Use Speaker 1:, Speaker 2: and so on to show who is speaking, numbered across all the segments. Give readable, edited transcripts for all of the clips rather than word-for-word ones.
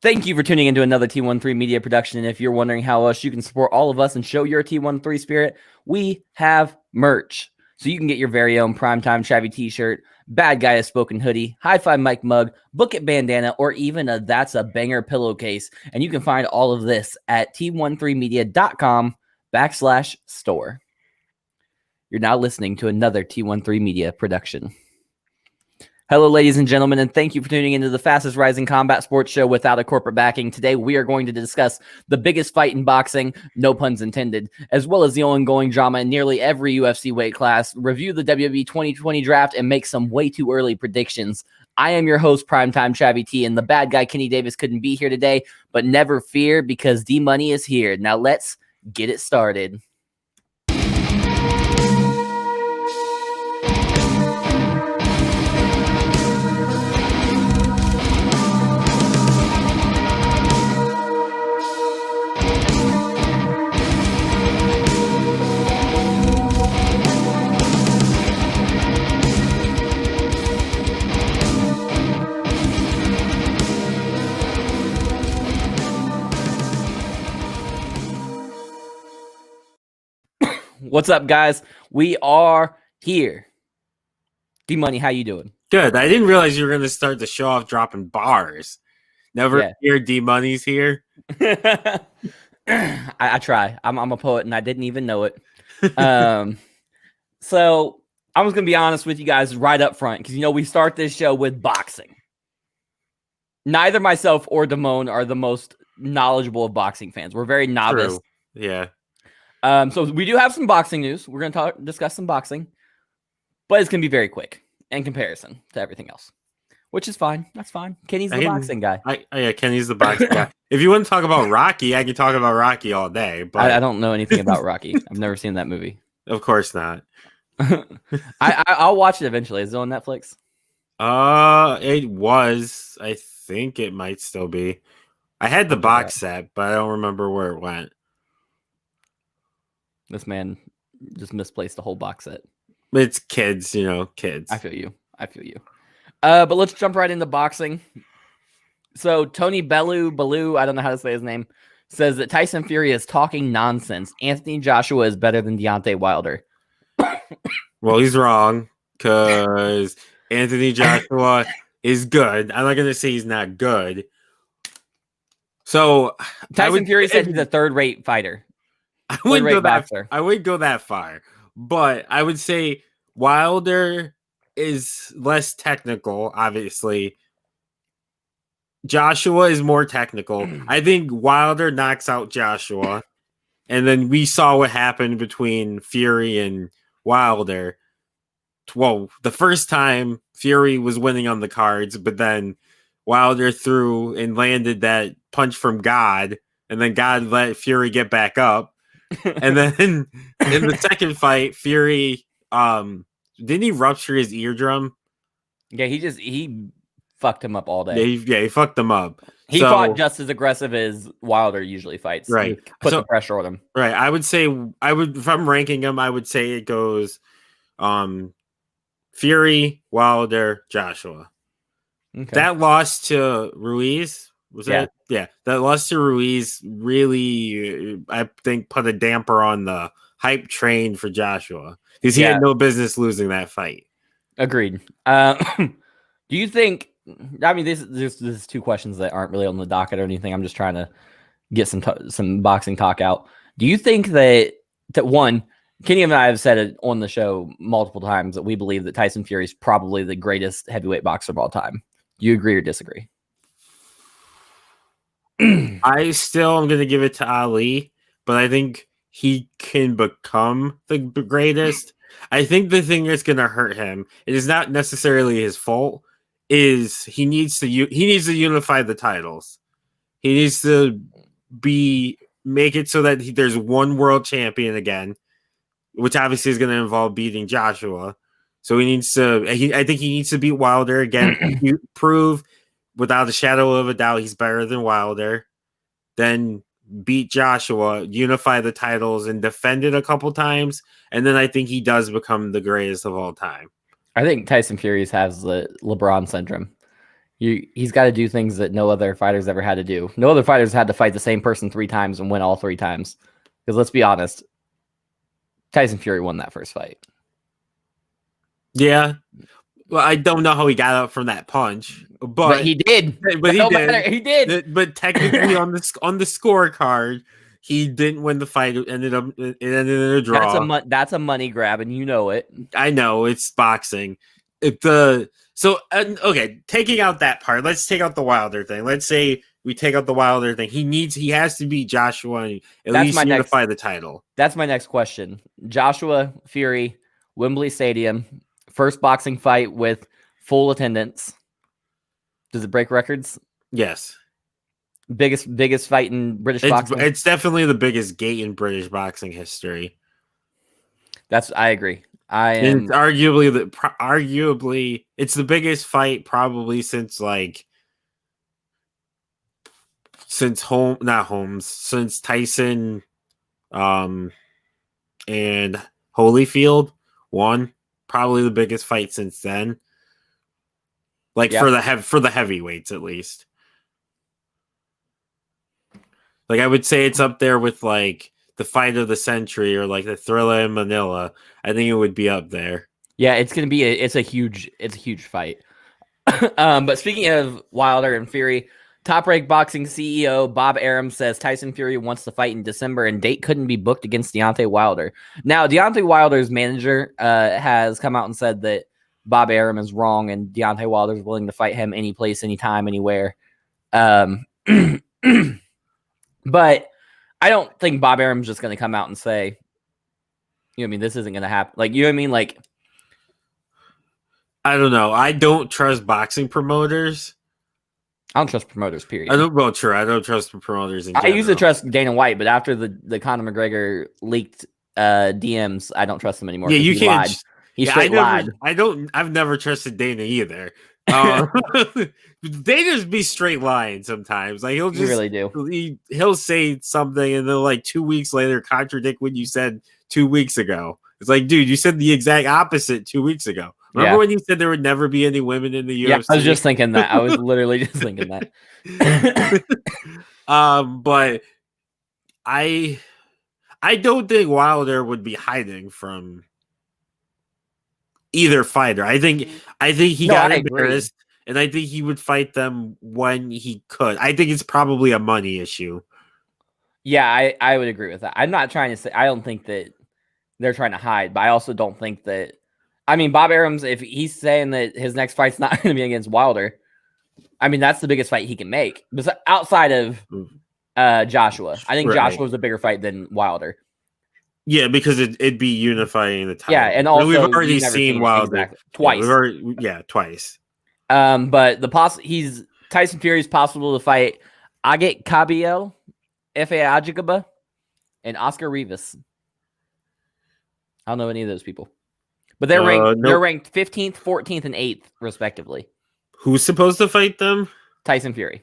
Speaker 1: Thank you for tuning into another T13 Media production. And if you're wondering how else you can support all of us and show your T13 spirit, we have merch. So you can get your very own Primetime Travvy t-shirt, Bad Guy Has Spoken hoodie, Hi-Fi Mike mug, Book It bandana, or even a That's a Banger pillowcase. And you can find all of this at t13media.com/store. You're now listening to another T13 Media production. Hello, ladies and gentlemen, and thank you for tuning into the fastest rising combat sports show without a corporate backing. Today, we are going to discuss the biggest fight in boxing, no puns intended, as well as the ongoing drama in nearly every UFC weight class, review the WWE 2020 draft, and make some way too early predictions. I am your host, Primetime Travvy T, and the bad guy, Kenny Davis, couldn't be here today, but never fear because D-Money is here. Now, let's get it started. What's up, guys? We are here. D-Money, how you doing?
Speaker 2: Good. I didn't realize you were going to start the show off dropping bars. Never fear, D-Money's here.
Speaker 1: I try. I'm a poet, and I didn't even know it. So I'm just going to be honest with you guys right up front, because, we start this show with boxing. Neither myself or Damone are the most knowledgeable of boxing fans. We're very novice.
Speaker 2: True. Yeah.
Speaker 1: So we do have some boxing news. We're going to discuss some boxing, but it's going to be very quick in comparison to everything else, which is fine. That's fine. Kenny's the boxing guy.
Speaker 2: Yeah, Kenny's the boxing guy. If you want to talk about Rocky, I can talk about Rocky all day. But
Speaker 1: I don't know anything about Rocky. I've never seen that movie.
Speaker 2: Of course not.
Speaker 1: I'll watch it eventually. Is it on Netflix?
Speaker 2: It was. I think it might still be. I had the box set, but I don't remember where it went.
Speaker 1: This man just misplaced the whole box set.
Speaker 2: It's kids, kids.
Speaker 1: I feel you. But let's jump right into boxing. So Tony Bellew, I don't know how to say his name, says that Tyson Fury is talking nonsense. Anthony Joshua is better than Deontay Wilder.
Speaker 2: Well, he's wrong, because Anthony Joshua is good. I'm not going to say he's not good. So
Speaker 1: Tyson Fury said he's a third-rate fighter.
Speaker 2: I wouldn't go that far, but I would say Wilder is less technical, obviously. Joshua is more technical. I think Wilder knocks out Joshua, and then we saw what happened between Fury and Wilder. Well, the first time Fury was winning on the cards, but then Wilder threw and landed that punch from God, and then God let Fury get back up. And then in the second fight, Fury didn't he rupture his eardrum?
Speaker 1: Yeah, he fucked him up all day.
Speaker 2: He fucked him up.
Speaker 1: He fought just as aggressive as Wilder usually fights.
Speaker 2: Right.
Speaker 1: Put the pressure on him.
Speaker 2: Right. I would if I'm ranking him, I would say it goes Fury, Wilder, Joshua. Okay. That loss to Ruiz. That loss to Ruiz really, I think, put a damper on the hype train for Joshua, because he had no business losing that fight.
Speaker 1: Agreed. Do you think? I mean, this is two questions that aren't really on the docket or anything. I'm just trying to get some boxing talk out. Do you think that one, Kenny and I have said it on the show multiple times that we believe that Tyson Fury is probably the greatest heavyweight boxer of all time. Do you agree or disagree?
Speaker 2: I still am going to give it to Ali, but I think he can become the greatest. I think the thing that's going to hurt him, it is not necessarily his fault, is he needs to unify the titles. He needs to make it so that there's one world champion again, which obviously is going to involve beating Joshua. So he needs to. I think he needs to beat Wilder again. Prove without a shadow of a doubt he's better than Wilder. Then beat Joshua, unify the titles, and defend it a couple times. And then I think he does become the greatest of all time.
Speaker 1: I think Tyson Fury has the LeBron syndrome. He's got to do things that no other fighters ever had to do. No other fighters had to fight the same person 3 times and win all 3 times. Because let's be honest, Tyson Fury won that first fight.
Speaker 2: Yeah. Well, I don't know how he got up from that punch, but
Speaker 1: he did.
Speaker 2: But he did.
Speaker 1: Matter. He did.
Speaker 2: But technically, on the scorecard, he didn't win the fight. It ended in a draw.
Speaker 1: That's a money grab, and you know it.
Speaker 2: I know it's boxing. Okay, taking out that part, let's take out the Wilder thing. Let's say we take out the Wilder thing. He has to beat Joshua and at least unify the title.
Speaker 1: That's my next question. Joshua Fury, Wembley Stadium, first boxing fight with full attendance. Does it break records?
Speaker 2: Yes.
Speaker 1: Biggest fight in British boxing.
Speaker 2: It's definitely the biggest gate in British boxing history.
Speaker 1: I agree.
Speaker 2: It's arguably it's the biggest fight probably since Tyson and Holyfield won. Probably the biggest fight since then. For the heavyweights at least. I would say it's up there with the fight of the century or the Thriller in Manila. I think it would be up there.
Speaker 1: Yeah, it's gonna be it's a huge fight. But speaking of Wilder and Fury, Top Rank Boxing CEO Bob Arum says Tyson Fury wants to fight in December and date couldn't be booked against Deontay Wilder. Now, Deontay Wilder's manager has come out and said that Bob Arum is wrong and Deontay Wilder is willing to fight him any place, anytime, anywhere. But I don't think Bob Arum's just going to come out and say, this isn't going to happen. I
Speaker 2: don't know. I don't trust boxing promoters.
Speaker 1: I don't trust promoters, period.
Speaker 2: I don't trust promoters in general.
Speaker 1: I used to trust Dana White, but after the Conor McGregor leaked DMs, I don't trust him anymore.
Speaker 2: Yeah, you can't.
Speaker 1: Lied. He straight lied.
Speaker 2: I've never trusted Dana either. They just be straight lying sometimes. He'll just
Speaker 1: really do.
Speaker 2: He'll say something and then 2 weeks later contradict what you said 2 weeks ago. It's dude, you said the exact opposite 2 weeks ago. Remember when you said there would never be any women in the UFC?
Speaker 1: Yeah, I was just thinking that. I was literally just thinking that.
Speaker 2: But I don't think Wilder would be hiding from either fighter. I think he got embarrassed, and I think he would fight them when he could. I think it's probably a money issue.
Speaker 1: Yeah, I would agree with that. I'm not trying to say I don't think that they're trying to hide, but I also don't think that. I mean, Bob Arum's, if he's saying that his next fight's not going to be against Wilder, that's the biggest fight he can make. Outside of Joshua. I think Joshua's a bigger fight than Wilder.
Speaker 2: Yeah, because it'd be unifying the title.
Speaker 1: Yeah, and also
Speaker 2: we've already seen Wilder
Speaker 1: twice.
Speaker 2: Twice.
Speaker 1: But Tyson Fury's possible to fight Agit Kabayel, Efe Ajagaba, and Oscar Rivas. I don't know any of those people. But they're ranked. Nope. They're ranked 15th, 14th, and 8th, respectively.
Speaker 2: Who's supposed to fight them?
Speaker 1: Tyson Fury.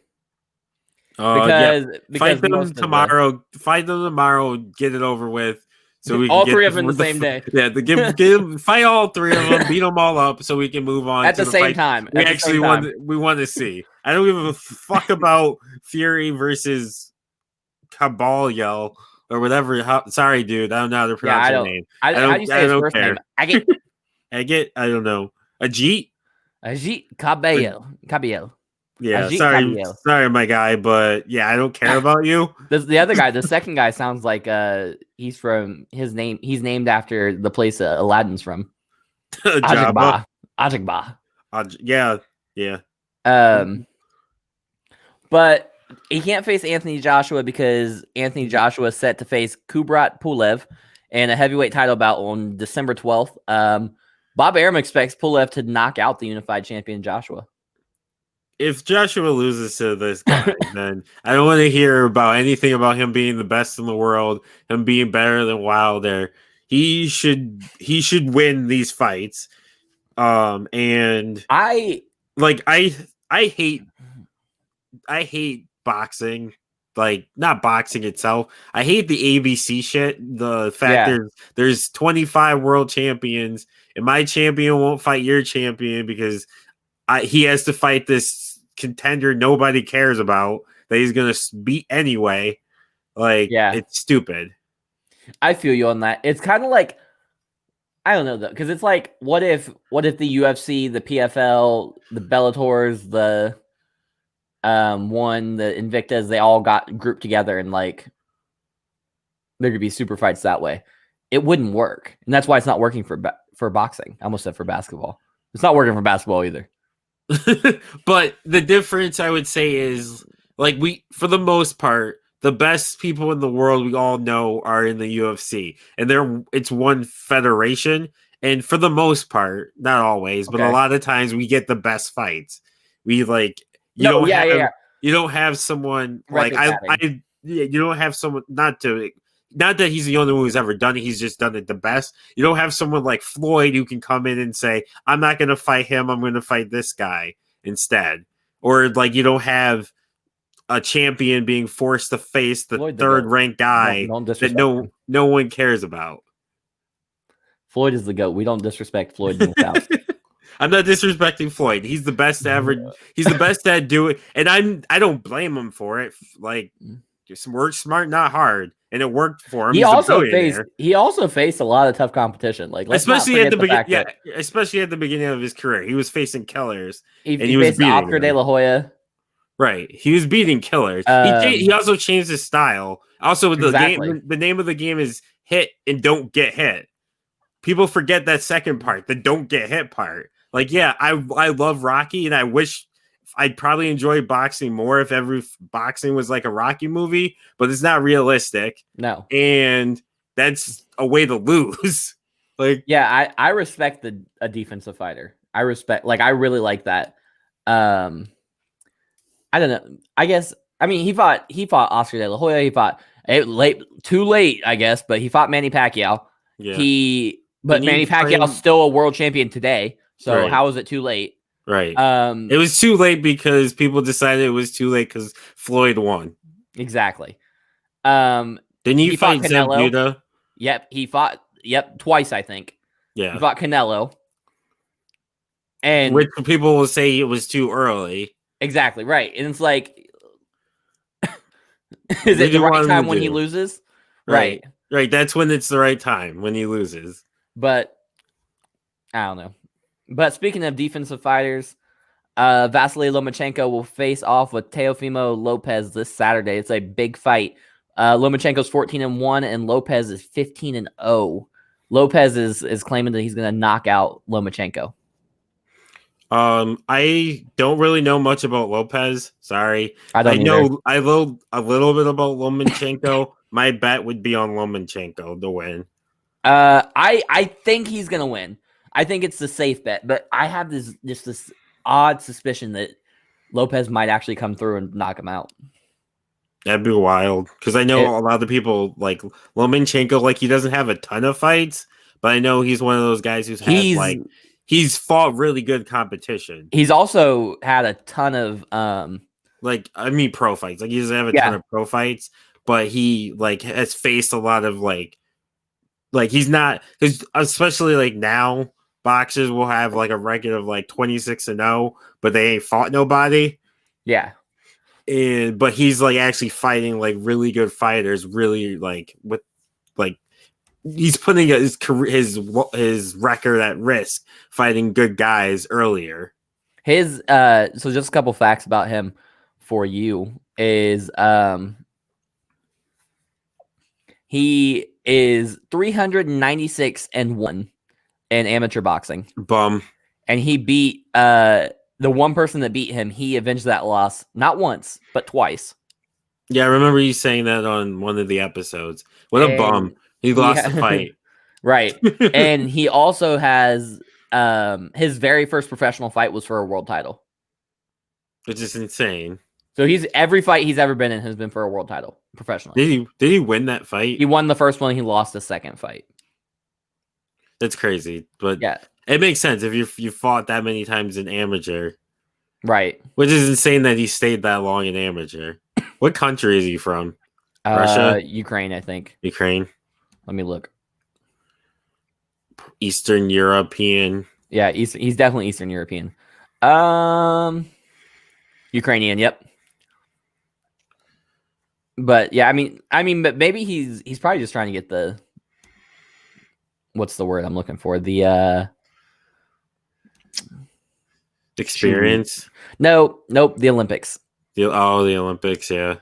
Speaker 2: Because fight them tomorrow. Fight them tomorrow. Get it over with. So we
Speaker 1: all three of them the same day.
Speaker 2: Yeah, fight all three of them. Beat them all up, so we can move on
Speaker 1: at the same time.
Speaker 2: We want to see. I don't give a fuck about Fury versus Kabayel. Or whatever. Sorry, dude. I don't know how to pronounce your name.
Speaker 1: How do you say his first name?
Speaker 2: Agit. I don't know. Ajit
Speaker 1: Kabayel.
Speaker 2: Yeah,
Speaker 1: Ajit
Speaker 2: sorry,
Speaker 1: Kabayel.
Speaker 2: Sorry, my guy, but yeah, I don't care about you.
Speaker 1: The other guy, the second guy, sounds like he's from his name. He's named after the place Aladdin's from. Ajagba.
Speaker 2: Yeah.
Speaker 1: But he can't face Anthony Joshua because Anthony Joshua is set to face Kubrat Pulev in a heavyweight title bout on December 12th. Bob Arum expects Pulev to knock out the unified champion Joshua.
Speaker 2: If Joshua loses to this guy, then I don't want to hear about anything about him being the best in the world, him being better than Wilder. He should win these fights. And I hate boxing, not boxing itself. I hate the ABC shit. The fact there's 25 world champions and my champion won't fight your champion because he has to fight this contender nobody cares about that he's going to beat anyway. Like,
Speaker 1: Yeah.
Speaker 2: it's stupid.
Speaker 1: I feel you on that. It's kind of like, I don't know though, because it's like, what if the UFC, the PFL, the Bellators, the the Invictas, they all got grouped together and like there could be super fights that way. It wouldn't work, and that's why it's not working for boxing. I almost said for basketball. It's not working for basketball either.
Speaker 2: But the difference I would say is like for the most part, the best people in the world we all know are in the UFC, and it's one federation. And for the most part, not always, but a lot of times we get the best fights. We like you don't have someone like you don't have someone not that he's the only one who's ever done it. He's just done it the best. You don't have someone like Floyd who can come in and say, I'm not going to fight him. I'm going to fight this guy instead. Or like you don't have a champion being forced to face the third ranked guy that no one cares about.
Speaker 1: Floyd is the GOAT. We don't disrespect Floyd in this house.
Speaker 2: I'm not disrespecting Floyd. He's the best ever. He's the best at doing, and I don't blame him for it. Like, work smart, not hard, and it worked for him.
Speaker 1: He also faced a lot of tough competition. Like,
Speaker 2: especially at the beginning, especially at the beginning of his career, he was facing killers, and he was beating
Speaker 1: Oscar De La Hoya.
Speaker 2: Right, he was beating killers. He also changed his style. Also, the name of the game is hit and don't get hit. People forget that second part, the don't get hit part. Like, yeah, I love Rocky, and I wish I'd probably enjoy boxing more if every boxing was like a Rocky movie, but it's not realistic.
Speaker 1: No.
Speaker 2: And that's a way to lose. Like,
Speaker 1: yeah, I respect a defensive fighter. I really like that. I don't know. I guess, I mean, he fought Oscar De La Hoya. He fought too late, I guess, but he fought Manny Pacquiao. Yeah. But Manny Pacquiao's still a world champion today. So how is it too late?
Speaker 2: Right. It was too late because people decided it was too late because Floyd won.
Speaker 1: Exactly.
Speaker 2: Didn't he fight Canelo?
Speaker 1: Yep, he fought. Yep, twice I think.
Speaker 2: Yeah,
Speaker 1: he fought Canelo. And
Speaker 2: which people will say it was too early.
Speaker 1: Exactly right, and it's like, is it the right time when he loses? Right.
Speaker 2: That's when it's the right time when he loses.
Speaker 1: But I don't know. But speaking of defensive fighters, Vasily Lomachenko will face off with Teofimo Lopez this Saturday. It's a big fight. Lomachenko's 14-1, and Lopez is 15-0. Lopez is claiming that he's going to knock out Lomachenko.
Speaker 2: I don't really know much about Lopez. Sorry,
Speaker 1: I know
Speaker 2: a little bit about Lomachenko. My bet would be on Lomachenko to win.
Speaker 1: I think he's going to win. I think it's the safe bet, but I have this odd suspicion that Lopez might actually come through and knock him out.
Speaker 2: That'd be wild, because I know a lot of the people like Lomachenko. Like, he doesn't have a ton of fights, but I know he's one of those guys he's fought really good competition.
Speaker 1: He's also had a ton of
Speaker 2: pro fights. Like, he doesn't have a ton of pro fights, but he has faced a lot of he's not, because especially now boxers will have a record of 26-0, but they ain't fought nobody.
Speaker 1: Yeah.
Speaker 2: But he's actually fighting really good fighters, really he's putting his career, his record at risk fighting good guys earlier.
Speaker 1: So just a couple facts about him for you is he is 396-1 in amateur boxing.
Speaker 2: Bum.
Speaker 1: And he beat the one person that beat him. He avenged that loss not once but twice.
Speaker 2: Yeah, I remember you saying that on one of the episodes. What a bum. He lost the fight.
Speaker 1: Right. And he also has his very first professional fight was for a world title.
Speaker 2: Which is insane.
Speaker 1: So every fight he's ever been in has been for a world title professionally.
Speaker 2: Did he win that fight?
Speaker 1: He won the first one. He lost the second fight.
Speaker 2: That's crazy, but
Speaker 1: yeah,
Speaker 2: it makes sense if you fought that many times in amateur,
Speaker 1: right?
Speaker 2: Which is insane that he stayed that long in amateur. What country is he from? Russia,
Speaker 1: Ukraine, I think.
Speaker 2: Ukraine.
Speaker 1: Let me look.
Speaker 2: Eastern European.
Speaker 1: Yeah, he's definitely Eastern European. Ukrainian. Yep. But yeah, but maybe he's probably just trying to get the what's the word I'm looking for? The
Speaker 2: experience.
Speaker 1: Nope, the Olympics.
Speaker 2: The Olympics, yeah.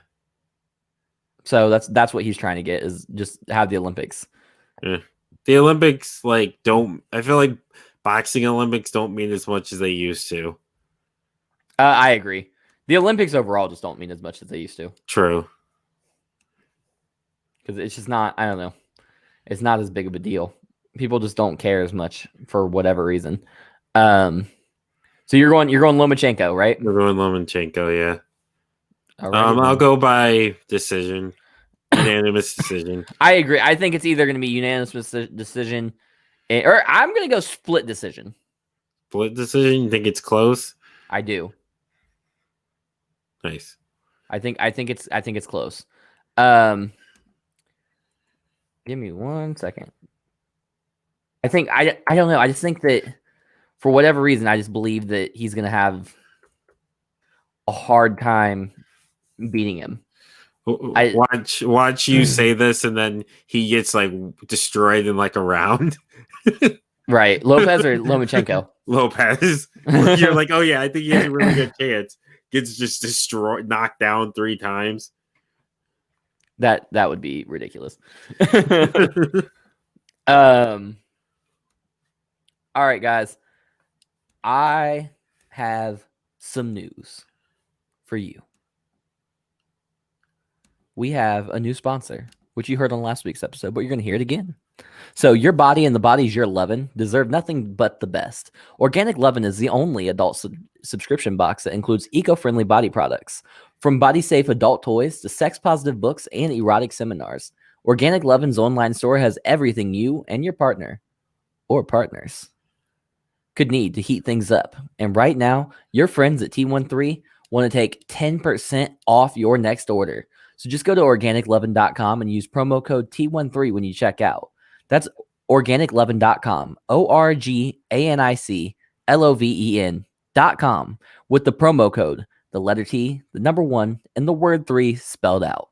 Speaker 1: So that's what he's trying to get is just have the Olympics.
Speaker 2: Yeah. The Olympics don't. I feel like boxing Olympics don't mean as much as they used to.
Speaker 1: I agree. The Olympics overall just don't mean as much as they used to.
Speaker 2: True.
Speaker 1: Because it's just not. I don't know. It's not as big of a deal. People just don't care as much for whatever reason. So you're going Lomachenko, right?
Speaker 2: We're going Lomachenko, yeah.
Speaker 1: Alrighty,
Speaker 2: I'll go by decision, unanimous decision.
Speaker 1: I agree. I think it's either going to be unanimous decision, or I'm going to go split decision.
Speaker 2: Split decision? You think it's close?
Speaker 1: I do.
Speaker 2: Nice.
Speaker 1: I think it's close. Give me 1 second. I don't know. I just think that for whatever reason, I just believe that he's going to have a hard time beating him.
Speaker 2: Watch you say this, and then he gets destroyed in a round.
Speaker 1: Right, Lopez or Lomachenko?
Speaker 2: Lopez. You're like, oh yeah, I think he has a really good chance. Gets just destroyed, knocked down 3 times.
Speaker 1: That would be ridiculous. All right, guys. I have some news for you. We have a new sponsor, which you heard on last week's episode, but you're going to hear it again. So your body and the bodies you're loving deserve nothing but the best. Organic Lovin' is the only adult subscription box that includes eco-friendly body products. From body-safe adult toys to sex-positive books and erotic seminars, Organic Lovin's online store has everything you and your partner or partners could need to heat things up. And right now, your friends at T13 want to take 10% off your next order. So just go to organiclovin.com and use promo code T13 when you check out. That's organiclovin.com, ORGANICLOVEN.com with the promo code, the letter T, the number 1, and the word 3 spelled out.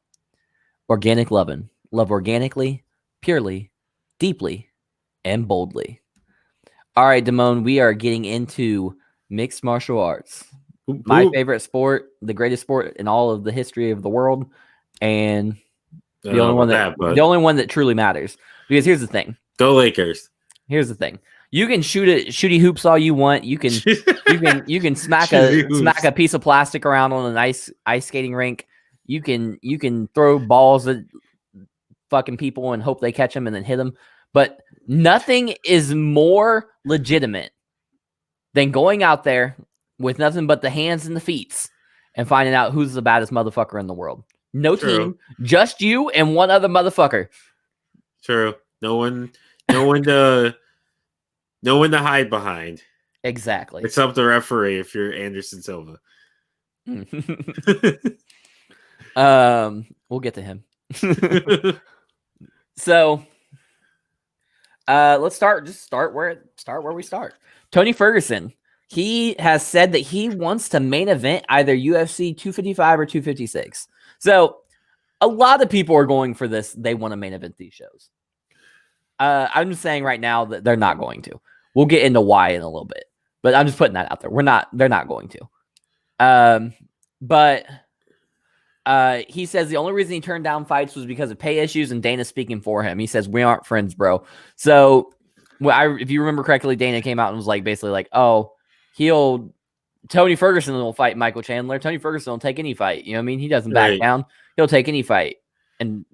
Speaker 1: Organic Lovin'. Love organically, purely, deeply, and boldly. All right, Damone, we are getting into mixed martial arts. My favorite sport, the greatest sport in all of the history of the world, and the only one that truly matters. Because here's the thing.
Speaker 2: Go Lakers.
Speaker 1: Here's the thing. You can shooty hoops all you want. You can smack a piece of plastic around on an ice skating rink. You can throw balls at fucking people and hope they catch them and then hit them. But nothing is more legitimate than going out there with nothing but the hands and the feet and finding out who's the baddest motherfucker in the world. No team, just you and one other motherfucker.
Speaker 2: True. No one to hide behind.
Speaker 1: Exactly.
Speaker 2: Except the referee if you're Anderson Silva.
Speaker 1: We'll get to him. So let's start where we start. Tony Ferguson. He has said that he wants to main event either UFC 255 or 256. So a lot of people are going for this. They want to main event these shows. I'm just saying right now that they're not going to. We'll get into why in a little bit, but I'm just putting that out there. They're not going to. But he says the only reason he turned down fights was because of pay issues and Dana speaking for him. He says, we aren't friends, bro. So if you remember correctly, Dana came out and was basically like, oh, Tony Ferguson will fight Michael Chandler. Tony Ferguson will take any fight. You know what I mean? He doesn't back down. He'll take any fight. And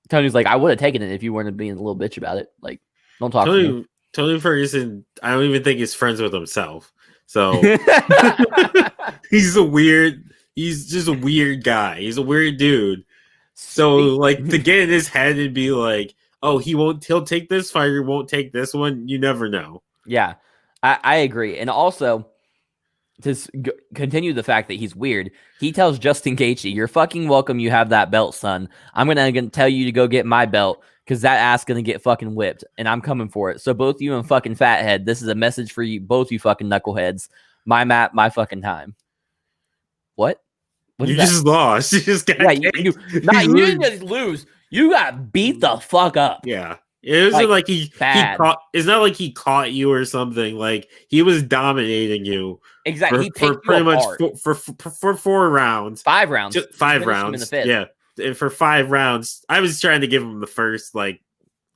Speaker 1: Tony's like, I would have taken it if you weren't being a little bitch about it. Like, don't talk to me.
Speaker 2: Tony Ferguson, I don't even think he's friends with himself. So he's just a weird guy. He's a weird dude. So to get in his head and be like, oh, he'll take this fight or won't take this one. You never know.
Speaker 1: Yeah, I agree. And also, to continue the fact that he's weird, he tells Justin Gaethje, you're fucking welcome you have that belt, son. I'm going to tell you to go get my belt because that ass going to get fucking whipped, and I'm coming for it. So both you and fucking fathead, this is a message for you, both you fucking knuckleheads. My map, my fucking time. What? What
Speaker 2: You
Speaker 1: is that?
Speaker 2: just lost. You just got
Speaker 1: Yeah,
Speaker 2: kicked.
Speaker 1: you didn't just lose. You got beat the fuck up.
Speaker 2: Yeah. It wasn't like he
Speaker 1: bad.
Speaker 2: caught. It's not like he caught you or something. Like he was dominating you.
Speaker 1: Exactly. He
Speaker 2: For
Speaker 1: picked you
Speaker 2: pretty much
Speaker 1: apart.
Speaker 2: for 4 rounds.
Speaker 1: 5 rounds.
Speaker 2: Just 5 rounds.
Speaker 1: In the 5th.
Speaker 2: Yeah. And for 5 rounds, I was trying to give him the first, like,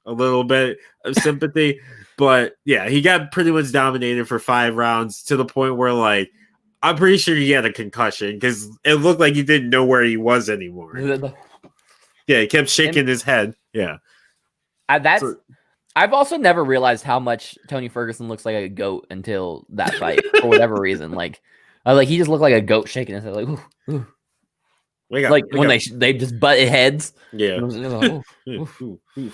Speaker 2: a little bit of sympathy. But yeah, he got pretty much dominated for 5 rounds to the point where, like, I'm pretty sure he had a concussion because it looked like he didn't know where he was anymore. Yeah, he kept shaking his head. Yeah.
Speaker 1: I've also never realized how much Tony Ferguson looks like a goat until that fight for whatever reason. Like he just looked like a goat shaking his head, like, ooh, ooh. When they just butted heads.
Speaker 2: Yeah.
Speaker 1: Like, ooh, ooh.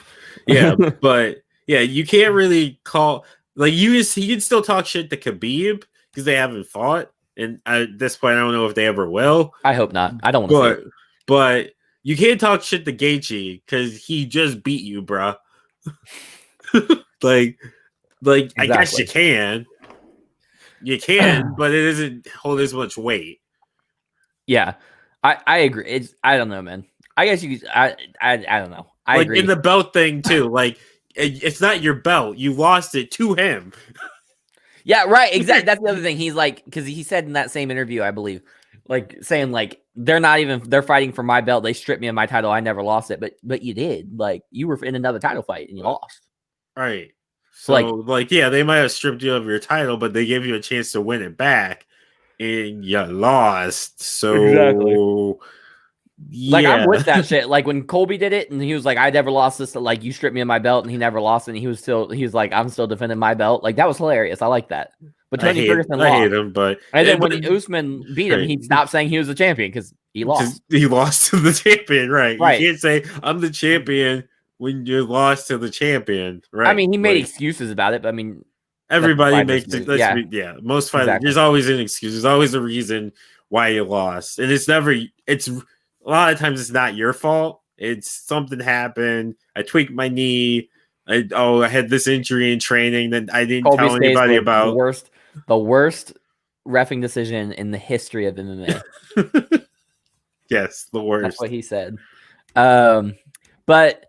Speaker 2: Yeah, but yeah, you can't really call he can still talk shit to Khabib because they haven't fought, and at this point, I don't know if they ever will.
Speaker 1: I hope not. I don't want to see it.
Speaker 2: But you can't talk shit to Gaethje because he just beat you, bruh. Exactly. I guess you can. You can, but it doesn't hold as much weight.
Speaker 1: Yeah, I agree. I don't know, man. I guess you. I don't know. I agree.
Speaker 2: In the belt thing too. Like it's not your belt. You lost it to him.
Speaker 1: Yeah, right. Exactly. That's the other thing. He's like, because he said in that same interview, I believe, like saying like they're fighting for my belt. They stripped me of my title. I never lost it, but you did. Like you were in another title fight and you lost.
Speaker 2: Right. So yeah, they might have stripped you of your title, but they gave you a chance to win it back, and you lost. So
Speaker 1: exactly.
Speaker 2: Yeah.
Speaker 1: Like I'm with that shit. Like when Colby did it, and he was like, "I never lost this." Like you stripped me of my belt, and he never lost it. And he was like, "I'm still defending my belt." Like that was hilarious. I like that. But Tony Ferguson lost.
Speaker 2: I hate him, but
Speaker 1: and then when Usman beat him, he stopped saying he was the champion because he lost.
Speaker 2: He lost to the champion, right?
Speaker 1: Right.
Speaker 2: You can't say I'm the champion when you lost to the champion, right?
Speaker 1: I mean, he made excuses about it, but I mean,
Speaker 2: everybody makes it. Yeah, most fighters. Exactly. There's always an excuse. There's always a reason why you lost, and it's never. It's a lot of times it's not your fault. It's something happened. I tweaked my knee. I had this injury in training that I didn't tell anybody about.
Speaker 1: The worst reffing decision in the history of MMA.
Speaker 2: Yes, the worst.
Speaker 1: That's what he said. But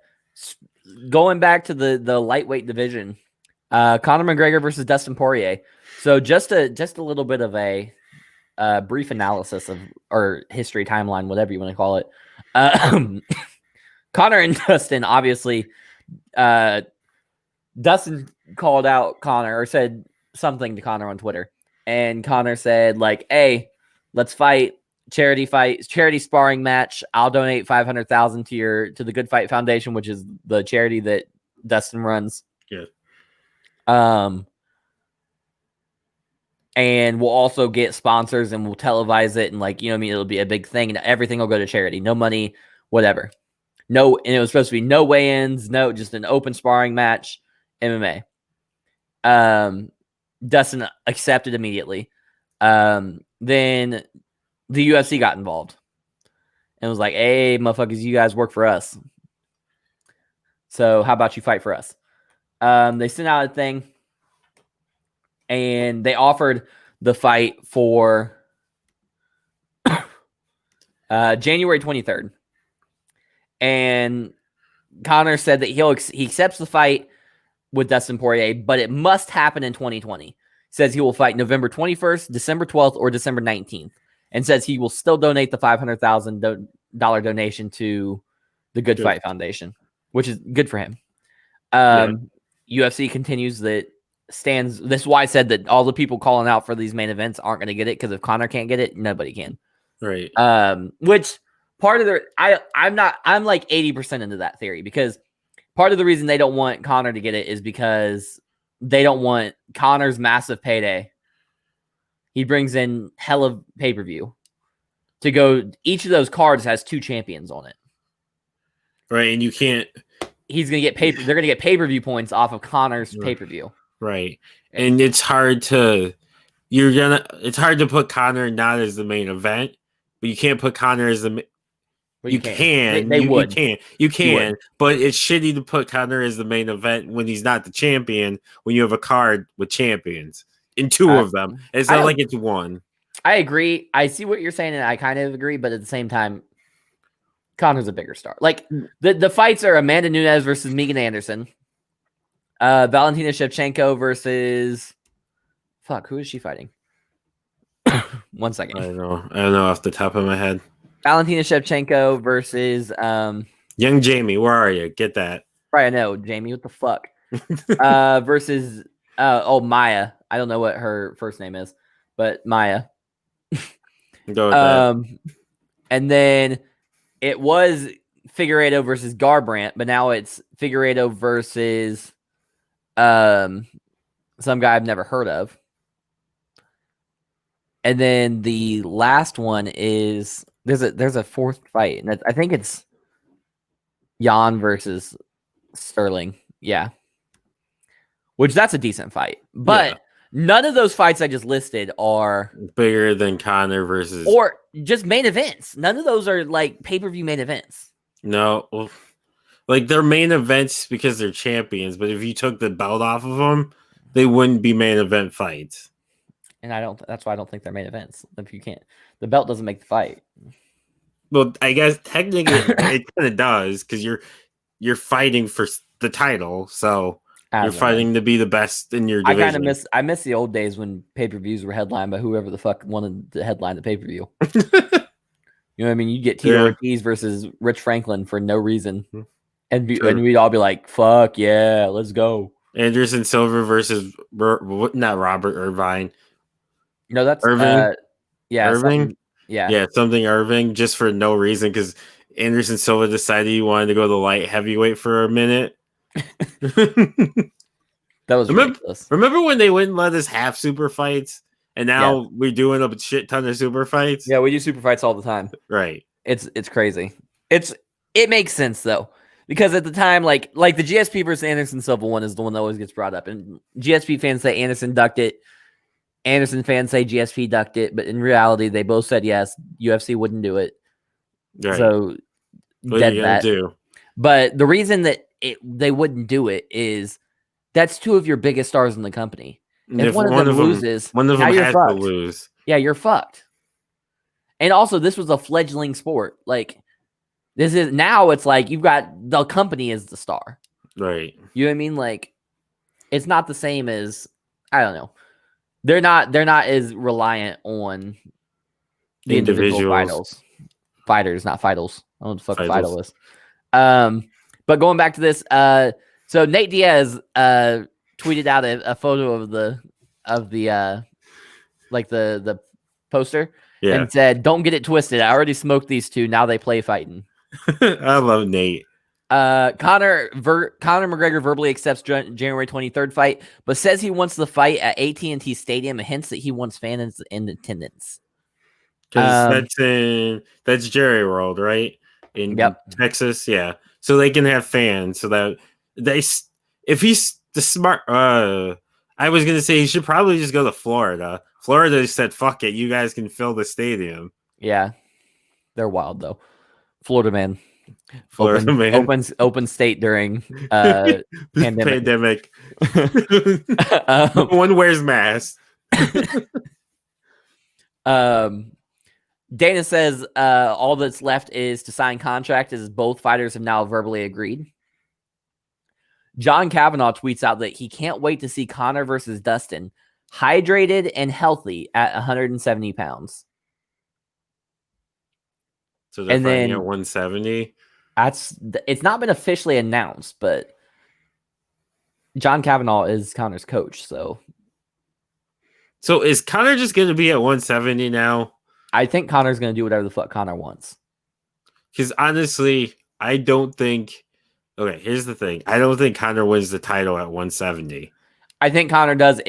Speaker 1: going back to the lightweight division, Conor McGregor versus Dustin Poirier. So just a little bit of a brief analysis of or history timeline, whatever you want to call it. Conor and Dustin, obviously, Dustin called out Conor or said something to Conor on Twitter, and Conor said like, "Hey, let's fight." Charity sparring match. I'll donate $500,000 to the Good Fight Foundation, which is the charity that Dustin runs.
Speaker 2: Yeah.
Speaker 1: And we'll also get sponsors and we'll televise it and it'll be a big thing and everything will go to charity. No money, whatever. No, and it was supposed to be no weigh-ins, no, just an open sparring match, MMA. Dustin accepted immediately. Then the UFC got involved and was like, "Hey, motherfuckers, you guys work for us. So how about you fight for us?" They sent out a thing and they offered the fight for January 23rd. And Conor said that he accepts the fight with Dustin Poirier, but it must happen in 2020. Says he will fight November 21st, December 12th, or December 19th. And says he will still donate the $500,000 donation to the Good Fight Foundation, which is good for him. UFC continues that stands. This is why I said that all the people calling out for these main events aren't going to get it because if Conor can't get it, nobody can.
Speaker 2: Right.
Speaker 1: Which part of I'm like 80% into that theory because part of the reason they don't want Conor to get it is because they don't want Conor's massive payday. He brings in hell of pay-per-view to go. Each of those cards has 2 champions on it.
Speaker 2: Right. And you can't.
Speaker 1: He's going to get they're going to get pay-per-view points off of Conor's pay-per-view.
Speaker 2: Right. And it's hard to put Conor not as the main event, but you can't put Conor as the You can. You can. But it's shitty to put Conor as the main event when he's not the champion, when you have a card with champions. In 2 of them. It's not like it's 1.
Speaker 1: I agree. I see what you're saying, and I kind of agree, but at the same time, Connor's a bigger star. Like the fights are Amanda Nunes versus Megan Anderson, Valentina Shevchenko versus who is she fighting? 1 second.
Speaker 2: I don't know off the top of my head.
Speaker 1: Valentina Shevchenko versus
Speaker 2: Young Jamie. Where are you? Get that.
Speaker 1: Right, I know, Jamie. What the fuck? Versus Maya. I don't know what her first name is, but Maya.
Speaker 2: Go with that.
Speaker 1: And then it was Figueiredo versus Garbrandt, but now it's Figueiredo versus some guy I've never heard of. And then the last one is there's a fourth fight, and I think it's Jan versus Sterling. Yeah. Which that's a decent fight. But none of those fights I just listed are
Speaker 2: bigger than Conor versus
Speaker 1: or just main events. None of those are like pay-per-view main events.
Speaker 2: No. Well, like they're main events because they're champions, but if you took the belt off of them, they wouldn't be main event fights.
Speaker 1: And that's why I don't think they're main events. If you can't, the belt doesn't make the fight.
Speaker 2: Well, I guess technically it kind of does because you're fighting for the title, so you're fighting to be the best in your division.
Speaker 1: I miss the old days when pay-per-views were headlined by whoever the fuck wanted to headline the pay-per-view. You know what I mean? You get Tito Ortiz versus Rich Franklin for no reason, and we'd all be like, "Fuck yeah, let's go."
Speaker 2: Anderson Silva versus not Robert Irvine.
Speaker 1: No, that's
Speaker 2: Irving.
Speaker 1: Irving.
Speaker 2: Something Irving just for no reason because Anderson Silva decided he wanted to go to light heavyweight for a minute.
Speaker 1: That was ridiculous.
Speaker 2: Remember when they wouldn't let us have super fights, and now we're doing a shit ton of super fights?
Speaker 1: Yeah, we do super fights all the time.
Speaker 2: Right.
Speaker 1: It's crazy. It makes sense though. Because at the time, like the GSP versus Anderson Silva one is the one that always gets brought up. And GSP fans say Anderson ducked it. Anderson fans say GSP ducked it. But in reality, they both said yes. UFC wouldn't do it.
Speaker 2: Right.
Speaker 1: So,
Speaker 2: what are you going to do?
Speaker 1: But the reason that they wouldn't do it is that's two of your biggest stars in the company. If one of them loses,
Speaker 2: one of them has to lose.
Speaker 1: Yeah, you're fucked. And also, this was a fledgling sport. Like, now it's like you've got the company as the star.
Speaker 2: Right.
Speaker 1: You know what I mean? Like, it's not the same as, I don't know. They're not as reliant on the individual fighters, not fightals. I don't know what the fuck a vital is. But going back to this, so Nate Diaz tweeted out a photo of the poster and said, "Don't get it twisted. I already smoked these two. Now they play fighting."
Speaker 2: I love Nate.
Speaker 1: Conor McGregor verbally accepts January 23rd fight, but says he wants the fight at AT&T Stadium and hints that he wants fans in attendance.
Speaker 2: Because that's Jerry World, right? In Texas, yeah. So they can have fans. So that if he's the smart, I was gonna say he should probably just go to Florida. Florida said, "Fuck it, you guys can fill the stadium."
Speaker 1: Yeah, they're wild though. Florida man. Open state during pandemic.
Speaker 2: One wears mask.
Speaker 1: Dana says all that's left is to sign contract as both fighters have now verbally agreed. John Kavanaugh tweets out that he can't wait to see Conor versus Dustin hydrated and healthy at 170 pounds.
Speaker 2: So they're fighting at 170.
Speaker 1: It's not been officially announced, but John Kavanaugh is Conor's coach. So
Speaker 2: is Conor just going to be at 170 now?
Speaker 1: I think Conor's going to do whatever the fuck Conor wants.
Speaker 2: Because honestly, I don't think. Okay, here's the thing. I don't think Conor wins the title at 170.
Speaker 1: I think Conor does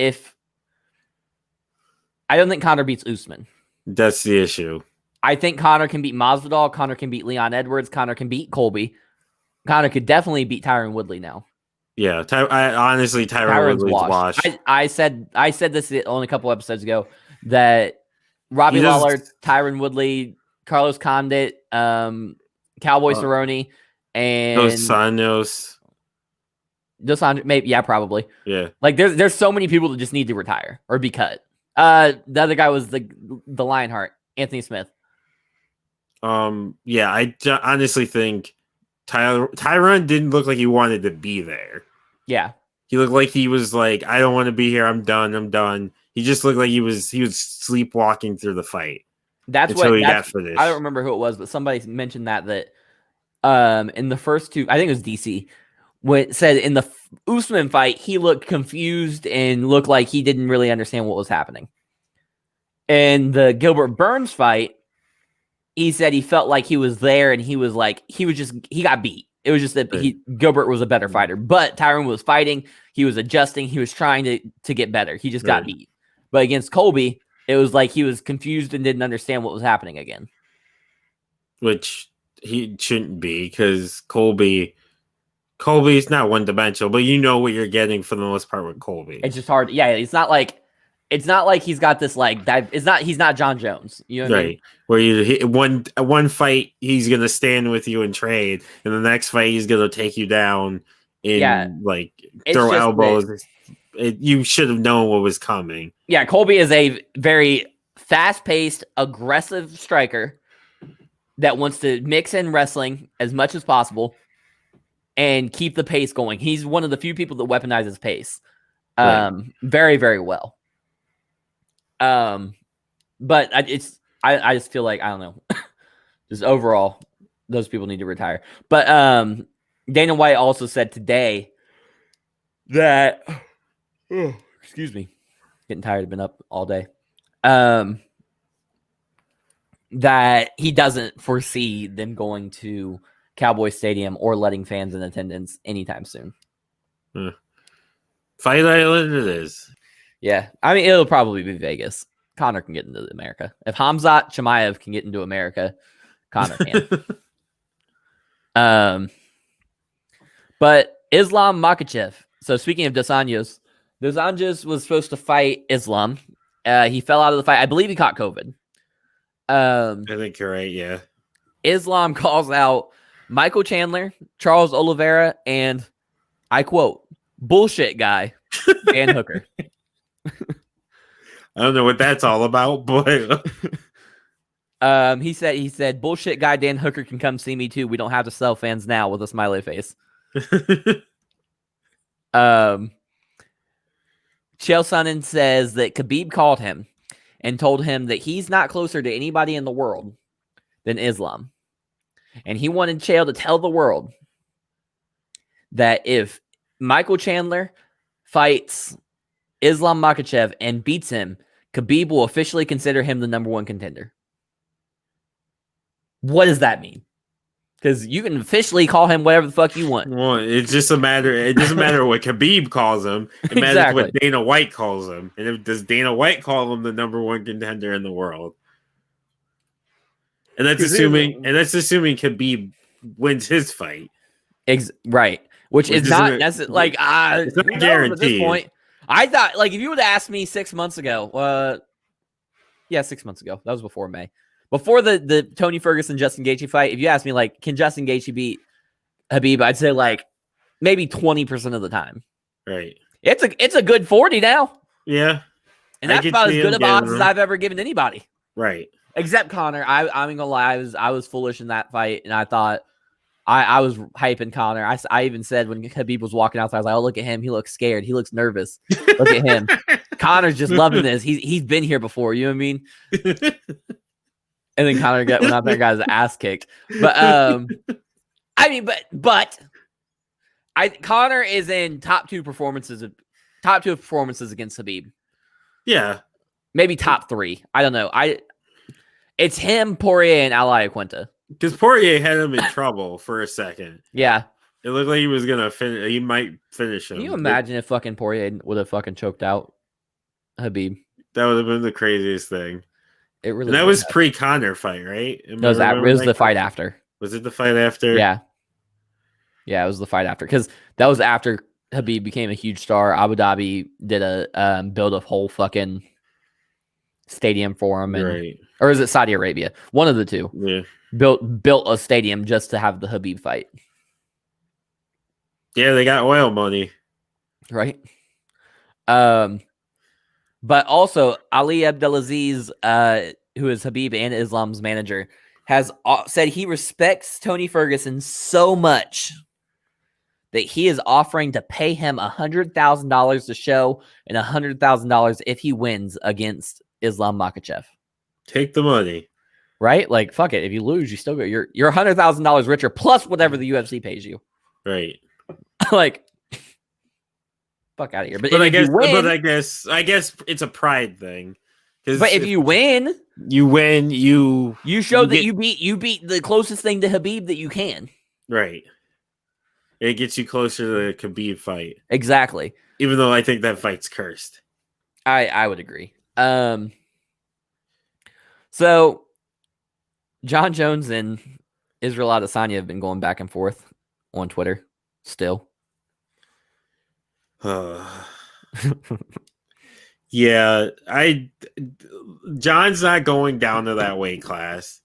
Speaker 1: I don't think Conor beats Usman.
Speaker 2: That's the issue.
Speaker 1: I think Conor can beat Masvidal. Conor can beat Leon Edwards. Conor can beat Colby. Conor could definitely beat Tyron Woodley now.
Speaker 2: Yeah, Tyron Woodley's washed.
Speaker 1: I said this only a couple episodes ago that Robbie Lawler, Tyron Woodley, Carlos Condit, Cowboy Cerrone, and
Speaker 2: Dos
Speaker 1: Anjos, maybe, yeah, probably.
Speaker 2: Yeah.
Speaker 1: Like there's so many people that just need to retire or be cut. The other guy was the Lionheart, Anthony Smith.
Speaker 2: Yeah, I honestly think Tyron didn't look like he wanted to be there.
Speaker 1: Yeah.
Speaker 2: He looked like he was like, I don't want to be here. I'm done. He just looked like he was sleepwalking through the fight.
Speaker 1: That's
Speaker 2: until
Speaker 1: what
Speaker 2: he got finished.
Speaker 1: I don't remember who it was, but somebody mentioned that in the first two, I think it was DC, when it said in the Usman fight, he looked confused and looked like he didn't really understand what was happening. In the Gilbert Burns fight, he said he felt like he was there and he got beat. It was just that Gilbert was a better fighter, but Tyron was fighting. He was adjusting. He was trying to get better. He just got beat. But against Colby, it was like he was confused and didn't understand what was happening again.
Speaker 2: Which he shouldn't be, because Colby's not one-dimensional, but you know what you're getting for the most part with Colby.
Speaker 1: It's just hard. Yeah, it's not like he's got this he's not John Jones. You know what I mean?
Speaker 2: Where one fight he's gonna stand with you and trade, and the next fight he's gonna take you down and throw elbows. You should have known what was coming.
Speaker 1: Yeah, Colby is a very fast-paced, aggressive striker that wants to mix in wrestling as much as possible and keep the pace going. He's one of the few people that weaponizes pace very, very well. But I just feel like, I don't know, just overall, those people need to retire. But Dana White also said today that, excuse me, getting tired. I've been up all day. That he doesn't foresee them going to Cowboy Stadium or letting fans in attendance anytime soon.
Speaker 2: Fight Island it is.
Speaker 1: Yeah. I mean, it'll probably be Vegas. Conor can get into America. If Hamzat Chimaev can get into America, Conor can. But Islam Makhachev. So speaking of Dos Anjos was supposed to fight Islam. He fell out of the fight. I believe he caught COVID.
Speaker 2: I think you're right, yeah.
Speaker 1: Islam calls out Michael Chandler, Charles Oliveira, and I quote, bullshit guy, Dan Hooker.
Speaker 2: I don't know what that's all about, but
Speaker 1: he said bullshit guy Dan Hooker can come see me too. We don't have to sell fans now, with a smiley face. Chael Sonnen says that Khabib called him and told him that he's not closer to anybody in the world than Islam. And he wanted Chael to tell the world that if Michael Chandler fights Islam Makhachev and beats him, Khabib will officially consider him the number one contender. What does that mean? Because you can officially call him whatever the fuck you want.
Speaker 2: Well, it doesn't matter what Khabib calls him. It matters what Dana White calls him. And does Dana White call him the number one contender in the world? And that's assuming Khabib wins his fight.
Speaker 1: Right. Which is not necessarily
Speaker 2: it's not guaranteed
Speaker 1: at this point. I thought, if you would have asked me 6 months ago, 6 months ago, that was before May. Before the Tony Ferguson Justin Gaethje fight, if you asked me can Justin Gaethje beat Khabib, I'd say maybe 20% of the time.
Speaker 2: Right.
Speaker 1: It's a good 40 now.
Speaker 2: Yeah.
Speaker 1: And that's about as good of odds as I've ever given anybody.
Speaker 2: Right.
Speaker 1: Except Conor. I'm gonna lie, I was foolish in that fight, and I thought I was hyping Conor. I even said when Khabib was walking outside, I was like, "Oh, look at him! He looks scared. He looks nervous. Look at him. Conor's just loving this. He's been here before. You know what I mean?" And then Conor went out there and got his ass kicked. But Conor is in top two performances against Khabib.
Speaker 2: Yeah,
Speaker 1: maybe top three. I don't know. It's him, Poirier, and Al Iaquinta.
Speaker 2: Because Poirier had him in trouble for a second.
Speaker 1: Yeah.
Speaker 2: It looked like he was going to finish. He might finish him.
Speaker 1: Can you imagine if fucking Poirier would have fucking choked out Khabib?
Speaker 2: That would have been the craziest thing.
Speaker 1: It really.
Speaker 2: And that was pre-Conor fight, right?
Speaker 1: It was the fight after.
Speaker 2: Was it the fight after?
Speaker 1: Yeah. Yeah, it was the fight after. Because that was after Khabib became a huge star. Abu Dhabi did a build a whole fucking stadium for him.
Speaker 2: Right.
Speaker 1: Or is it Saudi Arabia? One of the two.
Speaker 2: Yeah.
Speaker 1: Built a stadium just to have the Khabib fight.
Speaker 2: Yeah, they got oil money.
Speaker 1: Right. But also, Ali Abdelaziz, who is Habib and Islam's manager, has said he respects Tony Ferguson so much that he is offering to pay him $100,000 to show and $100,000 if he wins against Islam Makhachev.
Speaker 2: Take the money.
Speaker 1: Right? Like, fuck it. If you lose, you still go. You're $100,000 richer plus whatever the UFC pays you.
Speaker 2: Right.
Speaker 1: Like, fuck out of here.
Speaker 2: But I guess it's a pride thing.
Speaker 1: But if you win,
Speaker 2: you
Speaker 1: show that you beat the closest thing to Habib that you can.
Speaker 2: Right. It gets you closer to the Khabib fight.
Speaker 1: Exactly.
Speaker 2: Even though I think that fight's cursed.
Speaker 1: I would agree. So John Jones and Israel Adesanya have been going back and forth on Twitter still.
Speaker 2: Yeah, John's not going down to that weight class.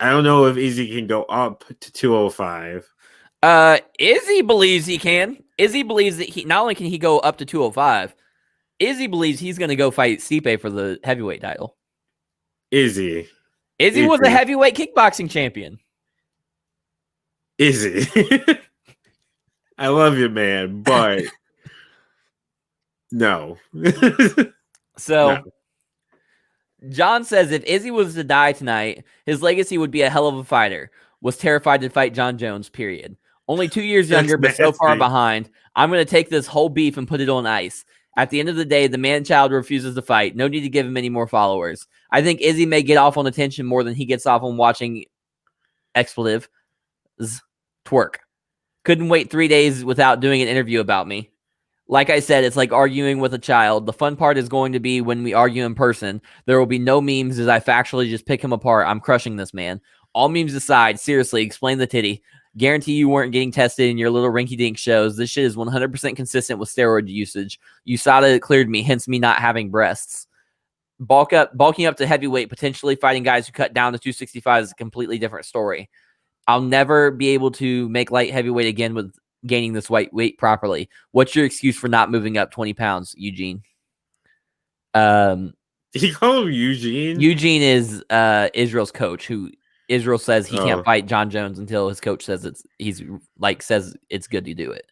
Speaker 2: I don't know if Izzy can go up to 205.
Speaker 1: Izzy believes he can. Izzy believes that he not only can he go up to 205, Izzy believes he's going to go fight Stipe for the heavyweight title.
Speaker 2: Izzy
Speaker 1: was a heavyweight kickboxing champion.
Speaker 2: Izzy. I love you, man, but no.
Speaker 1: So,
Speaker 2: no.
Speaker 1: John says if Izzy was to die tonight, his legacy would be a hell of a fighter. Was terrified to fight John Jones, period. Only 2 years younger, but so far behind. I'm going to take this whole beef and put it on ice. At the end of the day, the man-child refuses to fight. No need to give him any more followers. I think Izzy may get off on attention more than he gets off on watching expletive twerk. Couldn't wait 3 days without doing an interview about me. Like I said, it's like arguing with a child. The fun part is going to be when we argue in person. There will be no memes as I factually just pick him apart. I'm crushing this man. All memes aside, seriously, explain the titty. Guarantee you weren't getting tested in your little rinky-dink shows. This shit is 100% consistent with steroid usage. USADA cleared me, hence me not having breasts. Bulking up to heavyweight, potentially fighting guys who cut down to 265 is a completely different story. I'll never be able to make light heavyweight again with gaining this weight properly. What's your excuse for not moving up 20 pounds, Eugene?
Speaker 2: Did you call him Eugene?
Speaker 1: Eugene is Israel's coach, who Israel says he can't fight John Jones until his coach says says it's good to do it.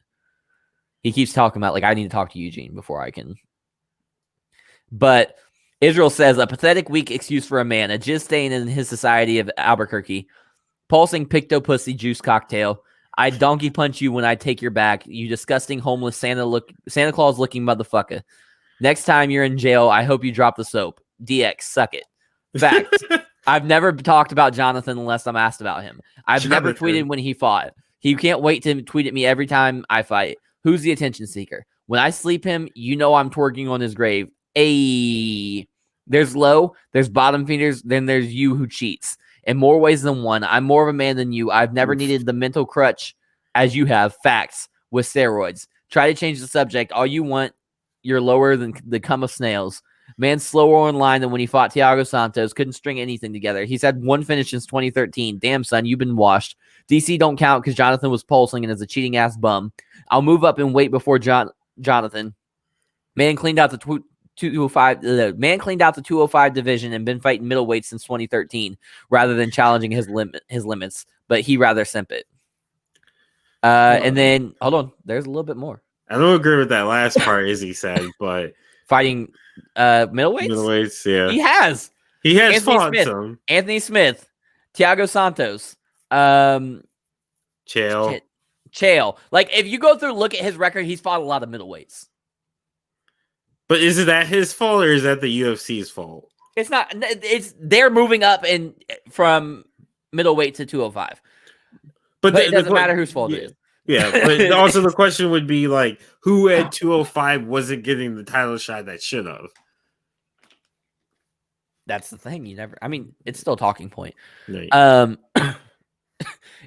Speaker 1: He keeps talking about I need to talk to Eugene before I can. But Israel says a pathetic weak excuse for a man, a jizz stain in his society of Albuquerque, pulsing picto pussy juice cocktail. I donkey punch you when I take your back, you disgusting homeless Santa Claus looking motherfucker. Next time you're in jail, I hope you drop the soap. DX, suck it. Fact. I've never talked about Jonathan unless I'm asked about him. I've never tweeted when he fought. He can't wait to tweet at me every time I fight. Who's the attention seeker? When I sleep him, you know I'm twerking on his grave. Ayy. There's low, there's bottom feeders, then there's you who cheats. In more ways than one, I'm more of a man than you. I've never needed the mental crutch as you have. Facts with steroids. Try to change the subject all you want. You're lower than the cum of snails. Man slower online than when he fought Thiago Santos. Couldn't string anything together. He's had one finish since 2013. Damn, son, you've been washed. DC don't count because Jonathan was pulsing and is a cheating-ass bum. I'll move up and wait before Jonathan. Man cleaned out the 205 division and been fighting middleweight since 2013 rather than challenging his limits, but he rather simp it. And then, hold on, there's a little bit more.
Speaker 2: I don't agree with that last part, as he said, but
Speaker 1: fighting middleweights?
Speaker 2: Middleweights, yeah.
Speaker 1: He has
Speaker 2: Anthony fought Smith, some.
Speaker 1: Anthony Smith, Thiago Santos,
Speaker 2: Chael.
Speaker 1: If you go through look at his record, he's fought a lot of middleweights.
Speaker 2: But is it that his fault or is that the UFC's fault?
Speaker 1: It's not. They're moving up from middleweight to 205. But it doesn't matter whose fault it is.
Speaker 2: Yeah, but also the question would be who at 205 wasn't getting the title shot that should have?
Speaker 1: That's the thing. It's still a talking point.
Speaker 2: Right.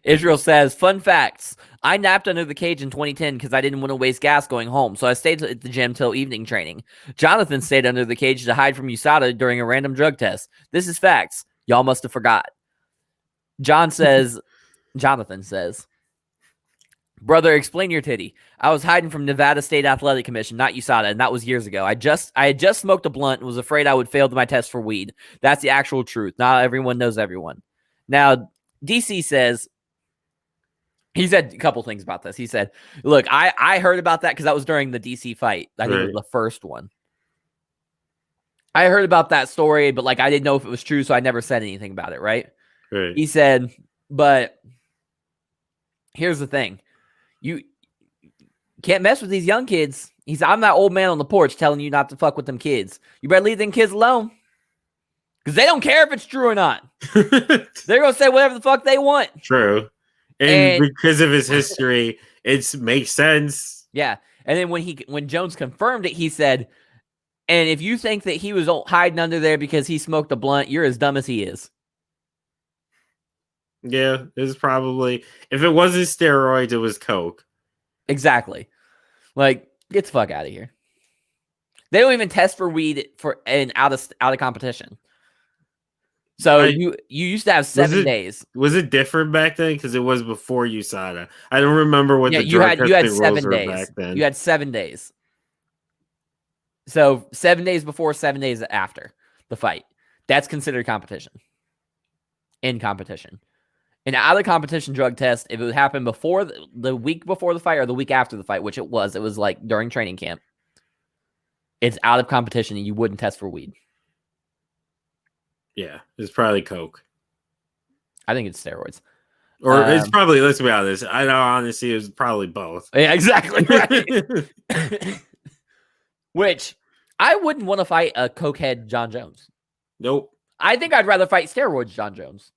Speaker 1: Israel says, fun facts. I napped under the cage in 2010 because I didn't want to waste gas going home, so I stayed at the gym till evening training. Jonathan stayed under the cage to hide from USADA during a random drug test. This is facts. Y'all must have forgot. Jonathan says, Brother, explain your titty. I was hiding from Nevada State Athletic Commission, not USADA, and that was years ago. I had just smoked a blunt and was afraid I would fail my test for weed. That's the actual truth. Not everyone knows everyone. Now, DC says, he said a couple things about this. He said, look, I heard about that because that was during the DC fight. I think it was the first one. I heard about that story, but like I didn't know if it was true, so I never said anything about it, right? He said, but here's the thing. You can't mess with these young kids. He said, I'm that old man on the porch telling you not to fuck with them kids. You better leave them kids alone. Because they don't care if it's true or not. They're going to say whatever the fuck they want.
Speaker 2: True. And because of his history, it makes sense.
Speaker 1: Yeah. And then when Jones confirmed it, he said, and if you think that he was hiding under there because he smoked a blunt, you're as dumb as he is.
Speaker 2: Yeah, it's probably, if it wasn't steroids, it was coke.
Speaker 1: Exactly. Like, get the fuck out of here. They don't even test for weed out of competition. So you used to have 7 days.
Speaker 2: Was it different back then? Because it was before USADA. I don't remember what
Speaker 1: you had 7 days back then. You had 7 days. So 7 days before, 7 days after the fight. That's considered competition. In competition. An out of competition drug test, if it would happen before the week before the fight or the week after the fight, which it was like during training camp, it's out of competition and you wouldn't test for weed.
Speaker 2: Yeah, it's probably coke.
Speaker 1: I think it's steroids.
Speaker 2: Or it's probably, let's be honest, I know honestly it was probably both.
Speaker 1: Yeah, exactly. Right. Which I wouldn't want to fight a cokehead John Jones.
Speaker 2: Nope.
Speaker 1: I think I'd rather fight steroids John Jones.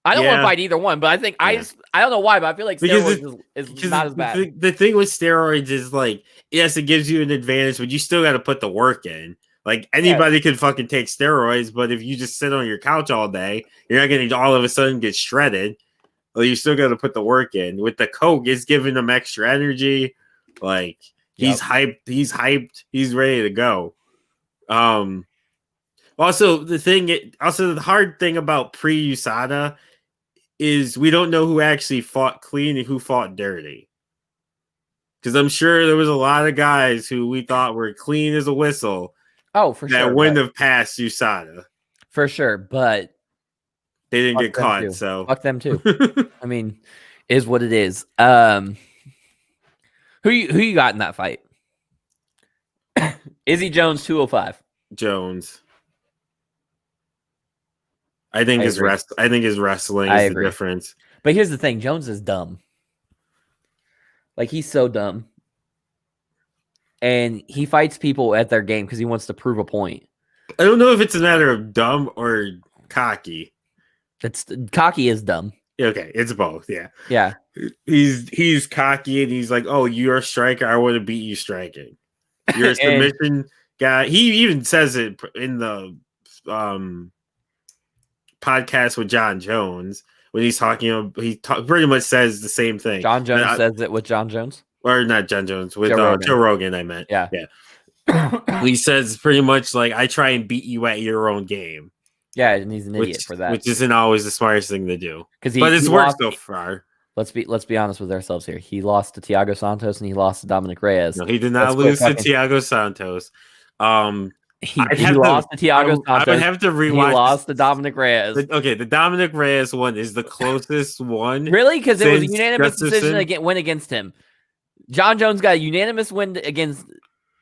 Speaker 1: I don't want to fight either one, but I think I don't know why, but I feel like steroids is not as bad.
Speaker 2: The thing with steroids is like, yes, it gives you an advantage, but you still got to put the work in. Like anybody can fucking take steroids, but if you just sit on your couch all day, you're not going to all of a sudden get shredded. Well, you still got to put the work in. With the coke, it's giving them extra energy. Like he's hyped. He's hyped. He's ready to go. Also, the hard thing about pre-USADA is we don't know who actually fought clean and who fought dirty. Because I'm sure there was a lot of guys who we thought were clean as a whistle.
Speaker 1: Oh, for sure.
Speaker 2: That wouldn't have passed USADA.
Speaker 1: For sure, but
Speaker 2: they didn't get caught, so
Speaker 1: fuck them too. I mean, is what it is. Who you got in that fight? Izzy Jones 205.
Speaker 2: Jones. I think his wrestling is the difference.
Speaker 1: But here's the thing, Jones is dumb. Like he's so dumb. And he fights people at their game because he wants to prove a point.
Speaker 2: I don't know if it's a matter of dumb or cocky.
Speaker 1: Cocky is dumb.
Speaker 2: Okay, it's both. Yeah.
Speaker 1: Yeah.
Speaker 2: He's cocky and he's like, "Oh, you're a striker. I want to beat you striking. You're a submission guy." He even says it in the podcast with John Jones when he's talking. Pretty much says the same thing.
Speaker 1: John Jones says it with John Jones.
Speaker 2: Or not John Jones, with Joe Rogan, I meant.
Speaker 1: Yeah.
Speaker 2: He says pretty much like, I try and beat you at your own game.
Speaker 1: Yeah, and he's an idiot for that.
Speaker 2: Which isn't always the smartest thing to do. But it's worked so far.
Speaker 1: Let's be honest with ourselves here. He lost to Thiago Santos and he lost to Dominic Reyes.
Speaker 2: No, he did not lose to Thiago Santos.
Speaker 1: He lost to Thiago Santos.
Speaker 2: I would have to rewatch.
Speaker 1: He lost to Dominic Reyes.
Speaker 2: The Dominic Reyes one is the closest one.
Speaker 1: Really? Because it was a unanimous decision win against him. John Jones got a unanimous win against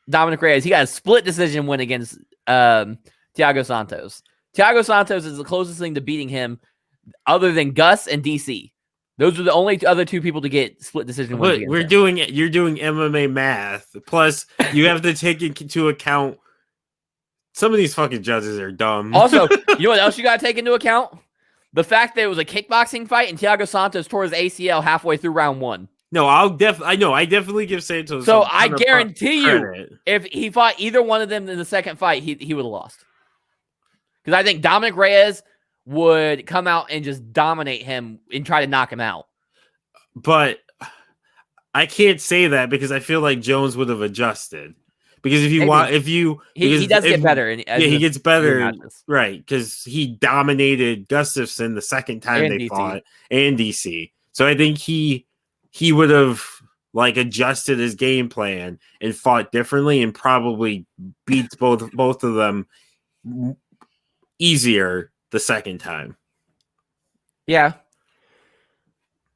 Speaker 1: Dominic Reyes. He got a split decision win against Thiago Santos. Thiago Santos is the closest thing to beating him other than Gus and DC. Those are the only other two people to get split decision wins.
Speaker 2: You're doing MMA math. Plus, you have to take into account some of these fucking judges are dumb.
Speaker 1: Also, you know what else you got to take into account? The fact that it was a kickboxing fight and Thiago Santos tore his ACL halfway through round 1.
Speaker 2: No, I definitely give Santos.
Speaker 1: So I guarantee you, if he fought either one of them in the second fight, he would have lost. Because I think Dominic Reyes would come out and just dominate him and try to knock him out.
Speaker 2: But I can't say that because I feel like Jones would have adjusted. Because he does get better. He gets better, right? Because he dominated Gustafsson the second time they fought, and DC. So I think he would have like adjusted his game plan and fought differently and probably beats both of them easier the second time.
Speaker 1: Yeah,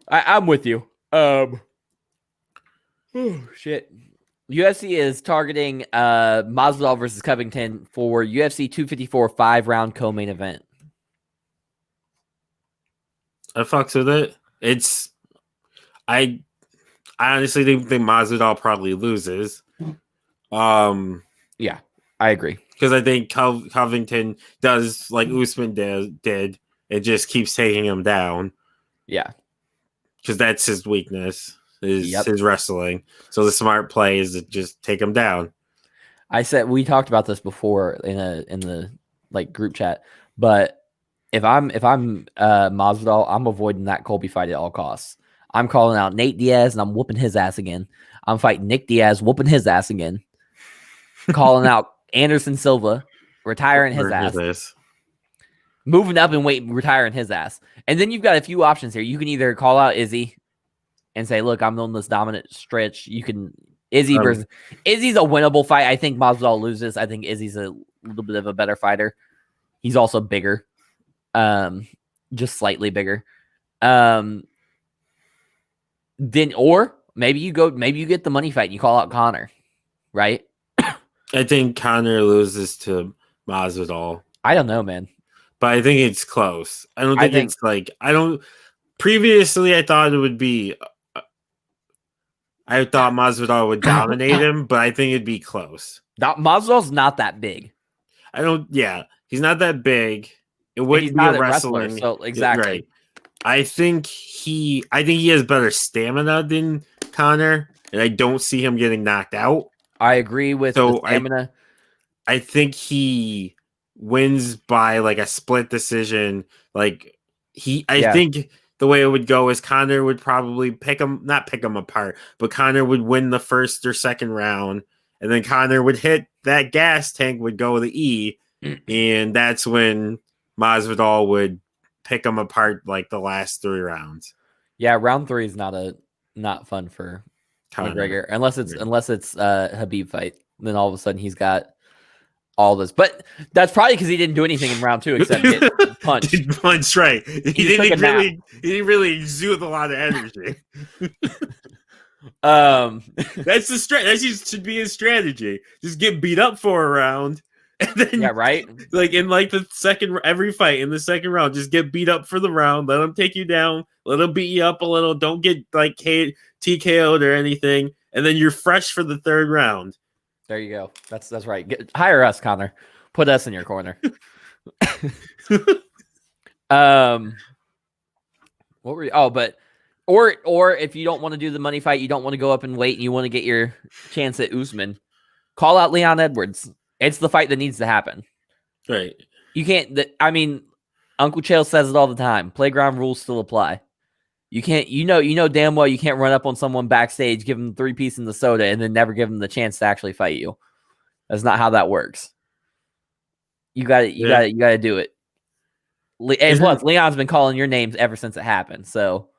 Speaker 1: I'm with you. Oh, shit. UFC is targeting Masvidal versus Covington for UFC 254 5-round co-main event.
Speaker 2: I fucks with it. I honestly think Masvidal probably loses.
Speaker 1: Yeah, I agree.
Speaker 2: Because I think Covington does like Usman did. It just keeps taking him down.
Speaker 1: Yeah,
Speaker 2: because that's his weakness is
Speaker 1: Yep.
Speaker 2: his wrestling. So the smart play is to just take him down.
Speaker 1: I said we talked about this before in the like group chat, but if I'm Masvidal, I'm avoiding that Colby fight at all costs. I'm calling out Nate Diaz and I'm whooping his ass again. I'm fighting Nick Diaz, whooping his ass again. Calling out Anderson Silva, retiring his ass. Moving up and weight, retiring his ass. And then you've got a few options here. You can either call out Izzy and say, look, I'm on this dominant stretch. You can Izzy's a winnable fight. I think Masvidal loses. I think Izzy's a little bit of a better fighter. He's also bigger. Just slightly bigger. Then or maybe you get the money fight and you call out Connor, right?
Speaker 2: I think Connor loses to Masvidal.
Speaker 1: I don't know, man.
Speaker 2: But I think it's close. I don't think it's like previously I thought it would be I thought Masvidal would dominate him, but I think it'd be close.
Speaker 1: Masvidal's not that big.
Speaker 2: He's not that big. It wouldn't be a wrestling.
Speaker 1: Wrestler, so exactly.
Speaker 2: Right. I think he has better stamina than Connor, and I don't see him getting knocked out.
Speaker 1: I agree with the stamina.
Speaker 2: I think he wins by like a split decision. Like I think the way it would go is Connor would probably not pick him apart, but Connor would win the first or second round, and then Connor would hit that gas tank, would go the E, and that's when Masvidal would pick him apart like the last 3 rounds.
Speaker 1: Yeah, round 3 is not fun for Connor. McGregor unless it's Habib fight. Then all of a sudden he's got all this, but that's probably because he didn't do anything in round 2 except get punched.
Speaker 2: Punch, right? He didn't really exude a lot of energy. That's the that should be his strategy. Just get beat up for a round, and then
Speaker 1: right.
Speaker 2: Like in like the every fight in the second round, just get beat up for the round. Let him take you down. Let him beat you up a little. Don't get like TKO'd or anything, and then you're fresh for the third round.
Speaker 1: There you go. That's right. Hire us, Connor. Put us in your corner. What were you? Oh, but or if you don't want to do the money fight, you don't want to go up and wait, and you want to get your chance at Usman, call out Leon Edwards. It's the fight that needs to happen.
Speaker 2: Right.
Speaker 1: You can't. I mean, Uncle Chael says it all the time. Playground rules still apply. You can't. You know damn well you can't run up on someone backstage, give them 3-piece in the soda, and then never give them the chance to actually fight you. That's not how that works. You got it. You got to do it. And plus, Leon's been calling your names ever since it happened. So,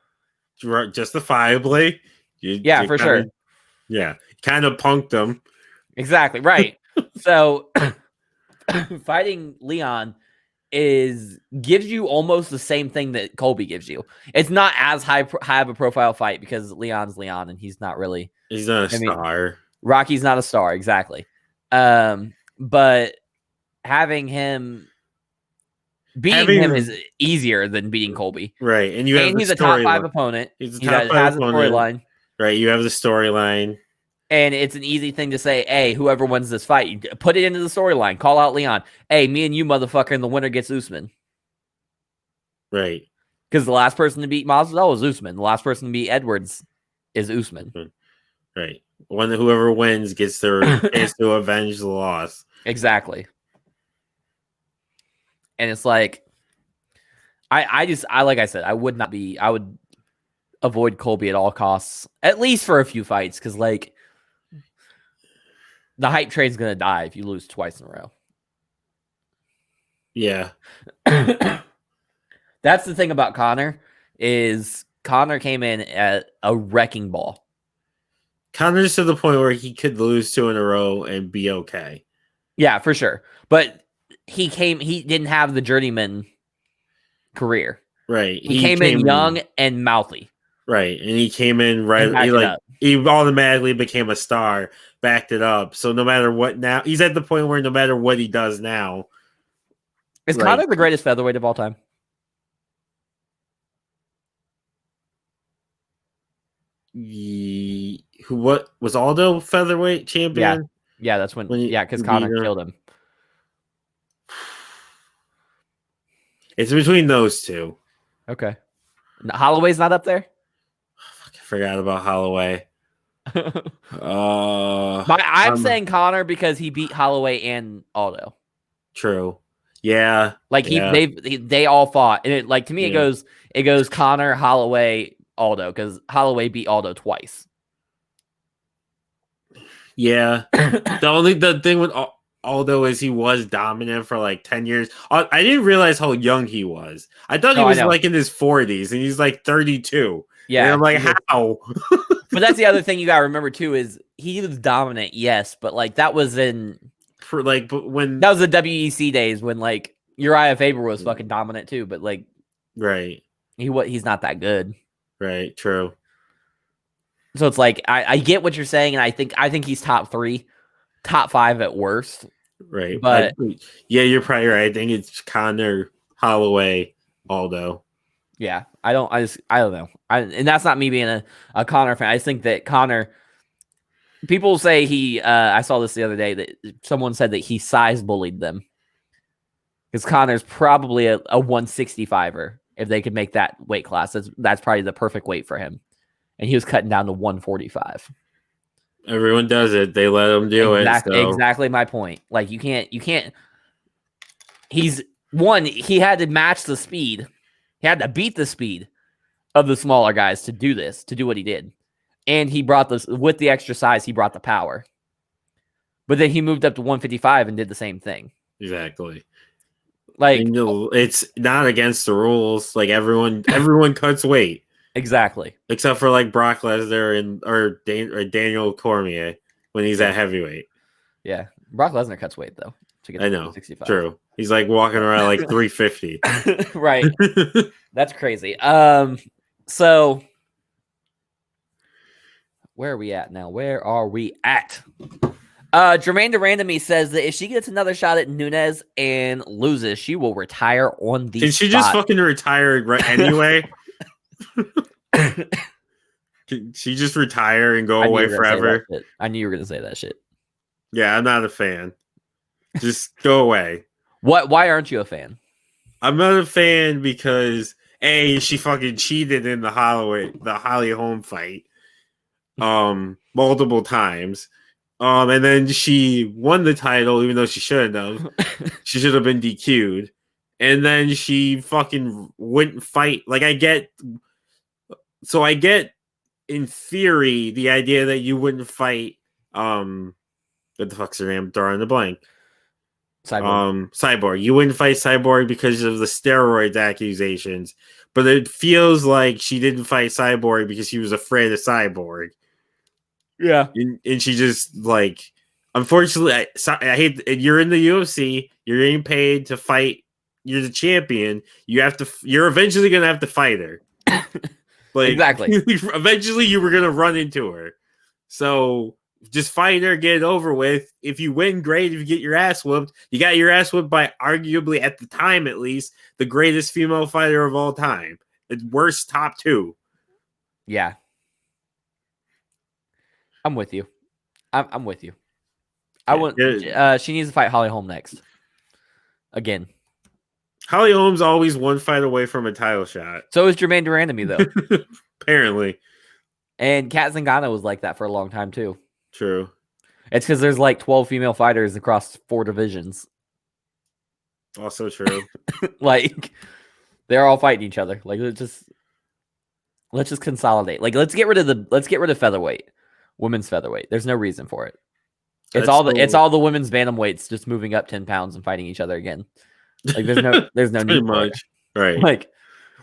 Speaker 2: justifiably,
Speaker 1: for sure.
Speaker 2: Yeah, kind of punked them.
Speaker 1: Exactly right. So, fighting Leon gives you almost the same thing that Colby gives you. It's not as high of a profile fight because Leon's Leon and he's not really.
Speaker 2: He's not a star.
Speaker 1: Rocky's not a star, exactly. But having him beating him is easier than beating Colby,
Speaker 2: right? And
Speaker 1: he's a top 5 opponent.
Speaker 2: He's a top 5
Speaker 1: storyline,
Speaker 2: right? You have the storyline.
Speaker 1: And it's an easy thing to say, hey, whoever wins this fight, you put it into the storyline. Call out Leon. Hey, me and you, motherfucker, and the winner gets Usman.
Speaker 2: Right.
Speaker 1: Because the last person to beat Masvidal was Usman. The last person to beat Edwards is Usman.
Speaker 2: Right. Whoever wins gets their chance to avenge the loss.
Speaker 1: Exactly. And it's like, I like I said, I would avoid Colby at all costs, at least for a few fights, because like, the hype train's going to die if you lose twice in a row.
Speaker 2: Yeah.
Speaker 1: That's the thing about Connor is Connor came in at a wrecking ball.
Speaker 2: Connor's to the point where he could lose 2 in a row and be okay.
Speaker 1: Yeah, for sure. But he didn't have the journeyman career.
Speaker 2: Right.
Speaker 1: He came in young and mouthy.
Speaker 2: Right. And he came in right. He automatically became a star, backed it up. So no matter what now, he's at the point where no matter what he does now.
Speaker 1: Is Connor the greatest featherweight of all time?
Speaker 2: What was Aldo featherweight champion?
Speaker 1: Yeah, that's when because Connor killed him.
Speaker 2: It's between those two.
Speaker 1: Okay. Holloway's not up there?
Speaker 2: I forgot about Holloway.
Speaker 1: I'm saying Connor because he beat Holloway and Aldo.
Speaker 2: True. Yeah.
Speaker 1: Like they all fought. And to me it goes Connor, Holloway, Aldo, because Holloway beat Aldo twice.
Speaker 2: Yeah. the thing with Aldo is he was dominant for like 10 years. I didn't realize how young he was. I thought he was like in his 40s and he's like 32. Yeah. And I'm like, how?
Speaker 1: But that's the other thing you gotta remember too is he was dominant, yes, but like that was when that was the WEC days when like Uriah Faber was fucking dominant too, but like
Speaker 2: right.
Speaker 1: He's not that good.
Speaker 2: Right, true.
Speaker 1: So it's like I get what you're saying, and I think he's top 3, top 5 at worst.
Speaker 2: Right.
Speaker 1: But
Speaker 2: yeah, you're probably right. I think it's Connor, Holloway, Aldo.
Speaker 1: Yeah, I don't know. And that's not me being a Connor fan. I just think that Connor, people say I saw this the other day that someone said that he size bullied them. Because Connor's probably a 165er if they could make that weight class. That's probably the perfect weight for him. And he was cutting down to 145.
Speaker 2: Everyone does it. They let him do it. So.
Speaker 1: Exactly my point. Like you can't. He had to match the speed. He had to beat the speed of the smaller guys to do what he did. And he brought with the extra size, he brought the power. But then he moved up to 155 and did the same thing.
Speaker 2: Exactly.
Speaker 1: Like
Speaker 2: it's not against the rules. Like everyone cuts weight.
Speaker 1: Exactly.
Speaker 2: Except for like Brock Lesnar or Daniel Cormier when he's at heavyweight. Yeah.
Speaker 1: Brock Lesnar cuts weight though.
Speaker 2: I know. 65. True. He's like walking around like 350.
Speaker 1: Right. That's crazy. So where are we at now? Where are we at? Jermaine Durandamy says that if she gets another shot at Nunes and loses, she will retire on the
Speaker 2: Can she just fucking retire anyway? Can she just retire and go away forever?
Speaker 1: I knew you were going to say that shit.
Speaker 2: Yeah, I'm not a fan. Just go away.
Speaker 1: Why aren't you a fan?
Speaker 2: I'm not a fan because she fucking cheated in the Holly Holm fight multiple times. And then she won the title even though she shouldn't have. She should have been DQ'd. And then she fucking wouldn't fight. Like I get in theory the idea that you wouldn't fight what the fuck's her name? Drawing the blank. Cyborg. You wouldn't fight Cyborg because of the steroids accusations, but it feels like she didn't fight Cyborg because she was afraid of Cyborg.
Speaker 1: Yeah,
Speaker 2: and she just like, unfortunately, I hate. You're in the UFC. You're getting paid to fight. You're the champion. You're eventually gonna have to fight her. Like
Speaker 1: exactly.
Speaker 2: Eventually, you were gonna run into her. So just fight her, get it over with. If you win, great. If you get your ass whooped, you got your ass whooped by arguably, at the time at least, the greatest female fighter of all time. It's worst top 2.
Speaker 1: Yeah. I'm with you. I'm with you. She needs to fight Holly Holm next. Again.
Speaker 2: Holly Holm's always one fight away from a title shot.
Speaker 1: So is Jermaine Durandamy, though.
Speaker 2: Apparently.
Speaker 1: And Kat Zingano was like that for a long time, too.
Speaker 2: True.
Speaker 1: It's because there's like 12 female fighters across 4 divisions.
Speaker 2: Also true.
Speaker 1: Like, they're all fighting each other. Like, let's just consolidate. Like, let's get rid of featherweight. Women's featherweight. There's no reason for it. It's all the women's bantamweights just moving up 10 pounds and fighting each other again. Like there's no need
Speaker 2: much.
Speaker 1: for it.
Speaker 2: Right.
Speaker 1: Like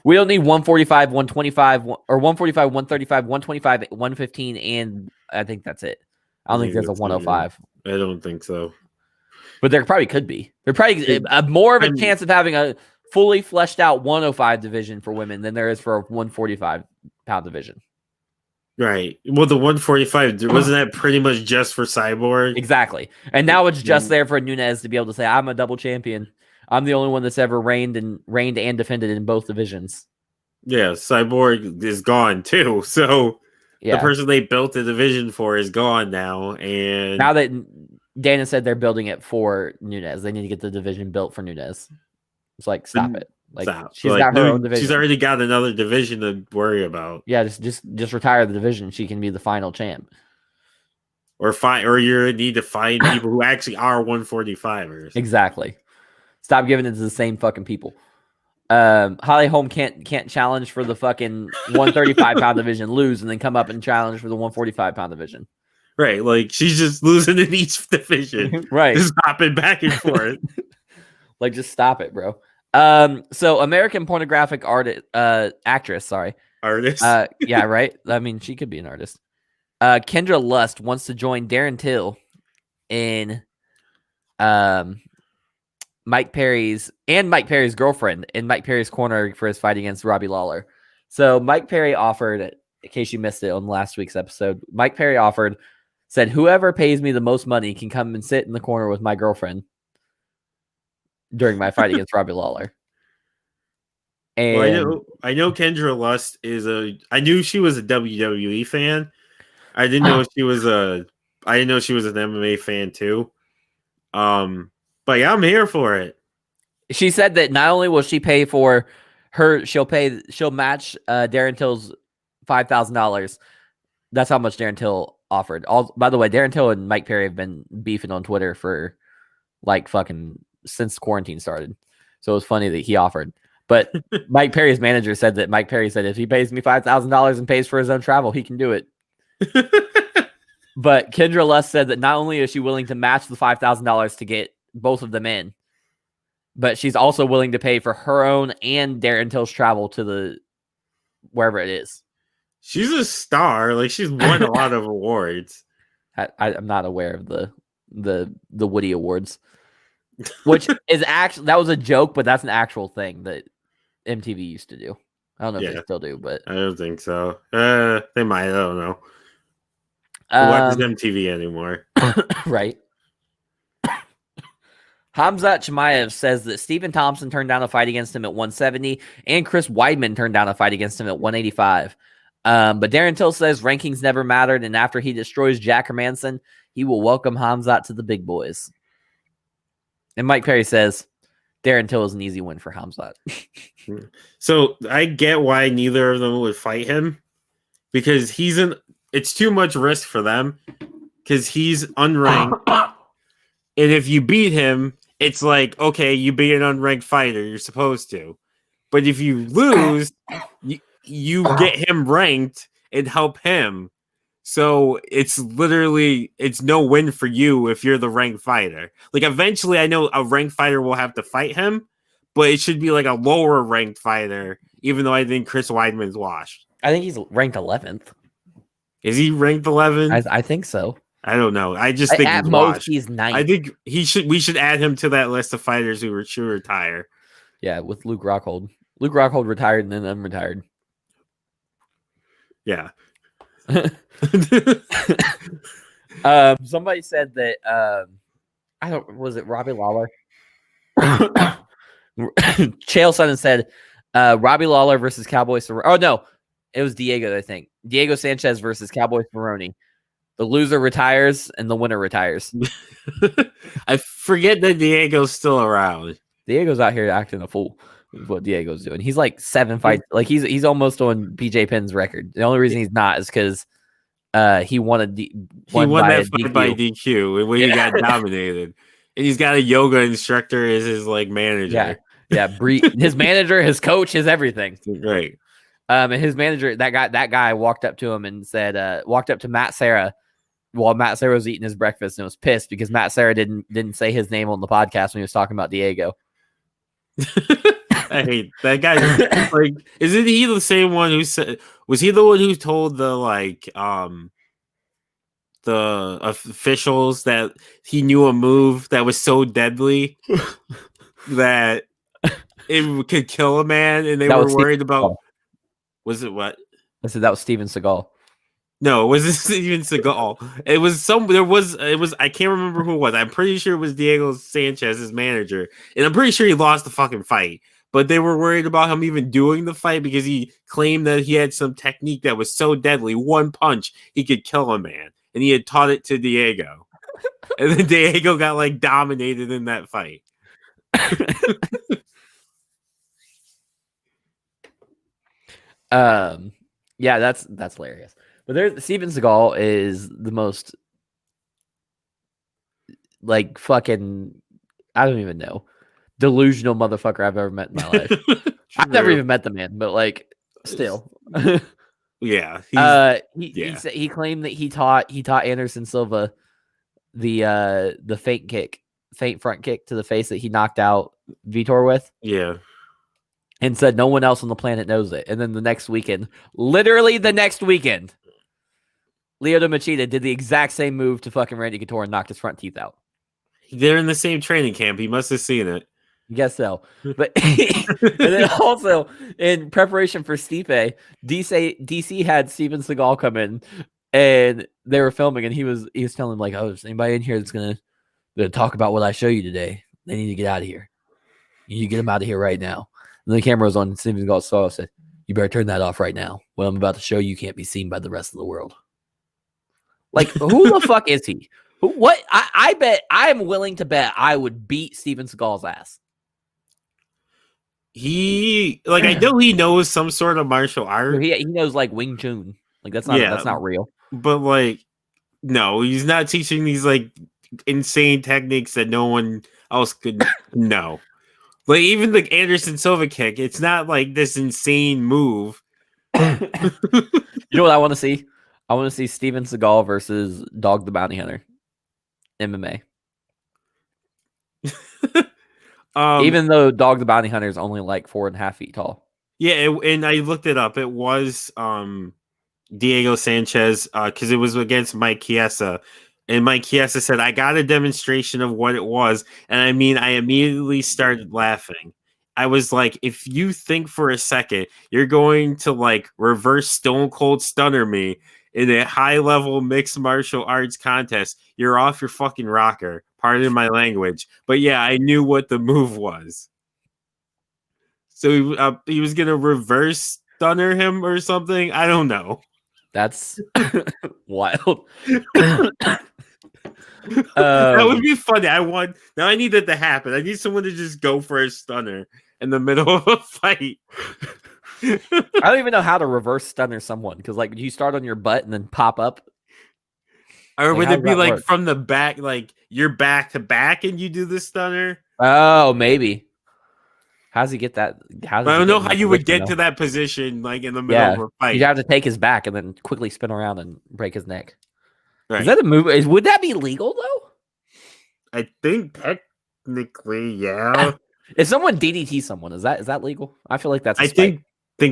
Speaker 1: We don't need 145, 125, or 145, 135, 125, 115, and I think that's it. I don't think there's a 105.
Speaker 2: I don't think so.
Speaker 1: But there probably could be. There's probably more of a chance of having a fully fleshed out 105 division for women than there is for a 145-pound division.
Speaker 2: Right. Well, the 145, wasn't that pretty much just for Cyborg?
Speaker 1: Exactly. And now it's just there for Nunes to be able to say, I'm a double champion. I'm the only one that's ever reigned and defended in both divisions.
Speaker 2: Yeah, Cyborg is gone too. So
Speaker 1: the
Speaker 2: person they built the division for is gone now. And
Speaker 1: now that Dana said they're building it for Nunes, they need to get the division built for Nunes. It's like, stop it. Like, she's got her own division.
Speaker 2: She's already got another division to worry about.
Speaker 1: Yeah, just retire the division. She can be the final champ.
Speaker 2: Or you need to find people who actually are 145ers.
Speaker 1: Exactly. Stop giving it to the same fucking people. Holly Holm can't challenge for the fucking 135-pound division, lose, and then come up and challenge for the 145-pound division.
Speaker 2: Right, like she's just losing in each division.
Speaker 1: Right,
Speaker 2: just hopping back and forth.
Speaker 1: Like, just stop it, bro. So American pornographic actress. Yeah, right. I mean, she could be an artist. Kendra Lust wants to join Darren Till in Mike Perry's girlfriend in Mike Perry's corner for his fight against Robbie Lawler. So Mike Perry offered, in case you missed it on last week's episode, Mike Perry said, whoever pays me the most money can come and sit in the corner with my girlfriend during my fight against Robbie Lawler. And
Speaker 2: well, I know Kendra Lust I knew she was a WWE fan. I didn't know she was an MMA fan too. But yeah, I'm here for it.
Speaker 1: She said that not only will she pay for she'll match Darren Till's $5,000. That's how much Darren Till offered. By the way, Darren Till and Mike Perry have been beefing on Twitter for like fucking since quarantine started. So it was funny that he offered. But Mike Perry's manager said that Mike Perry said if he pays me $5,000 and pays for his own travel, he can do it. But Kendra Lust said that not only is she willing to match the $5,000 to get both of them in, but she's also willing to pay for her own and Darren Till's travel to the wherever it is.
Speaker 2: She's a star. Like, she's won a lot of awards.
Speaker 1: I'm not aware of the Woody Awards, which is actually, that was a joke, but that's an actual thing that MTV used to do. I don't know if they still do, but
Speaker 2: I don't think so. They might. I don't know. What is MTV anymore?
Speaker 1: Right. Hamzat Chimaev says that Stephen Thompson turned down a fight against him at 170 and Chris Weidman turned down a fight against him at 185. But Darren Till says rankings never mattered, and after he destroys Jack Hermanson, he will welcome Hamzat to the big boys. And Mike Perry says Darren Till is an easy win for Hamzat.
Speaker 2: So I get why neither of them would fight him, because it's too much risk for them because he's unranked. And if you beat him, it's like, okay, you beat an unranked fighter. You're supposed to. But if you lose, you get him ranked and help him. So it's no win for you if you're the ranked fighter. Like, eventually, I know a ranked fighter will have to fight him, but it should be like a lower ranked fighter, even though I think Chris Weidman's washed.
Speaker 1: I think he's ranked 11th.
Speaker 2: Is he ranked 11?
Speaker 1: I think so.
Speaker 2: I don't know. I just think
Speaker 1: at most he's 9th.
Speaker 2: I think we should add him to that list of fighters who should retire.
Speaker 1: Yeah, with Luke Rockhold. Luke Rockhold retired and then unretired.
Speaker 2: Yeah.
Speaker 1: Somebody said that was it Robbie Lawler? Chael Sonnen said Robbie Lawler versus Cowboy Cerrone. Oh no, it was Diego, I think. Diego Sanchez versus Cowboy Cerrone. The loser retires and the winner retires.
Speaker 2: I forget that Diego's still around.
Speaker 1: Diego's out here acting a fool. Is what Diego's doing. He's like 7 fights. Like he's almost on PJ Penn's record. The only reason he's not is because he won that fight
Speaker 2: by DQ when he got dominated. And he's got a yoga instructor as his like manager.
Speaker 1: Yeah. His manager, his coach, his everything.
Speaker 2: Right.
Speaker 1: And his manager, that guy walked up to him and said, walked up to Matt Serra while Matt Serra was eating his breakfast and was pissed because Matt Serra didn't say his name on the podcast when he was talking about Diego.
Speaker 2: I hate that guy. Like, isn't he the same one who said? Was he the one who told the officials that he knew a move that was so deadly that it could kill a man, and they
Speaker 1: That
Speaker 2: were
Speaker 1: was
Speaker 2: worried
Speaker 1: Steven
Speaker 2: about?
Speaker 1: Seagal.
Speaker 2: Was it what?
Speaker 1: I said that was Steven Seagal.
Speaker 2: No, was this even Seagal? It was some. There was. It was. I can't remember who it was. I'm pretty sure it was Diego Sanchez's manager, and I'm pretty sure he lost the fucking fight. But they were worried about him even doing the fight because he claimed that he had some technique that was so deadly, one punch he could kill a man, and he had taught it to Diego. And then Diego got like dominated in that fight.
Speaker 1: Yeah, that's hilarious. But there's Steven Seagal is the most like fucking I don't even know delusional motherfucker I've ever met in my life. I've never even met the man, but like still.
Speaker 2: Yeah.
Speaker 1: He claimed that he taught Anderson Silva the feint front kick to the face that he knocked out Vitor with.
Speaker 2: Yeah.
Speaker 1: And said no one else on the planet knows it. And then the next weekend, literally the next weekend, Lyoto Machida did the exact same move to fucking Randy Couture and knocked his front teeth out.
Speaker 2: They're in the same training camp. He must have seen it.
Speaker 1: I guess so. But and then also in preparation for Stipe, DC had Steven Seagal come in and they were filming and he was telling them like, oh, is anybody in here that's gonna talk about what I show you today? They need to get out of here. You need to get them out of here right now. And the camera was on Steven Seagal, so I said, you better turn that off right now. What I'm about to show you can't be seen by the rest of the world. Like, who the fuck is he? What? I bet, I'm willing to bet I would beat Steven Seagal's ass.
Speaker 2: I know he knows some sort of martial art.
Speaker 1: He knows like Wing Chun. Like, that's not real.
Speaker 2: But like, no, he's not teaching these like insane techniques that no one else could know. Like even the Anderson Silva kick, it's not like this insane move.
Speaker 1: You know what I want to see? I want to see Steven Seagal versus Dog the Bounty Hunter. MMA. Even though Dog the Bounty Hunter is only like 4.5 feet tall.
Speaker 2: Yeah, and I looked it up. It was Diego Sanchez because it was against Mike Chiesa. And Mike Chiesa said, I got a demonstration of what it was. And I mean, I immediately started laughing. I was like, if you think for a second you're going to like reverse Stone Cold Stunner me in a high level mixed martial arts contest, you're off your fucking rocker. Pardon my language. But yeah, I knew what the move was. So he was going to reverse stunner him or something. I don't know.
Speaker 1: That's wild.
Speaker 2: That would be funny. Now I need that to happen. I need someone to just go for a stunner in the middle of a fight.
Speaker 1: I don't even know how to reverse stunner someone because like you start on your butt and then pop up.
Speaker 2: Or would it be like from the back, like you're back to back and you do the stunner?
Speaker 1: Oh, maybe. How's he get that?
Speaker 2: I don't know how you would get to that position, like in the middle of a fight.
Speaker 1: You'd have to take his back and then quickly spin around and break his neck.
Speaker 2: Right.
Speaker 1: Is that a move? Would that be legal though?
Speaker 2: I think technically, yeah.
Speaker 1: If someone DDT someone, is that legal? I feel like that's.
Speaker 2: I think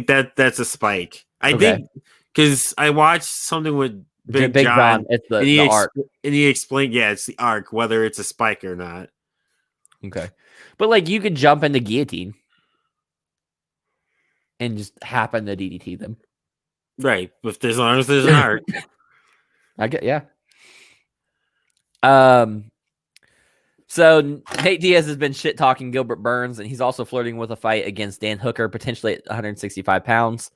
Speaker 2: that's a spike. I think because I watched something with Big John.
Speaker 1: It's the arc,
Speaker 2: and he explained, it's the arc, whether it's a spike or not.
Speaker 1: Okay, but like you could jump into guillotine and just happen to DDT them,
Speaker 2: right? As long as there's an arc.
Speaker 1: I get, yeah. So Nate Diaz has been shit talking Gilbert Burns, and he's also flirting with a fight against Dan Hooker, potentially at 165 pounds.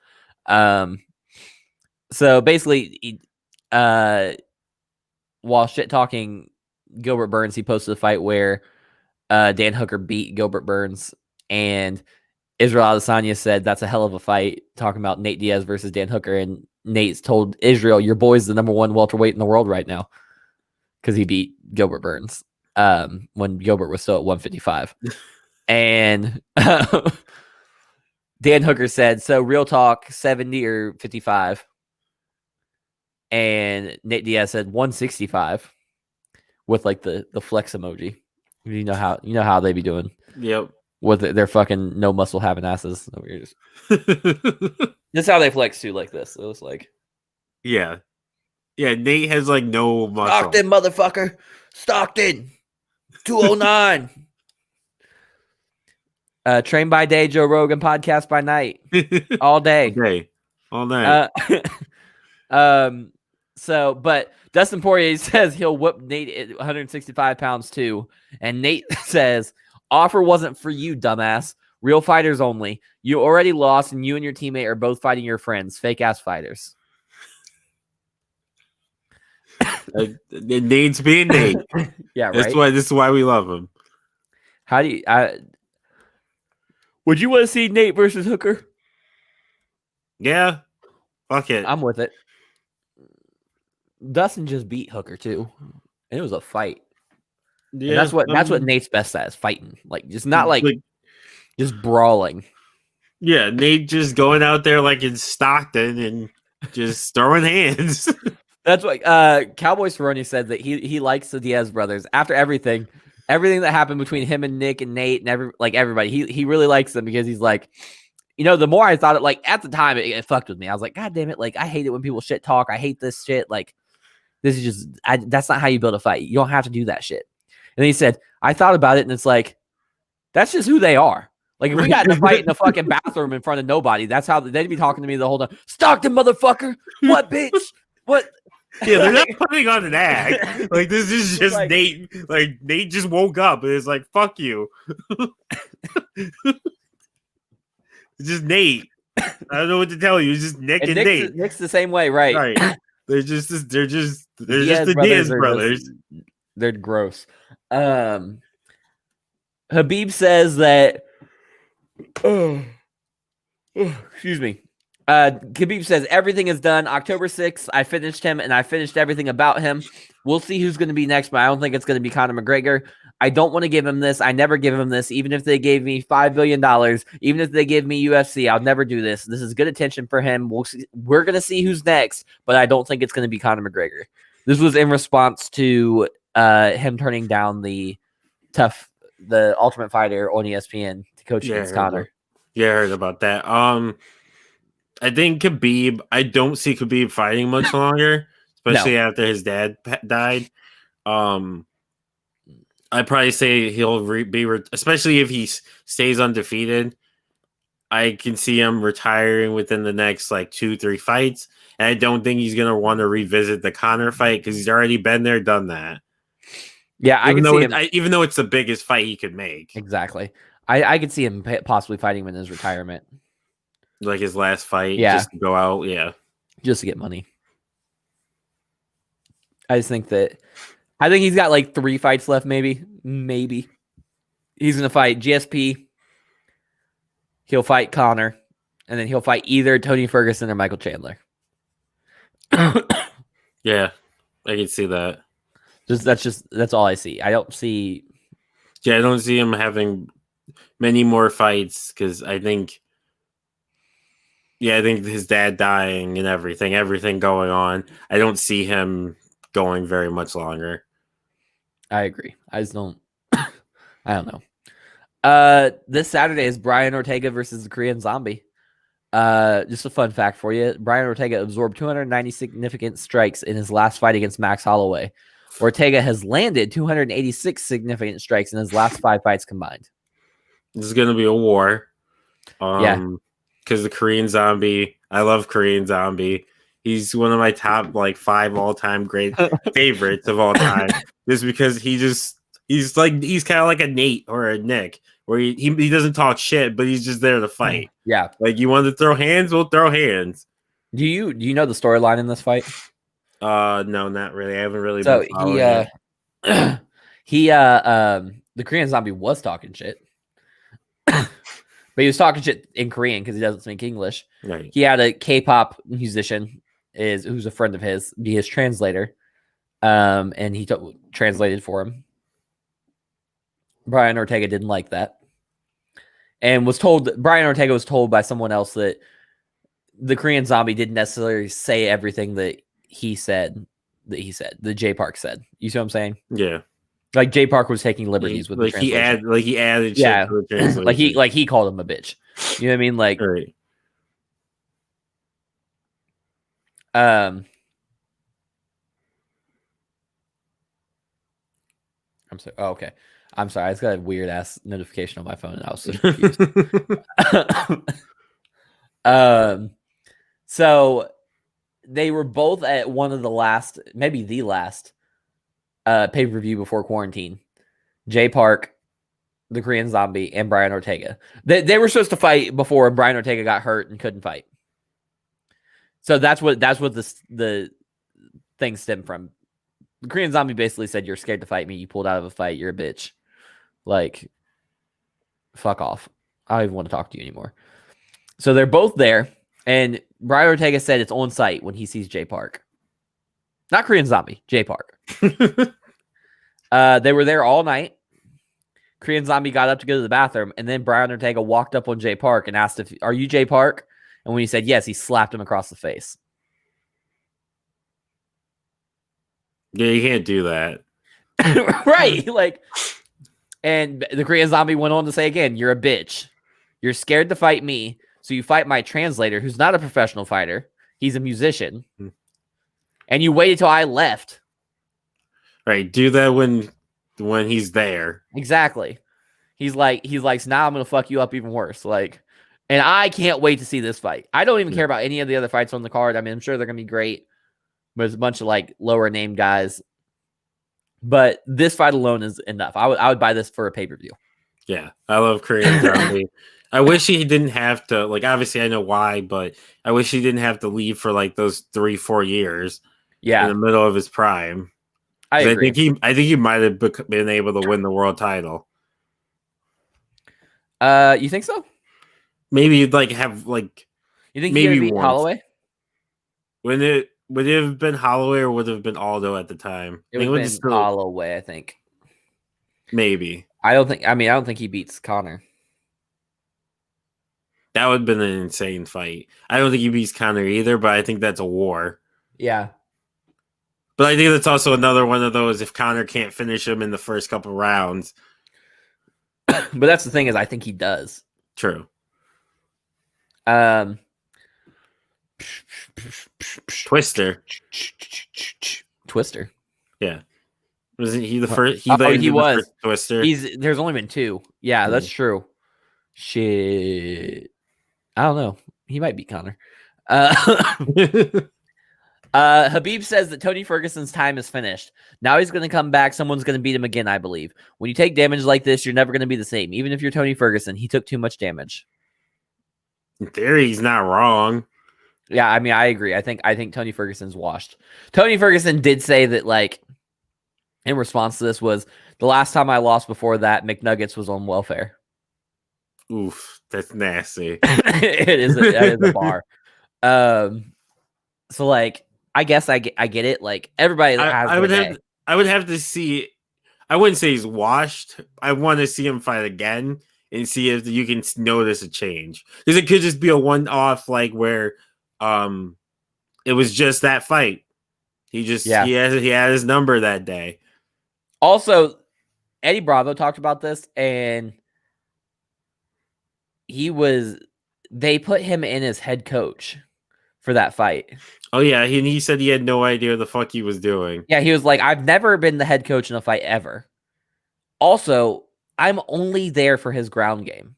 Speaker 1: So basically, while shit talking Gilbert Burns, he posted a fight where Dan Hooker beat Gilbert Burns, and Israel Adesanya said that's a hell of a fight, talking about Nate Diaz versus Dan Hooker, and Nate's told Israel, your boy's the number one welterweight in the world right now because he beat Gilbert Burns when Gilbert was still at 155. And Dan Hooker said, so real talk, 70 or 55. And Nate Diaz said 165 with like the flex emoji. You know how they be doing.
Speaker 2: Yep.
Speaker 1: with their fucking no muscle having asses. This is how they flex too, like this. It was like,
Speaker 2: yeah. Nate has like no muscle.
Speaker 1: Stockton, motherfucker, Stockton, 209. Train by day, Joe Rogan podcast by night, all day,
Speaker 2: all night.
Speaker 1: So, but Dustin Poirier says he'll whip Nate at 165 pounds too, and Nate says offer wasn't for you, dumbass. Real fighters only. You already lost, and you and your teammate are both fighting your friends. Fake ass fighters.
Speaker 2: Nate's being Nate.
Speaker 1: Yeah, right.
Speaker 2: This is why we love him.
Speaker 1: How do you? Would you want to see Nate versus Hooker?
Speaker 2: Yeah, fuck it.
Speaker 1: I'm with it. Dustin just beat Hooker too, and it was a fight. Yeah, and that's what Nate's best at is fighting. Like just not like just brawling.
Speaker 2: Yeah, Nate just going out there like in Stockton and just throwing hands.
Speaker 1: That's what Cowboy Cerrone said, that he likes the Diaz brothers after everything that happened between him and Nick and Nate and everybody. He really likes them because he's like, the more I thought it, like at the time it fucked with me. I was like, God damn it, like I hate it when people shit talk. I hate this shit. Like this is just that's not how you build a fight. You don't have to do that shit. And then he said, I thought about it, and it's like that's just who they are. Like if we got in a fight in the fucking bathroom in front of nobody, that's how they'd be talking to me the whole time. Stockton, motherfucker, what bitch? What?
Speaker 2: Yeah, they're not putting on an act. Like this is just like, Nate. Like Nate just woke up and it's like, fuck you. It's just Nate. I don't know what to tell you. It's just Nick and Nate.
Speaker 1: Nick's the same way, right?
Speaker 2: Right. They're just the Diaz brothers.
Speaker 1: They're gross. Habib says that. Excuse me. Khabib says everything is done. October 6th, I finished him, and I finished everything about him. We'll see who's going to be next, but I don't think it's going to be Conor McGregor. I don't want to give him this. I never give him this. Even if they gave me $5 billion, even if they give me UFC, I'll never do this. This is good attention for him. We're going to see who's next, but I don't think it's going to be Conor McGregor. This was in response to him turning down the Ultimate Fighter on ESPN to coach against Conor.
Speaker 2: Yeah, I heard about that. I think Khabib, I don't see Khabib fighting much longer, especially after his dad died. I'd probably say he'll be, especially if he stays undefeated. I can see him retiring within the next 2-3 fights. And I don't think he's going to want to revisit the Conor fight because he's already been there, done that.
Speaker 1: Yeah, I can see him.
Speaker 2: Even though it's the biggest fight he could make.
Speaker 1: Exactly. I could see him possibly fighting him in his retirement.
Speaker 2: Like his last fight, just to go out,
Speaker 1: just to get money. I think he's got 3 fights left, maybe. He's gonna fight GSP. He'll fight Conor, and then he'll fight either Tony Ferguson or Michael Chandler.
Speaker 2: Yeah, I can see that.
Speaker 1: That's all I see. I don't see.
Speaker 2: Yeah, I don't see him having many more fights because I think his dad dying and everything going on. I don't see him going very much longer.
Speaker 1: I agree. I just don't. I don't know. This Saturday is Brian Ortega versus the Korean Zombie. Just a fun fact for you. Brian Ortega absorbed 290 significant strikes in his last fight against Max Holloway. Ortega has landed 286 significant strikes in his last 5 fights combined.
Speaker 2: This is going to be a war. Because the Korean Zombie, I love Korean Zombie. He's one of my top 5 all-time great favorites of all time. Just because he's kind of like a Nate or a Nick, where he doesn't talk shit, but he's just there to fight.
Speaker 1: Yeah.
Speaker 2: You want to throw hands, we'll throw hands.
Speaker 1: Do you know the storyline in this fight?
Speaker 2: No, not really. I haven't really been following
Speaker 1: it. The Korean Zombie was talking shit. But he was talking shit in Korean because he doesn't speak English.
Speaker 2: Right.
Speaker 1: He had a K-pop musician who's a friend of his be his translator, and he translated for him. Brian Ortega didn't like that, and Brian Ortega was told by someone else that the Korean Zombie didn't necessarily say everything that J Park said. You see what I'm saying?
Speaker 2: Yeah.
Speaker 1: Like Jay Park was taking liberties with the translation.
Speaker 2: He added shit
Speaker 1: Yeah.
Speaker 2: to the translation.
Speaker 1: like he called him a bitch. You know what I mean? Like,
Speaker 2: Right.
Speaker 1: I'm sorry. Oh, okay. I'm sorry. I just got a weird ass notification on my phone and I was so confused. So they were both at one of the last, maybe the last pay-per-view before quarantine. Jay Park, the Korean Zombie, and Brian Ortega. They were supposed to fight before Brian Ortega got hurt and couldn't fight. So that's what the thing stemmed from. The Korean Zombie basically said, "You're scared to fight me. You pulled out of a fight. You're a bitch. Like, fuck off. I don't even want to talk to you anymore." So they're both there, and Brian Ortega said it's on site when he sees Jay Park. Not Korean Zombie, Jay Park. They were there all night. Korean Zombie got up to go to the bathroom, and then Brian Ortega walked up on Jay Park and asked, "Are you Jay Park?" And when he said yes, he slapped him across the face.
Speaker 2: Yeah, you can't do that.
Speaker 1: Right. Like, and the Korean Zombie went on to say again, "You're a bitch. You're scared to fight me, so you fight my translator, who's not a professional fighter. He's a musician. And you waited till I left."
Speaker 2: Right. Do that when he's there.
Speaker 1: Exactly. He's like, so now I'm gonna fuck you up even worse. Like, and I can't wait to see this fight. I don't even care about any of the other fights on the card. I mean, I'm sure they're gonna be great. But it's a bunch of like lower named guys. But this fight alone is enough. I would buy this for a pay-per-view.
Speaker 2: Yeah. I love Korean Zombie. I wish he didn't have to, like, obviously I know why, but I wish he didn't have to leave for like those 3-4 years.
Speaker 1: Yeah.
Speaker 2: In the middle of his prime.
Speaker 1: I agree.
Speaker 2: I think he might have been able to win the world title.
Speaker 1: You think so?
Speaker 2: Maybe you'd like have like.
Speaker 1: You think
Speaker 2: maybe
Speaker 1: he would beat Holloway?
Speaker 2: Would it have been Holloway or would it have been Aldo at the time?
Speaker 1: It would have been Holloway, I think.
Speaker 2: Maybe.
Speaker 1: I don't think he beats Connor.
Speaker 2: That would have been an insane fight. I don't think he beats Connor either, but I think that's a war.
Speaker 1: Yeah.
Speaker 2: But I think that's also another one of those if Connor can't finish him in the first couple rounds.
Speaker 1: But that's the thing is I think he does.
Speaker 2: True. Twister. Yeah. Wasn't he the first?
Speaker 1: He was.
Speaker 2: First Twister.
Speaker 1: There's only been 2. Yeah, that's true. Shit. I don't know. He might beat Connor. Habib says that Tony Ferguson's time is finished. Now he's going to come back. Someone's going to beat him again, I believe. When you take damage like this, you're never going to be the same. Even if you're Tony Ferguson, he took too much damage.
Speaker 2: In theory, he's not wrong.
Speaker 1: Yeah, I mean, I agree. I think Tony Ferguson's washed. Tony Ferguson did say that, like, in response to this was, the last time I lost before that, McNuggets was on welfare.
Speaker 2: Oof, that's nasty.
Speaker 1: That is a bar. So, like, I guess I get it. Like, everybody has
Speaker 2: I would have to see. I wouldn't say he's washed. I want to see him fight again and see if you can notice a change. Because it could just be a one-off, like where, it was just that fight. He had his number that day.
Speaker 1: Also, Eddie Bravo talked about this, and they put him in as head coach for that fight.
Speaker 2: Oh, yeah. He said he had no idea what the fuck he was doing.
Speaker 1: Yeah, he was like, I've never been the head coach in a fight ever. Also, I'm only there for his ground game.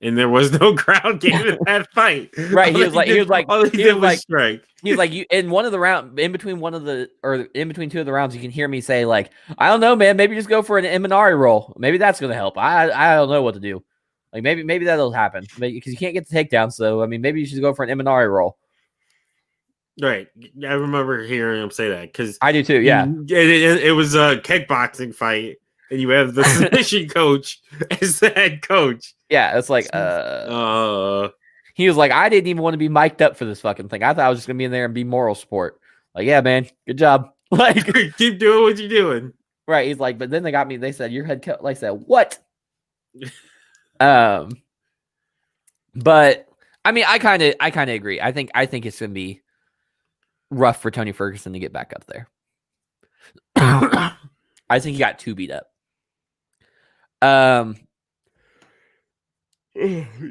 Speaker 2: And there was no ground game in that fight.
Speaker 1: Right. He was like,
Speaker 2: strike.
Speaker 1: He's like, you in one of the round, in between 2 of the rounds, you can hear me say, like, I don't know, man, maybe just go for an Imanari roll. Maybe that's gonna help. I don't know what to do. Like, maybe that'll happen. Because you can't get the takedown, so I mean, maybe you should go for an Imanari roll.
Speaker 2: Right. I remember hearing him say that because
Speaker 1: I do too. Yeah.
Speaker 2: It was a kickboxing fight, and you have the submission coach as the head coach.
Speaker 1: Yeah, it's like he was like, I didn't even want to be mic'd up for this fucking thing. I thought I was just gonna be in there and be moral support. Like, yeah, man, good job. Like,
Speaker 2: keep doing what you're doing.
Speaker 1: Right. He's like, but then they got me. They said your head coach. Like I said, what? But I mean, I kind of agree. I think it's gonna be rough for Tony Ferguson to get back up there. I think he got too beat up.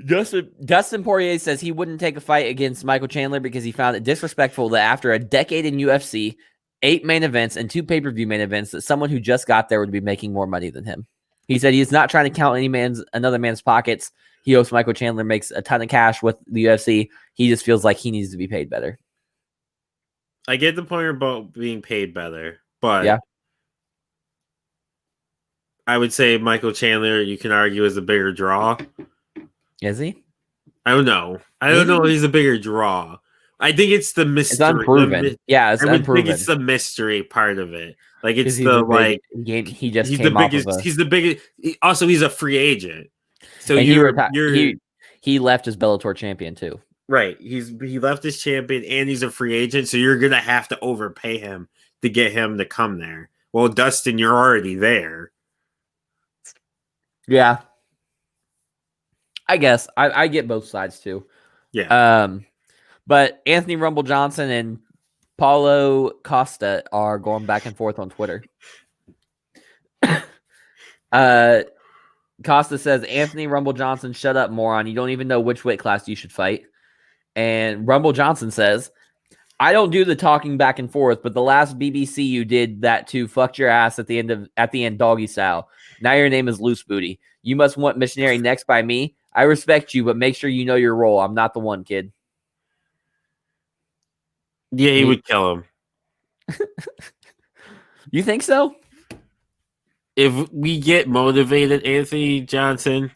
Speaker 1: Dustin Poirier says he wouldn't take a fight against Michael Chandler because he found it disrespectful that after a decade in UFC, 8 main events and 2 pay-per-view main events, that someone who just got there would be making more money than him. He said he's not trying to count another man's pockets. He hopes Michael Chandler makes a ton of cash with the UFC. He just feels like he needs to be paid better.
Speaker 2: I get the point about being paid better, but
Speaker 1: yeah,
Speaker 2: I would say Michael Chandler, you can argue, is a bigger draw.
Speaker 1: Is he?
Speaker 2: I don't know. I don't know if he's a bigger draw. I think it's the mystery.
Speaker 1: It's unproven. Yeah, it's unproven.
Speaker 2: I think it's the mystery part of it. Like it's
Speaker 1: he's
Speaker 2: the
Speaker 1: like he just
Speaker 2: he's
Speaker 1: came
Speaker 2: the biggest.
Speaker 1: off of
Speaker 2: He's the biggest. Also, he's a free agent. So
Speaker 1: he left as Bellator champion too.
Speaker 2: Right. He left as champion and he's a free agent. So you're gonna have to overpay him to get him to come there. Well, Dustin, you're already there.
Speaker 1: Yeah. I guess I get both sides too.
Speaker 2: Yeah.
Speaker 1: But Anthony Rumble Johnson and Paulo Costa are going back and forth on Twitter. Costa says, Anthony Rumble Johnson, shut up, moron. You don't even know which weight class you should fight. And Rumble Johnson says, I don't do the talking back and forth, but the last BBC you did that too fucked your ass at the end doggy style. Now your name is Loose Booty. You must want missionary next by me. I respect you, but make sure you know your role. I'm not the one, kid.
Speaker 2: Yeah, he would kill him.
Speaker 1: You think so?
Speaker 2: If we get motivated, Anthony Johnson,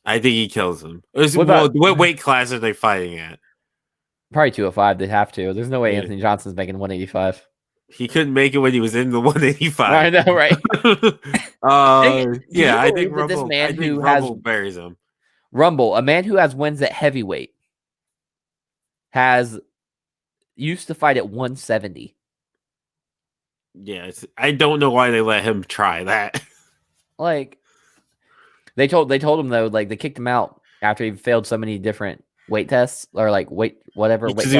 Speaker 2: I think he kills him. What weight class are they fighting at?
Speaker 1: Probably 205. They'd have to. There's no way Anthony Johnson's making 185.
Speaker 2: He couldn't make it when he was in the 185.
Speaker 1: I know, right?
Speaker 2: I think Rumble,
Speaker 1: this man who
Speaker 2: Rumble buries him.
Speaker 1: Rumble, a man who has wins at heavyweight, used to fight at 170.
Speaker 2: Yeah, I don't know why they let him try that.
Speaker 1: Like, they told him though, like they kicked him out after he failed so many different weight tests or like whatever.
Speaker 2: Because he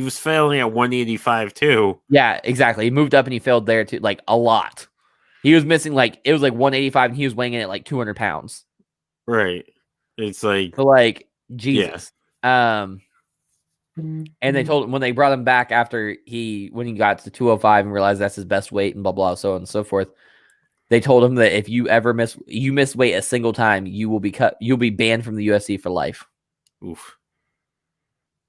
Speaker 2: was failing at 185 too.
Speaker 1: Yeah, exactly. He moved up and he failed there too, like a lot. He was missing it was like 185 and he was weighing in at like 200 pounds.
Speaker 2: Right. It's like,
Speaker 1: Jesus. Yeah. And they told him when they brought him back after when he got to 205 and realized that's his best weight and blah blah so on and so forth. They told him that if you ever miss weight a single time, you'll be banned from the UFC for life.
Speaker 2: Oof.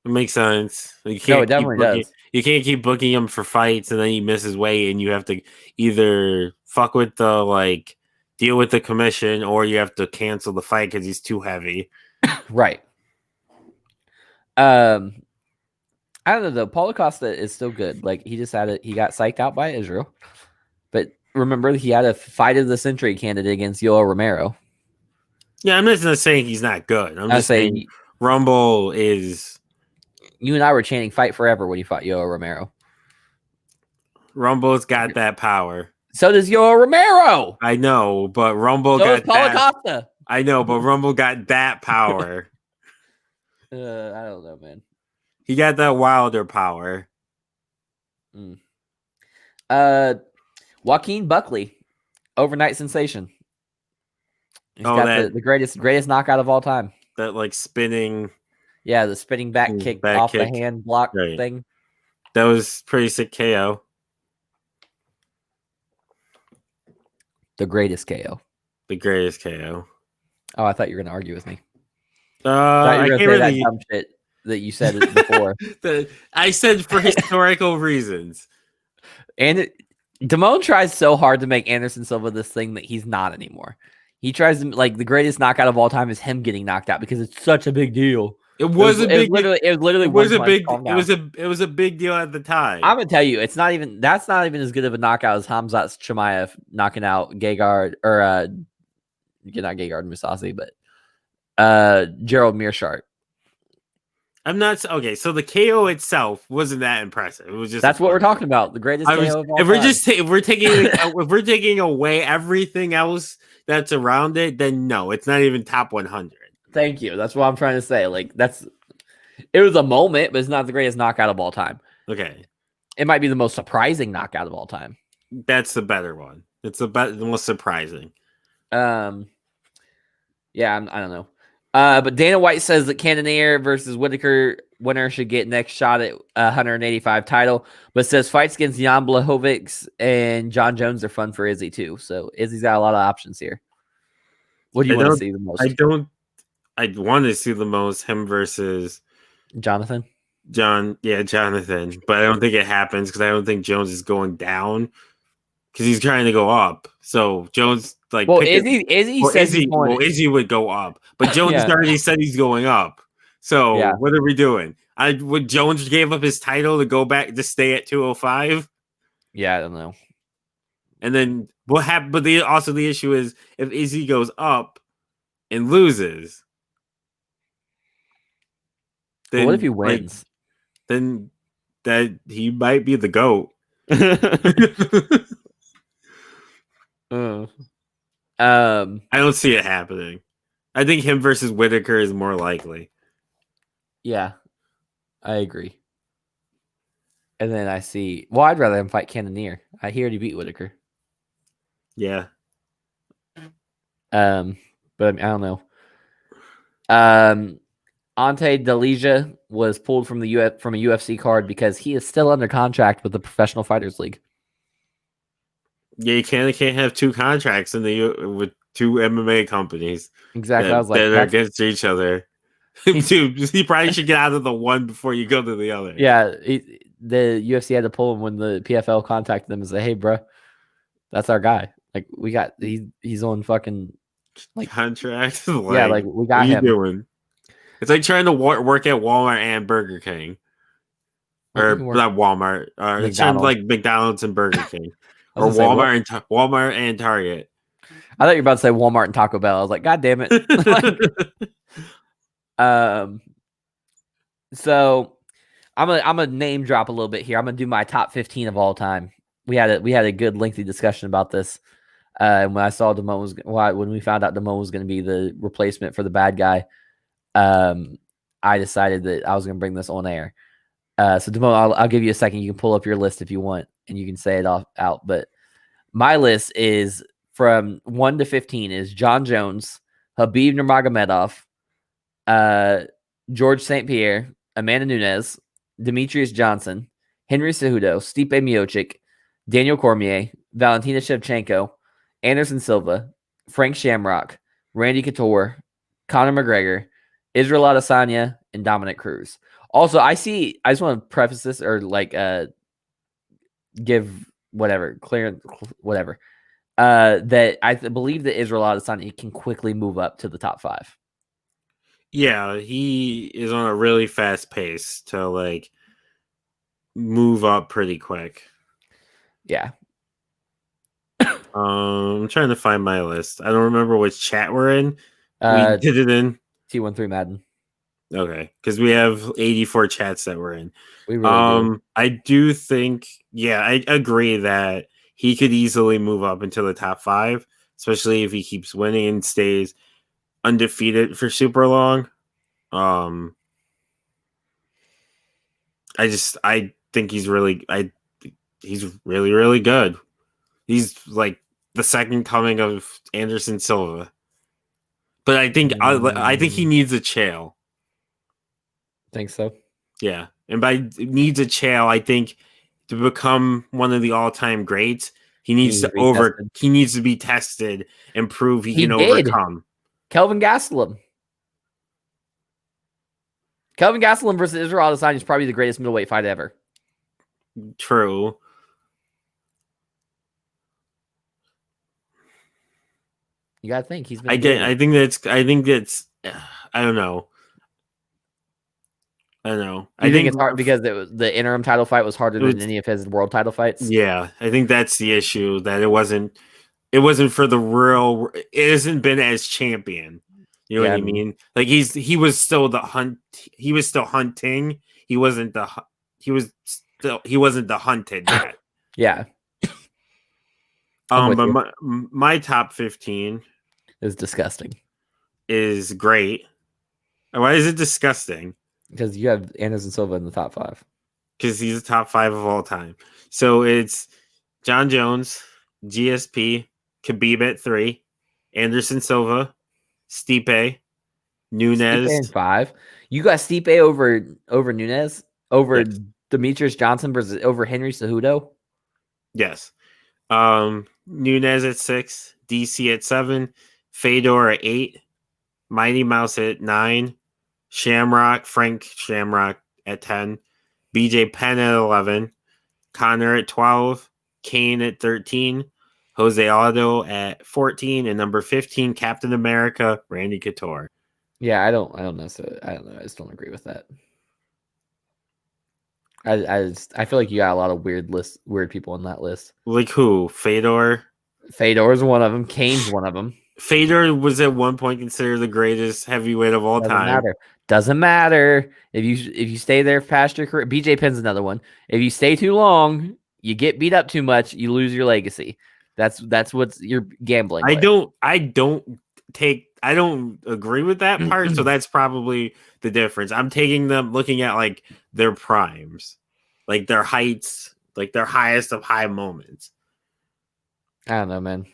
Speaker 2: It makes sense.
Speaker 1: It definitely does.
Speaker 2: You can't keep booking him for fights and then he misses weight and you have to either fuck with the deal with the commission or you have to cancel the fight because he's too heavy.
Speaker 1: Right. I don't know though. Paulo Costa is still good. Like he got psyched out by Israel. But remember he had a fight of the century candidate against Yoel Romero.
Speaker 2: Yeah, I'm not saying he's not good. I'm just saying Rumble is.
Speaker 1: You and I were chanting "Fight Forever" when he fought Yoel Romero.
Speaker 2: Rumble's got that power.
Speaker 1: So does Yoel Romero.
Speaker 2: I know, but Rumble
Speaker 1: got Paulo Costa.
Speaker 2: I know, but Rumble got that power.
Speaker 1: I don't know, man.
Speaker 2: He got that Wilder power.
Speaker 1: Joaquin Buckley, overnight sensation. He's got the greatest knockout of all time.
Speaker 2: That spinning.
Speaker 1: Yeah, the spinning back kick off the hand block thing.
Speaker 2: That was pretty sick KO.
Speaker 1: The greatest KO.
Speaker 2: The greatest KO.
Speaker 1: Oh, I thought you were going to argue with me.
Speaker 2: I can't really...
Speaker 1: that dumb shit that you said before.
Speaker 2: I said for historical reasons.
Speaker 1: And Damone tries so hard to make Anderson Silva this thing that he's not anymore. He tries to the greatest knockout of all time is him getting knocked out because it's such a big deal.
Speaker 2: It was a big deal at the time.
Speaker 1: I'm gonna tell you, that's not even as good of a knockout as Hamzat Chimaev knocking out Gegard or not Gegard Mousasi, but Gerald Meerschaert.
Speaker 2: I'm not okay. So the KO itself wasn't that impressive. It was just
Speaker 1: that's what we're talking about. The greatest KO of all time.
Speaker 2: If we're taking away everything else that's around it, then no, it's not even top 100.
Speaker 1: Thank you. That's what I'm trying to say. It was a moment, but it's not the greatest knockout of all time.
Speaker 2: Okay.
Speaker 1: It might be the most surprising knockout of all time.
Speaker 2: That's the better one. It's the most surprising.
Speaker 1: Yeah, I don't know. But Dana White says that Cannonier versus Whitaker winner should get next shot at 185 title, but says fights against Jan Blachowicz and John Jones are fun for Izzy too. So Izzy's got a lot of options here. What do you want to see the most?
Speaker 2: I want to see the most him versus
Speaker 1: Jonathan?
Speaker 2: Jonathan, but I don't think it happens because I don't think Jones is going down because he's trying to go up. So Jones Izzy would go up, but Jones already said he's going up. So what are we doing? Would Jones gave up his title to go back to stay at 205?
Speaker 1: Yeah, I don't know.
Speaker 2: And then what happened? But the issue is if Izzy goes up and loses, then
Speaker 1: what if he wins?
Speaker 2: Then that he might be the GOAT. I don't see it happening. I think him versus Whitaker is more likely.
Speaker 1: Yeah, I agree. And then I see. Well, I'd rather him fight Cannonier. He already beat Whitaker.
Speaker 2: Yeah.
Speaker 1: But I don't know. Ante Delija was pulled from a UFC card because he is still under contract with the Professional Fighters League.
Speaker 2: Yeah, you can't have two contracts with two MMA companies.
Speaker 1: Exactly. I was like,
Speaker 2: that are against each other. Dude, he probably should get out of the one before you go to the other.
Speaker 1: Yeah, the UFC had to pull him when the PFL contacted them and say, "Hey, bro, that's our guy. Like, we got he's on fucking like
Speaker 2: contract.
Speaker 1: Yeah, like we got him.
Speaker 2: What are you doing? It's like trying to work at Walmart and Burger King, or not Walmart. It's trying to like McDonald's and Burger King, or Walmart and Target.
Speaker 1: I thought you were about to say Walmart and Taco Bell. I was like, God damn it. So I'm gonna name drop a little bit here. I'm gonna do my top 15 of all time. We had a good lengthy discussion about this. When I saw when we found out Damone was going to be the replacement for the bad guy, I decided that I was going to bring this on air. So Damone, I'll give you a second. You can pull up your list if you want, and you can say it out. But my list is from 1 to 15 is John Jones, Khabib Nurmagomedov, George St. Pierre, Amanda Nunes, Demetrius Johnson, Henry Cejudo, Stipe Miocic, Daniel Cormier, Valentina Shevchenko, Anderson Silva, Frank Shamrock, Randy Couture, Conor McGregor, Israel Adesanya, and Dominic Cruz. Also, I just want to preface this or give whatever that I believe that Israel Adesanya can quickly move up to the top 5.
Speaker 2: Yeah, he is on a really fast pace to move up pretty quick.
Speaker 1: Yeah.
Speaker 2: I'm trying to find my list. I don't remember which chat we're in. We did it in
Speaker 1: T13 Madden.
Speaker 2: Okay, because we have 84 chats that we're in.
Speaker 1: We really do.
Speaker 2: I do think, I agree that he could easily move up into the top 5, especially if he keeps winning and stays undefeated for super long. I think he's really really good. He's like the second coming of Anderson Silva. But I think he needs a chael.
Speaker 1: Think so?
Speaker 2: Yeah. And by needs a chael, I think to become one of the all-time greats, he needs to be tested and prove he can overcome.
Speaker 1: Kelvin Gastelum. Kelvin Gastelum versus Israel Adesanya is probably the greatest middleweight fight ever.
Speaker 2: True.
Speaker 1: You gotta think he's been.
Speaker 2: I think that's. I don't know.
Speaker 1: I think it's hard because the interim title fight was harder than any of his world title fights.
Speaker 2: Yeah, I think that's the issue. That it wasn't for the real. It hasn't been as champion. You know what I mean? Like he was still the hunt. He was still hunting. He wasn't the hunted yet.
Speaker 1: Yeah.
Speaker 2: But my top 15
Speaker 1: is disgusting.
Speaker 2: Is great. Why is it disgusting?
Speaker 1: Because you have Anderson Silva in the top 5.
Speaker 2: Because he's the top 5 of all time. So it's John Jones, GSP, Khabib at 3, Anderson Silva, Stipe,
Speaker 1: Stipe in
Speaker 2: Nunes.
Speaker 1: 5. You got Stipe over Nunes, over
Speaker 2: Yes.
Speaker 1: Demetrius Johnson versus over Henry Cejudo.
Speaker 2: Yes. Nunes at 6, DC at 7, Fedor at 8, Mighty Mouse at 9, Frank Shamrock at 10, BJ Penn at 11, Connor at 12, Kane at 13, Jose Aldo at 14, and number 15, Captain America, Randy Couture.
Speaker 1: Yeah, I don't know. So I don't know. I just don't agree with that. I feel like you got a lot of weird people on that list.
Speaker 2: Like who? Fedor?
Speaker 1: Fedor's one of them. Kane's one of them.
Speaker 2: Fedor was at one point considered the greatest heavyweight of all time.
Speaker 1: Doesn't matter if you stay there past your career. BJ Penn's another one. If you stay too long, you get beat up too much, you lose your legacy. That's what you're gambling.
Speaker 2: I don't agree with that part. So that's probably the difference. I'm taking them looking at like their primes, like their heights, like their highest of high moments.
Speaker 1: I don't know, man.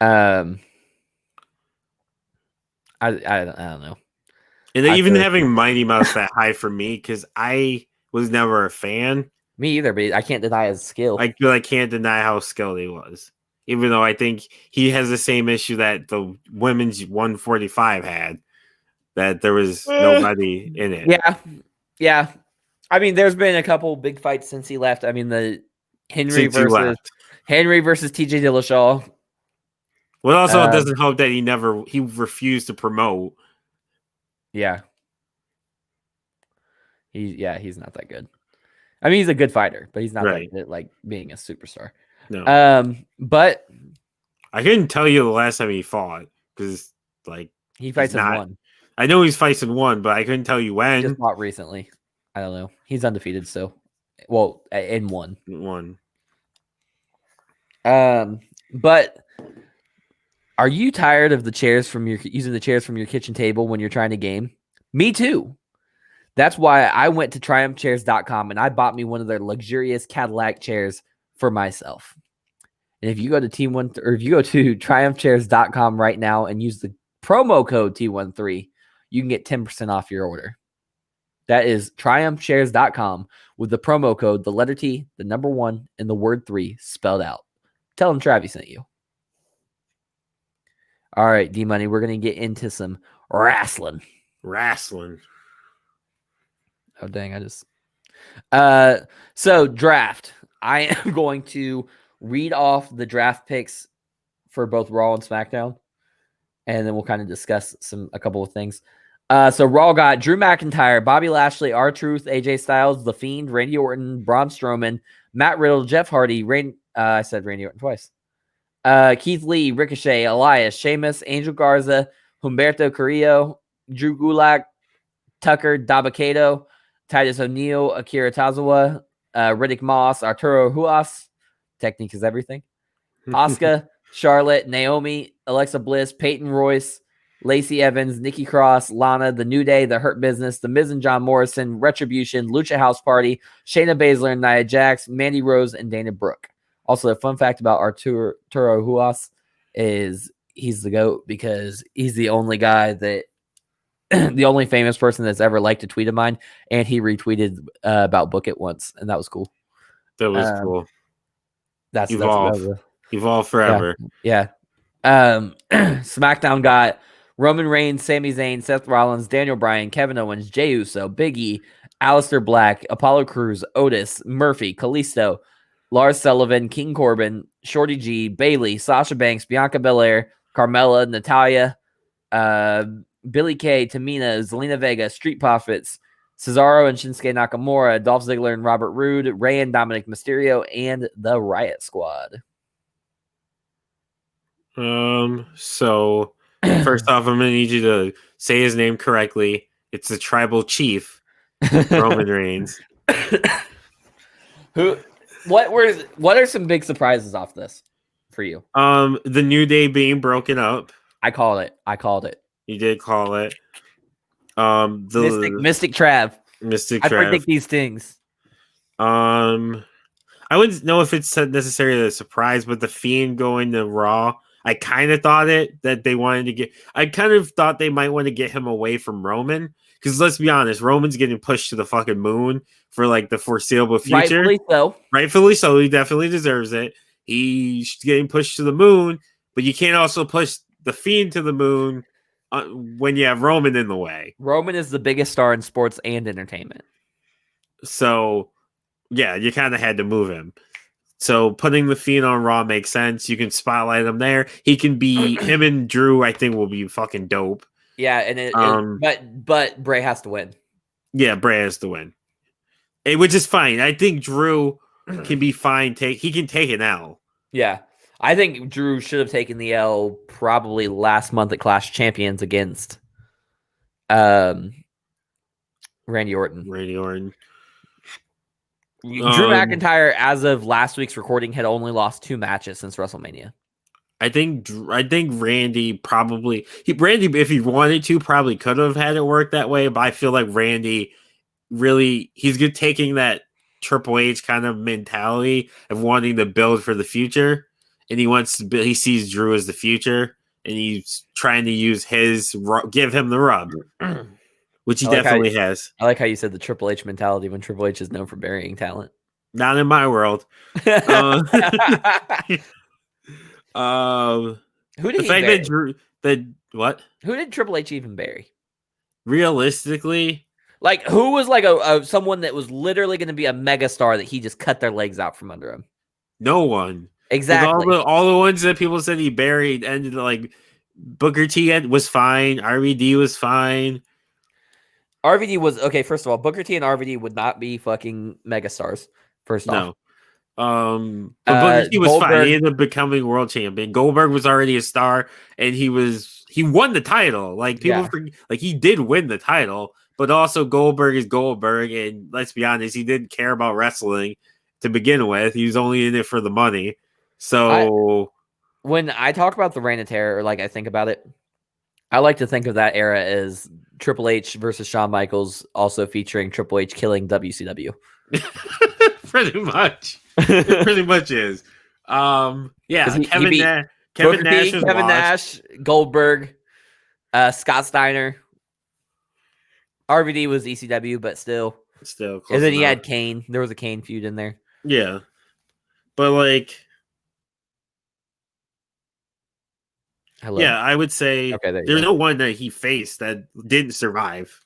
Speaker 1: I don't know.
Speaker 2: And even having Mighty Mouse that high for me, because I was never a fan.
Speaker 1: Me either, but I can't deny his skill.
Speaker 2: I can't deny how skilled he was. Even though I think he has the same issue that the women's 145 had, that there was nobody in it.
Speaker 1: Yeah. I mean, there's been a couple big fights since he left. I mean, the Henry versus TJ Dillashaw.
Speaker 2: Well, also it doesn't help that he refused to promote.
Speaker 1: Yeah. He's not that good. I mean, he's a good fighter, but he's not that good at like being a superstar.
Speaker 2: No.
Speaker 1: But
Speaker 2: I couldn't tell you the last time he fought because like
Speaker 1: he fights in one.
Speaker 2: I know he's fights in one, but I couldn't tell you when.
Speaker 1: He just fought recently. I don't know. He's undefeated, so in one. But are you tired of using the chairs from your kitchen table when you're trying to game? Me too. That's why I went to triumphchairs.com and I bought me one of their luxurious Cadillac chairs for myself. And if you go to triumphchairs.com right now and use the promo code T13, you can get 10% off your order. That is triumphchairs.com with the promo code, the letter T, the number 1, and the word 3 spelled out. Tell them Travvy sent you. All right, D-Money, we're going to get into some wrestling. Oh, dang, so draft. I am going to read off the draft picks for both Raw and SmackDown, and then we'll kind of discuss a couple of things. So Raw got Drew McIntyre, Bobby Lashley, R-Truth, AJ Styles, The Fiend, Randy Orton, Braun Strowman, Matt Riddle, Jeff Hardy, I said Randy Orton twice. Keith Lee, Ricochet, Elias, Sheamus, Angel Garza, Humberto Carrillo, Drew Gulak, Tucker Dabakato, Titus O'Neil, Akira Tozawa, Riddick Moss, Arturo Huas, technique is everything. Asuka, Charlotte, Naomi, Alexa Bliss, Peyton Royce, Lacey Evans, Nikki Cross, Lana, The New Day, The Hurt Business, The Miz and John Morrison, Retribution, Lucha House Party, Shayna Baszler and Nia Jax, Mandy Rose, and Dana Brooke. Also, a fun fact about Arturo Huas is he's the GOAT because he's the only guy that the only famous person that's ever liked a tweet of mine, and he retweeted about Book It once, and that was cool.
Speaker 2: That was cool.
Speaker 1: That's
Speaker 2: Evolve forever.
Speaker 1: Yeah. SmackDown got Roman Reigns, Sami Zayn, Seth Rollins, Daniel Bryan, Kevin Owens, Jey Uso, Big E, Aleister Black, Apollo Crews, Otis, Murphy, Kalisto, Lars Sullivan, King Corbin, Shorty G, Bayley, Sasha Banks, Bianca Belair, Carmella, Natalya, Billie Kay, Tamina, Zelina Vega, Street Profits, Cesaro and Shinsuke Nakamura, Dolph Ziggler and Robert Roode, Rey and Dominic Mysterio, and the Riot Squad.
Speaker 2: So first off, I'm gonna need you to say his name correctly. It's the tribal chief, Roman Reigns.
Speaker 1: What are some big surprises off this for you?
Speaker 2: The New Day being broken up.
Speaker 1: I called it.
Speaker 2: You did call it.
Speaker 1: Mystic Trav. I predict these things.
Speaker 2: I wouldn't know if it's necessarily a surprise, but the Fiend going to Raw, I kind of thought that they wanted to get. I kind of thought they might want to get him away from Roman because let's be honest, Roman's getting pushed to the fucking moon for like the foreseeable future.
Speaker 1: Rightfully so.
Speaker 2: Rightfully so. He definitely deserves it. He's getting pushed to the moon, but you can't also push the Fiend to the moon when you have Roman in the way.
Speaker 1: Roman is the biggest star in sports and entertainment.
Speaker 2: So, yeah, you kind of had to move him. So putting the Fiend on Raw makes sense. You can spotlight him there. He can be him and Drew. I think will be fucking dope.
Speaker 1: Yeah, and but Bray has to win.
Speaker 2: Yeah, Bray has to win, which is fine. I think Drew can be fine. He can take an L.
Speaker 1: Yeah, I think Drew should have taken the L probably last month at Clash of Champions against Randy Orton. Drew McIntyre, as of last week's recording, had only lost 2 matches since WrestleMania.
Speaker 2: I think Randy probably if he wanted to probably could have had it work that way, but I feel like Randy really he's good taking that Triple H kind of mentality of wanting to build for the future, and he sees Drew as the future, and he's trying to use give him the rub, which he definitely has.
Speaker 1: I like how you said the Triple H mentality when Triple H is known for burying talent.
Speaker 2: Not in my world.
Speaker 1: Who did Who did Triple H even bury?
Speaker 2: Realistically,
Speaker 1: like who was like someone that was literally going to be a megastar that he just cut their legs out from under him?
Speaker 2: No one.
Speaker 1: Exactly.
Speaker 2: All the ones that people said he buried ended like Booker T was fine. RVD was fine.
Speaker 1: RVD was okay. First of all, Booker T and RVD would not be fucking megastars. First off,
Speaker 2: but Booker T was
Speaker 1: Goldberg,
Speaker 2: fine. He ended up becoming world champion. Goldberg was already a star, and he won the title. Like people forget, like he did win the title, but also Goldberg is Goldberg, and let's be honest, he didn't care about wrestling to begin with. He was only in it for the money. So
Speaker 1: when I talk about the Reign of Terror, or like I think about it, I like to think of that era as Triple H versus Shawn Michaels, also featuring Triple H killing WCW.
Speaker 2: Pretty much. It pretty much is. Kevin
Speaker 1: Nash, Goldberg, Scott Steiner. RVD was ECW, but still close and then he had Kane. There was a Kane feud in there.
Speaker 2: Yeah. But like
Speaker 1: Hello?
Speaker 2: Yeah, I would say there's no one that he faced that didn't survive.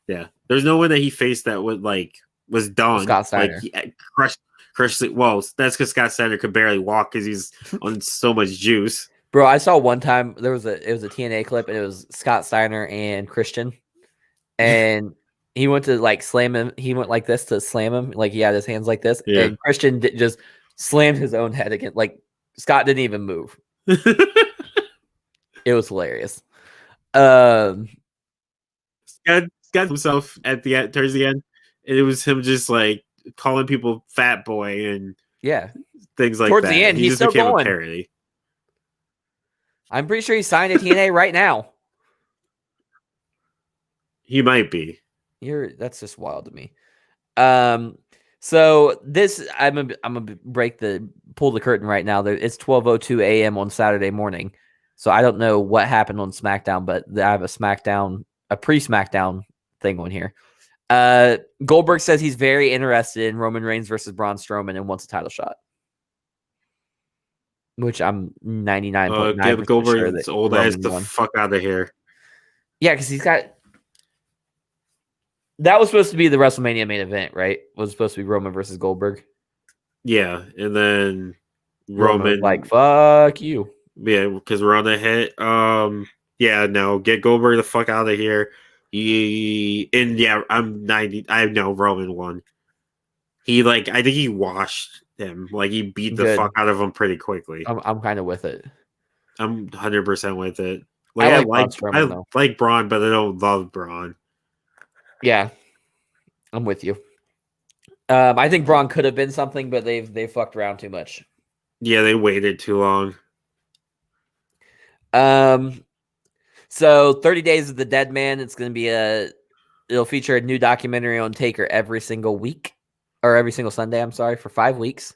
Speaker 2: Yeah. There's no one that he faced that was done.
Speaker 1: Scott Steiner.
Speaker 2: Like crushed. Well, that's because Scott Steiner could barely walk because he's on so much juice.
Speaker 1: Bro, I saw one time it was a TNA clip and it was Scott Steiner and Christian, and he went to like slam him. He went like this to slam him, like he had his hands like this, and Christian just slammed his own head again. Like Scott didn't even move. It was hilarious.
Speaker 2: Scott himself at the end, towards the end, and it was him just like calling people fat boy and things like
Speaker 1: towards
Speaker 2: that.
Speaker 1: The end, he's still
Speaker 2: became
Speaker 1: going.
Speaker 2: A parody.
Speaker 1: I'm pretty sure he signed a TNA right now.
Speaker 2: He might be.
Speaker 1: That's just wild to me. So this I'm gonna pull the curtain right now. It's 12:02 a.m. on Saturday morning. So I don't know what happened on SmackDown, but I have a pre-SmackDown thing on here. Goldberg says he's very interested in Roman Reigns versus Braun Strowman and wants a title shot. Which I'm 99.9%
Speaker 2: Goldberg
Speaker 1: sure that
Speaker 2: old ass the fuck out of here.
Speaker 1: Yeah, because he's got. That was supposed to be the WrestleMania main event, right? Was supposed to be Roman versus Goldberg.
Speaker 2: Yeah, and then Roman
Speaker 1: like fuck you.
Speaker 2: Yeah, because we're on the hit. Get Goldberg the fuck out of here. I'm 90. I know Roman won. I think he washed him. Like he beat the fuck out of him pretty quickly.
Speaker 1: I'm kind of with it.
Speaker 2: I'm 100% with it. I like Braun, but I don't love Braun.
Speaker 1: Yeah, I'm with you. I think Braun could have been something, but they fucked around too much.
Speaker 2: Yeah, they waited too long.
Speaker 1: So 30 Days of the Dead Man. It's going to be it'll feature a new documentary on Taker every single week or every single Sunday. I'm sorry, for 5 weeks.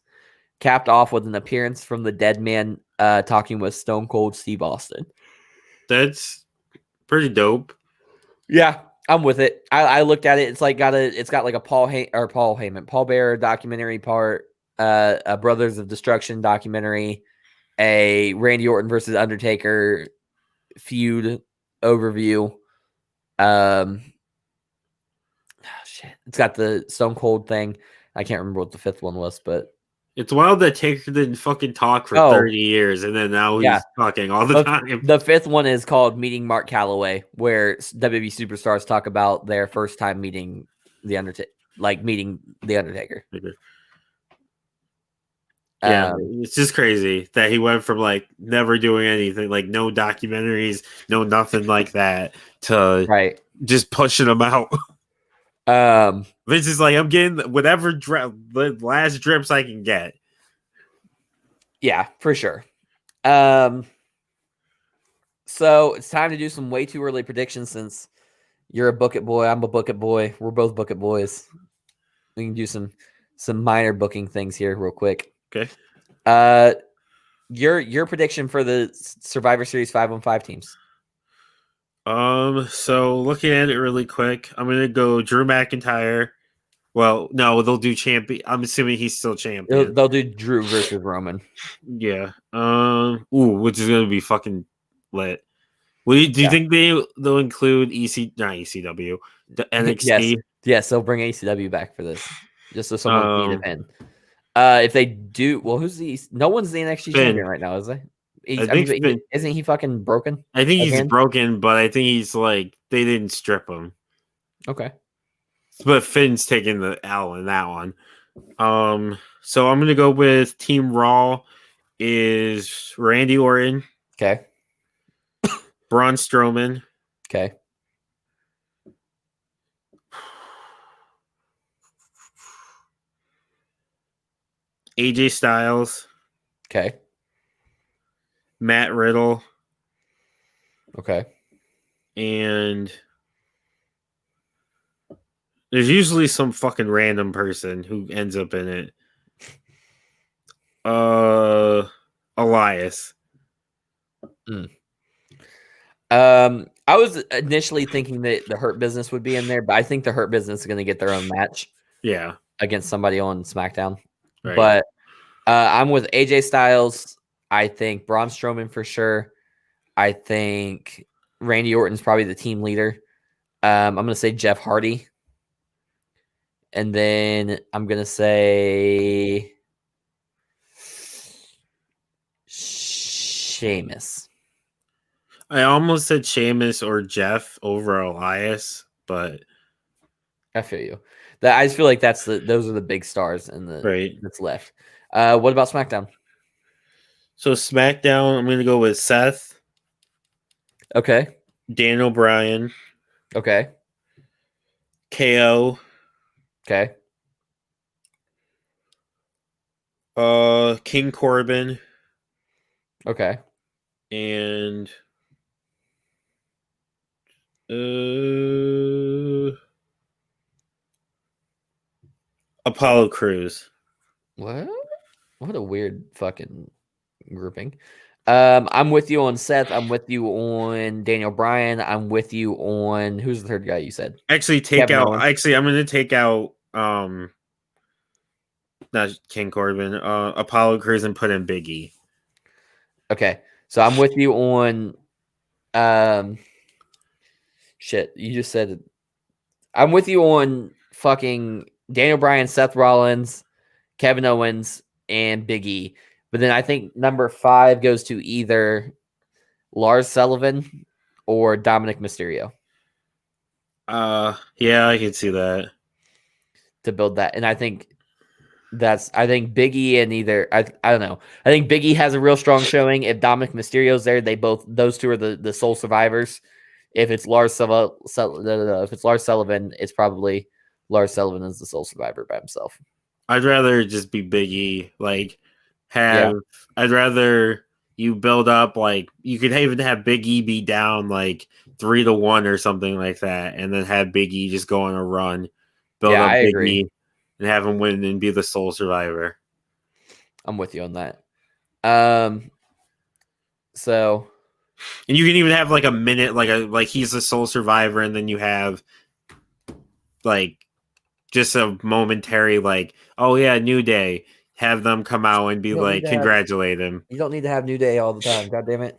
Speaker 1: capped off with an appearance from the dead man talking with Stone Cold Steve Austin.
Speaker 2: That's pretty dope.
Speaker 1: Yeah, I'm with it. I looked at it. It's got like a Paul Heyman, Paul Bearer documentary part, a Brothers of Destruction documentary, a Randy Orton versus Undertaker feud overview. Shit. It's got the Stone Cold thing. I can't remember what the fifth one was, but
Speaker 2: It's wild that Taker didn't fucking talk for 30 years, and then now he's talking all the time.
Speaker 1: The fifth one is called Meeting Mark Calloway, where WWE superstars talk about their first time meeting the Undertaker.
Speaker 2: Yeah, it's just crazy that he went from like never doing anything, like no documentaries, no nothing like that, to just pushing him out. Vince is like, I'm getting whatever the last drips I can get.
Speaker 1: Yeah, for sure. So it's time to do some way too early predictions since you're a book it boy, I'm a book it boy. We're both book it boys. We can do some minor booking things here real quick.
Speaker 2: Okay.
Speaker 1: Your prediction for the Survivor Series 5-on-5 teams.
Speaker 2: So looking at it really quick, I'm gonna go Drew McIntyre. Well, no, they'll do champion. I'm assuming he's still champion.
Speaker 1: They'll do Drew versus Roman.
Speaker 2: Yeah. Which is gonna be fucking lit. Do you think they'll include not ECW, the NXT?
Speaker 1: Yes, they'll bring ECW back for this, just so someone can defend. If they do, well, no one's the NXT champion right now, is they? Isn't he fucking broken?
Speaker 2: I think he's broken, but I think he's like they didn't strip him.
Speaker 1: Okay.
Speaker 2: But Finn's taking the L in that one. So I'm gonna go with Team Raw is Randy Orton.
Speaker 1: Okay.
Speaker 2: Braun Strowman.
Speaker 1: Okay.
Speaker 2: AJ Styles.
Speaker 1: Okay.
Speaker 2: Matt Riddle.
Speaker 1: Okay.
Speaker 2: And there's usually some fucking random person who ends up in it. Elias.
Speaker 1: I was initially thinking that the Hurt Business would be in there, but I think the Hurt Business is going to get their own match.
Speaker 2: Yeah.
Speaker 1: Against somebody on SmackDown.
Speaker 2: Right.
Speaker 1: But I'm with AJ Styles. I think Braun Strowman for sure. I think Randy Orton's probably the team leader. I'm going to say Jeff Hardy. And then I'm going to say Sheamus.
Speaker 2: I almost said Sheamus or Jeff over Elias, but
Speaker 1: I feel you. I just feel like those are the big stars in that's left. What about SmackDown?
Speaker 2: So SmackDown, I'm gonna go with Seth.
Speaker 1: Okay.
Speaker 2: Daniel Bryan.
Speaker 1: Okay.
Speaker 2: KO.
Speaker 1: Okay.
Speaker 2: King Corbin.
Speaker 1: Okay.
Speaker 2: And Apollo Crews.
Speaker 1: What a weird fucking grouping. I'm with you on Seth. I'm with you on Daniel Bryan. I'm with you on who's the third guy you said?
Speaker 2: Actually, I'm gonna take out not King Corbin, Apollo Crews and put in Big E.
Speaker 1: Okay. So I'm with you on shit. You just said it. I'm with you on fucking Daniel Bryan, Seth Rollins, Kevin Owens, and Big E. But then I think number 5 goes to either Lars Sullivan or Dominic Mysterio.
Speaker 2: Yeah, I can see that.
Speaker 1: To build that. And I think Big E and I don't know. I think Big E has a real strong showing. If Dominic Mysterio's there, those two are the sole survivors. If it's Lars Sullivan, it's probably Lars Sullivan is the sole survivor by himself.
Speaker 2: I'd rather just be Big E. I'd rather you build up you could even have Big E be down 3-1 or something like that, and then have Big E just go on a run, build up Big E, and have him win and be the sole survivor.
Speaker 1: I'm with you on that. So
Speaker 2: And you can even have like a minute, like he's the sole survivor, and then you have like just a momentary like, oh yeah, New Day. Have them come out and be like, congratulate him.
Speaker 1: You don't need to have New Day all the time. God damn it.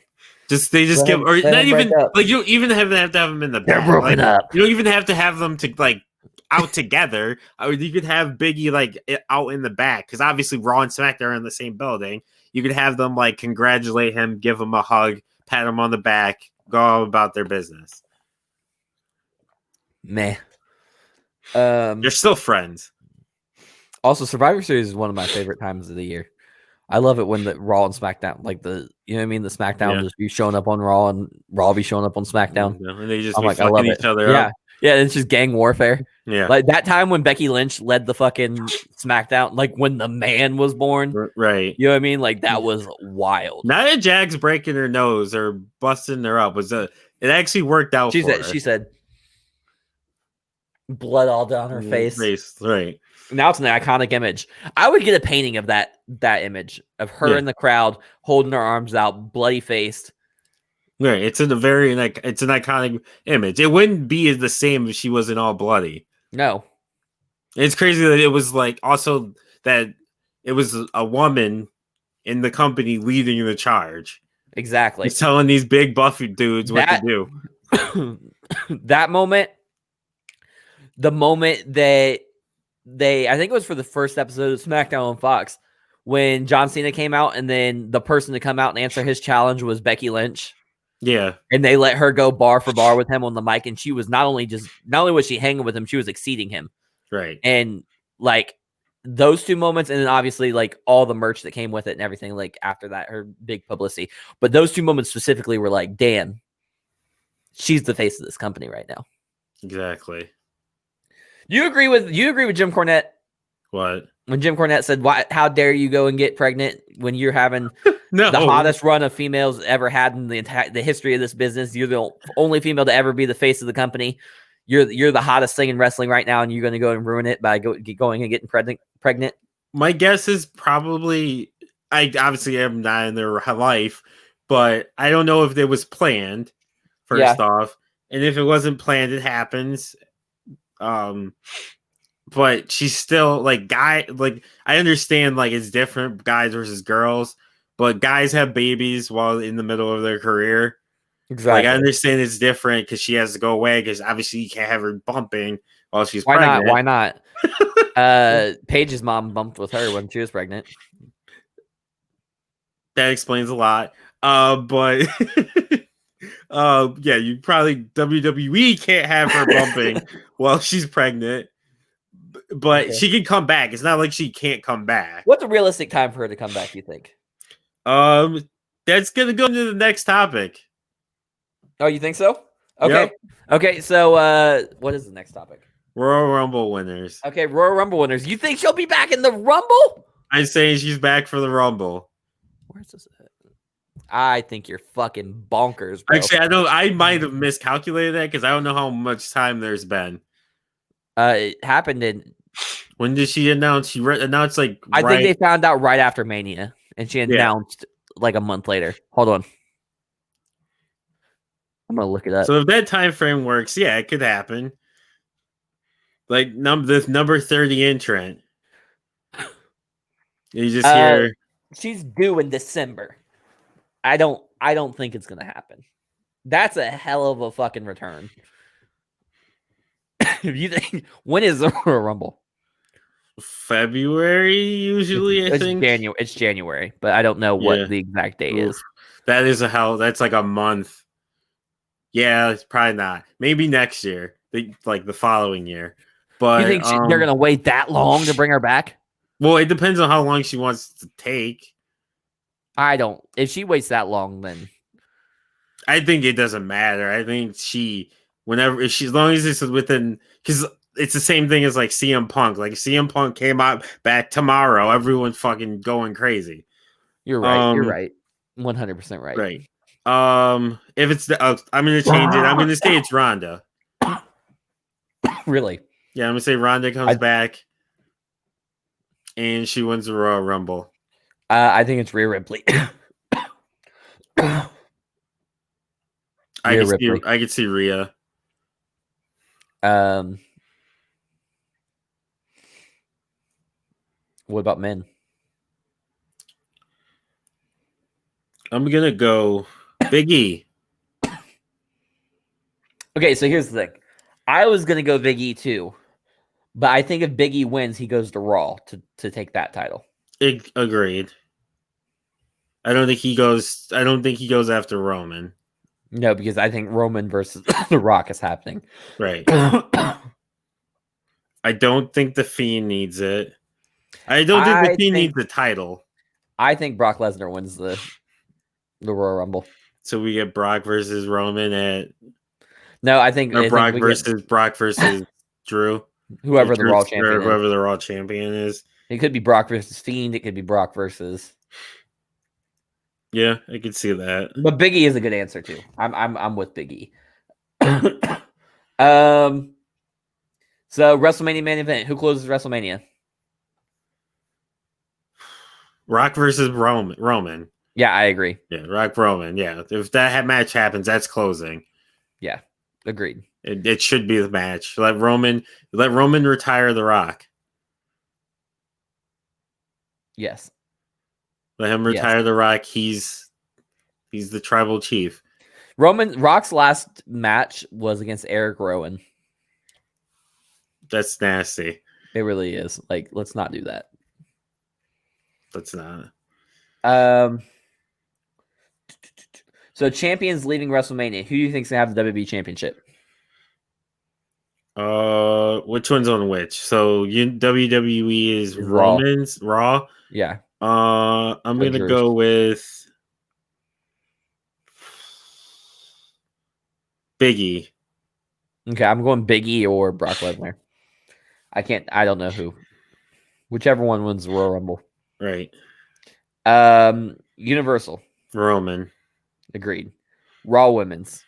Speaker 2: They just give, or
Speaker 1: let
Speaker 2: not
Speaker 1: him break
Speaker 2: even
Speaker 1: up.
Speaker 2: like you don't even have to have them in the
Speaker 1: They're
Speaker 2: back.
Speaker 1: broken
Speaker 2: Like
Speaker 1: up.
Speaker 2: you don't even have to have them to like out together. You could have Biggie like out in the back because obviously Raw and SmackDown are in the same building. You could have them like congratulate him, give him a hug, pat him on the back, go about their business.
Speaker 1: Meh.
Speaker 2: They're still friends.
Speaker 1: Also, Survivor Series is one of my favorite times of the year. I love it when the Raw and SmackDown, like the SmackDown just be showing up on Raw and Raw be showing up on SmackDown.
Speaker 2: And they just
Speaker 1: I'm
Speaker 2: be
Speaker 1: like, I
Speaker 2: fucking
Speaker 1: love
Speaker 2: each
Speaker 1: it.
Speaker 2: other
Speaker 1: Yeah.
Speaker 2: up.
Speaker 1: Yeah, it's just gang warfare.
Speaker 2: Yeah.
Speaker 1: Like that time when Becky Lynch led the fucking SmackDown, like when the man was born.
Speaker 2: Right.
Speaker 1: You know what I mean? Like that was wild.
Speaker 2: Not that Jack's breaking her nose or busting her up. It actually worked out for her.
Speaker 1: She said blood all down her face.
Speaker 2: Right.
Speaker 1: Now it's an iconic image. I would get a painting of that image of her in the crowd holding her arms out, bloody faced.
Speaker 2: Right. It's an iconic image. It wouldn't be the same if she wasn't all bloody.
Speaker 1: No.
Speaker 2: It's crazy that it was like also that it was a woman in the company leading the charge.
Speaker 1: Exactly.
Speaker 2: He's telling these big buffy dudes what to do.
Speaker 1: That moment, the moment that I think it was for the first episode of SmackDown on Fox, when John Cena came out and then the person to come out and answer his challenge was Becky Lynch.
Speaker 2: Yeah.
Speaker 1: And they let her go bar for bar with him on the mic. And she was not only was she hanging with him, she was exceeding him.
Speaker 2: Right.
Speaker 1: And like those two moments, and then obviously like all the merch that came with it and everything, like after that, her big publicity. But those two moments specifically were like, damn, she's the face of this company right now.
Speaker 2: Exactly.
Speaker 1: You agree with Jim Cornette?
Speaker 2: What?
Speaker 1: When Jim Cornette said, how dare you go and get pregnant when you're having
Speaker 2: the
Speaker 1: hottest run of females ever had in the history of this business? You're the only female to ever be the face of the company. You're the hottest thing in wrestling right now, and you're going to go and ruin it by going and getting pregnant.
Speaker 2: My guess is probably, I obviously am not in their life, but I don't know if it was planned, first off. And if it wasn't planned, it happens. But she's still like I understand like it's different guys versus girls, but guys have babies while in the middle of their career.
Speaker 1: Exactly.
Speaker 2: Like I understand it's different because she has to go away because obviously you can't have her bumping while she's pregnant.
Speaker 1: Why not? Paige's mom bumped with her when she was pregnant.
Speaker 2: That explains a lot. But yeah, you probably WWE can't have her bumping while she's pregnant. But she can come back. It's not like she can't come back.
Speaker 1: What's a realistic time for her to come back, you think?
Speaker 2: That's gonna go into the next topic.
Speaker 1: Oh, you think so? Okay.
Speaker 2: Yep.
Speaker 1: Okay, so what is the next topic?
Speaker 2: Royal Rumble winners.
Speaker 1: Okay, Royal Rumble winners. You think she'll be back in the Rumble?
Speaker 2: I'm saying she's back for the Rumble.
Speaker 1: Where's this at? I think you're fucking bonkers, bro.
Speaker 2: Actually, I might have miscalculated that because I don't know how much time there's been.
Speaker 1: It happened in.
Speaker 2: When did she announce? She announced like.
Speaker 1: I think they found out right after Mania, and she announced like a month later. Hold on, I'm gonna look it up.
Speaker 2: So if that time frame works, yeah, it could happen. Like this number 30 entrant. You just hear
Speaker 1: she's due in December. I don't think it's gonna happen. That's a hell of a fucking return. If you think, when is the Royal Rumble?
Speaker 2: February usually. I think
Speaker 1: it's January, but I don't know what the exact date is.
Speaker 2: That is that's like a month. Yeah, it's probably not. Maybe next year, like the following year. But
Speaker 1: you think they're gonna wait that long to bring her back?
Speaker 2: Well, it depends on how long she wants to take.
Speaker 1: I don't. If she waits that long, then
Speaker 2: I think it doesn't matter. I think as long as it's within, because it's the same thing as like CM Punk. Like CM Punk came out back tomorrow, everyone's fucking going crazy.
Speaker 1: You're right. You're right. 100% right.
Speaker 2: Right. If it's I'm gonna change it. I'm gonna say it's Ronda.
Speaker 1: Really?
Speaker 2: Yeah, I'm gonna say Ronda comes back, and she wins the Royal Rumble.
Speaker 1: I think it's Rhea Ripley. Rhea Ripley.
Speaker 2: I could see Rhea.
Speaker 1: What about men?
Speaker 2: I'm gonna go Big E.
Speaker 1: Okay, so here's the thing. I was gonna go Big E too, but I think if Big E wins, he goes to Raw to take that title.
Speaker 2: Agreed. I don't think he goes after Roman.
Speaker 1: No, because I think Roman versus The Rock is happening.
Speaker 2: Right. I don't think the Fiend needs it. I don't think the Fiend needs the title.
Speaker 1: I think Brock Lesnar wins the Royal Rumble.
Speaker 2: So we get Brock versus Roman at
Speaker 1: No, I think
Speaker 2: Brock versus Drew.
Speaker 1: Whoever the Raw champion is.
Speaker 2: Whoever the Raw champion is.
Speaker 1: It could be Brock versus Fiend. It could be Brock versus.
Speaker 2: Yeah, I could see that.
Speaker 1: But Big E is a good answer too. I'm with Big E. So WrestleMania main event. Who closes WrestleMania?
Speaker 2: Rock versus Roman.
Speaker 1: Yeah, I agree.
Speaker 2: Yeah, Rock Roman. Yeah, if that match happens, that's closing.
Speaker 1: Yeah, agreed.
Speaker 2: It should be the match. Let Roman retire the Rock.
Speaker 1: Yes.
Speaker 2: Let him retire the Rock. He's the tribal chief.
Speaker 1: Rock's last match was against Eric Rowan.
Speaker 2: That's nasty.
Speaker 1: It really is. Like, let's not do that.
Speaker 2: Let's not.
Speaker 1: So champions leaving WrestleMania. Who do you think's gonna have the WWE Championship?
Speaker 2: Which one's on which? So WWE is Roman's Raw.
Speaker 1: Yeah.
Speaker 2: I'm gonna go with Big E.
Speaker 1: Okay, I'm going Big E or Brock Lesnar. I don't know who. Whichever one wins the Royal Rumble.
Speaker 2: Right.
Speaker 1: Universal.
Speaker 2: Roman.
Speaker 1: Agreed. Raw Women's.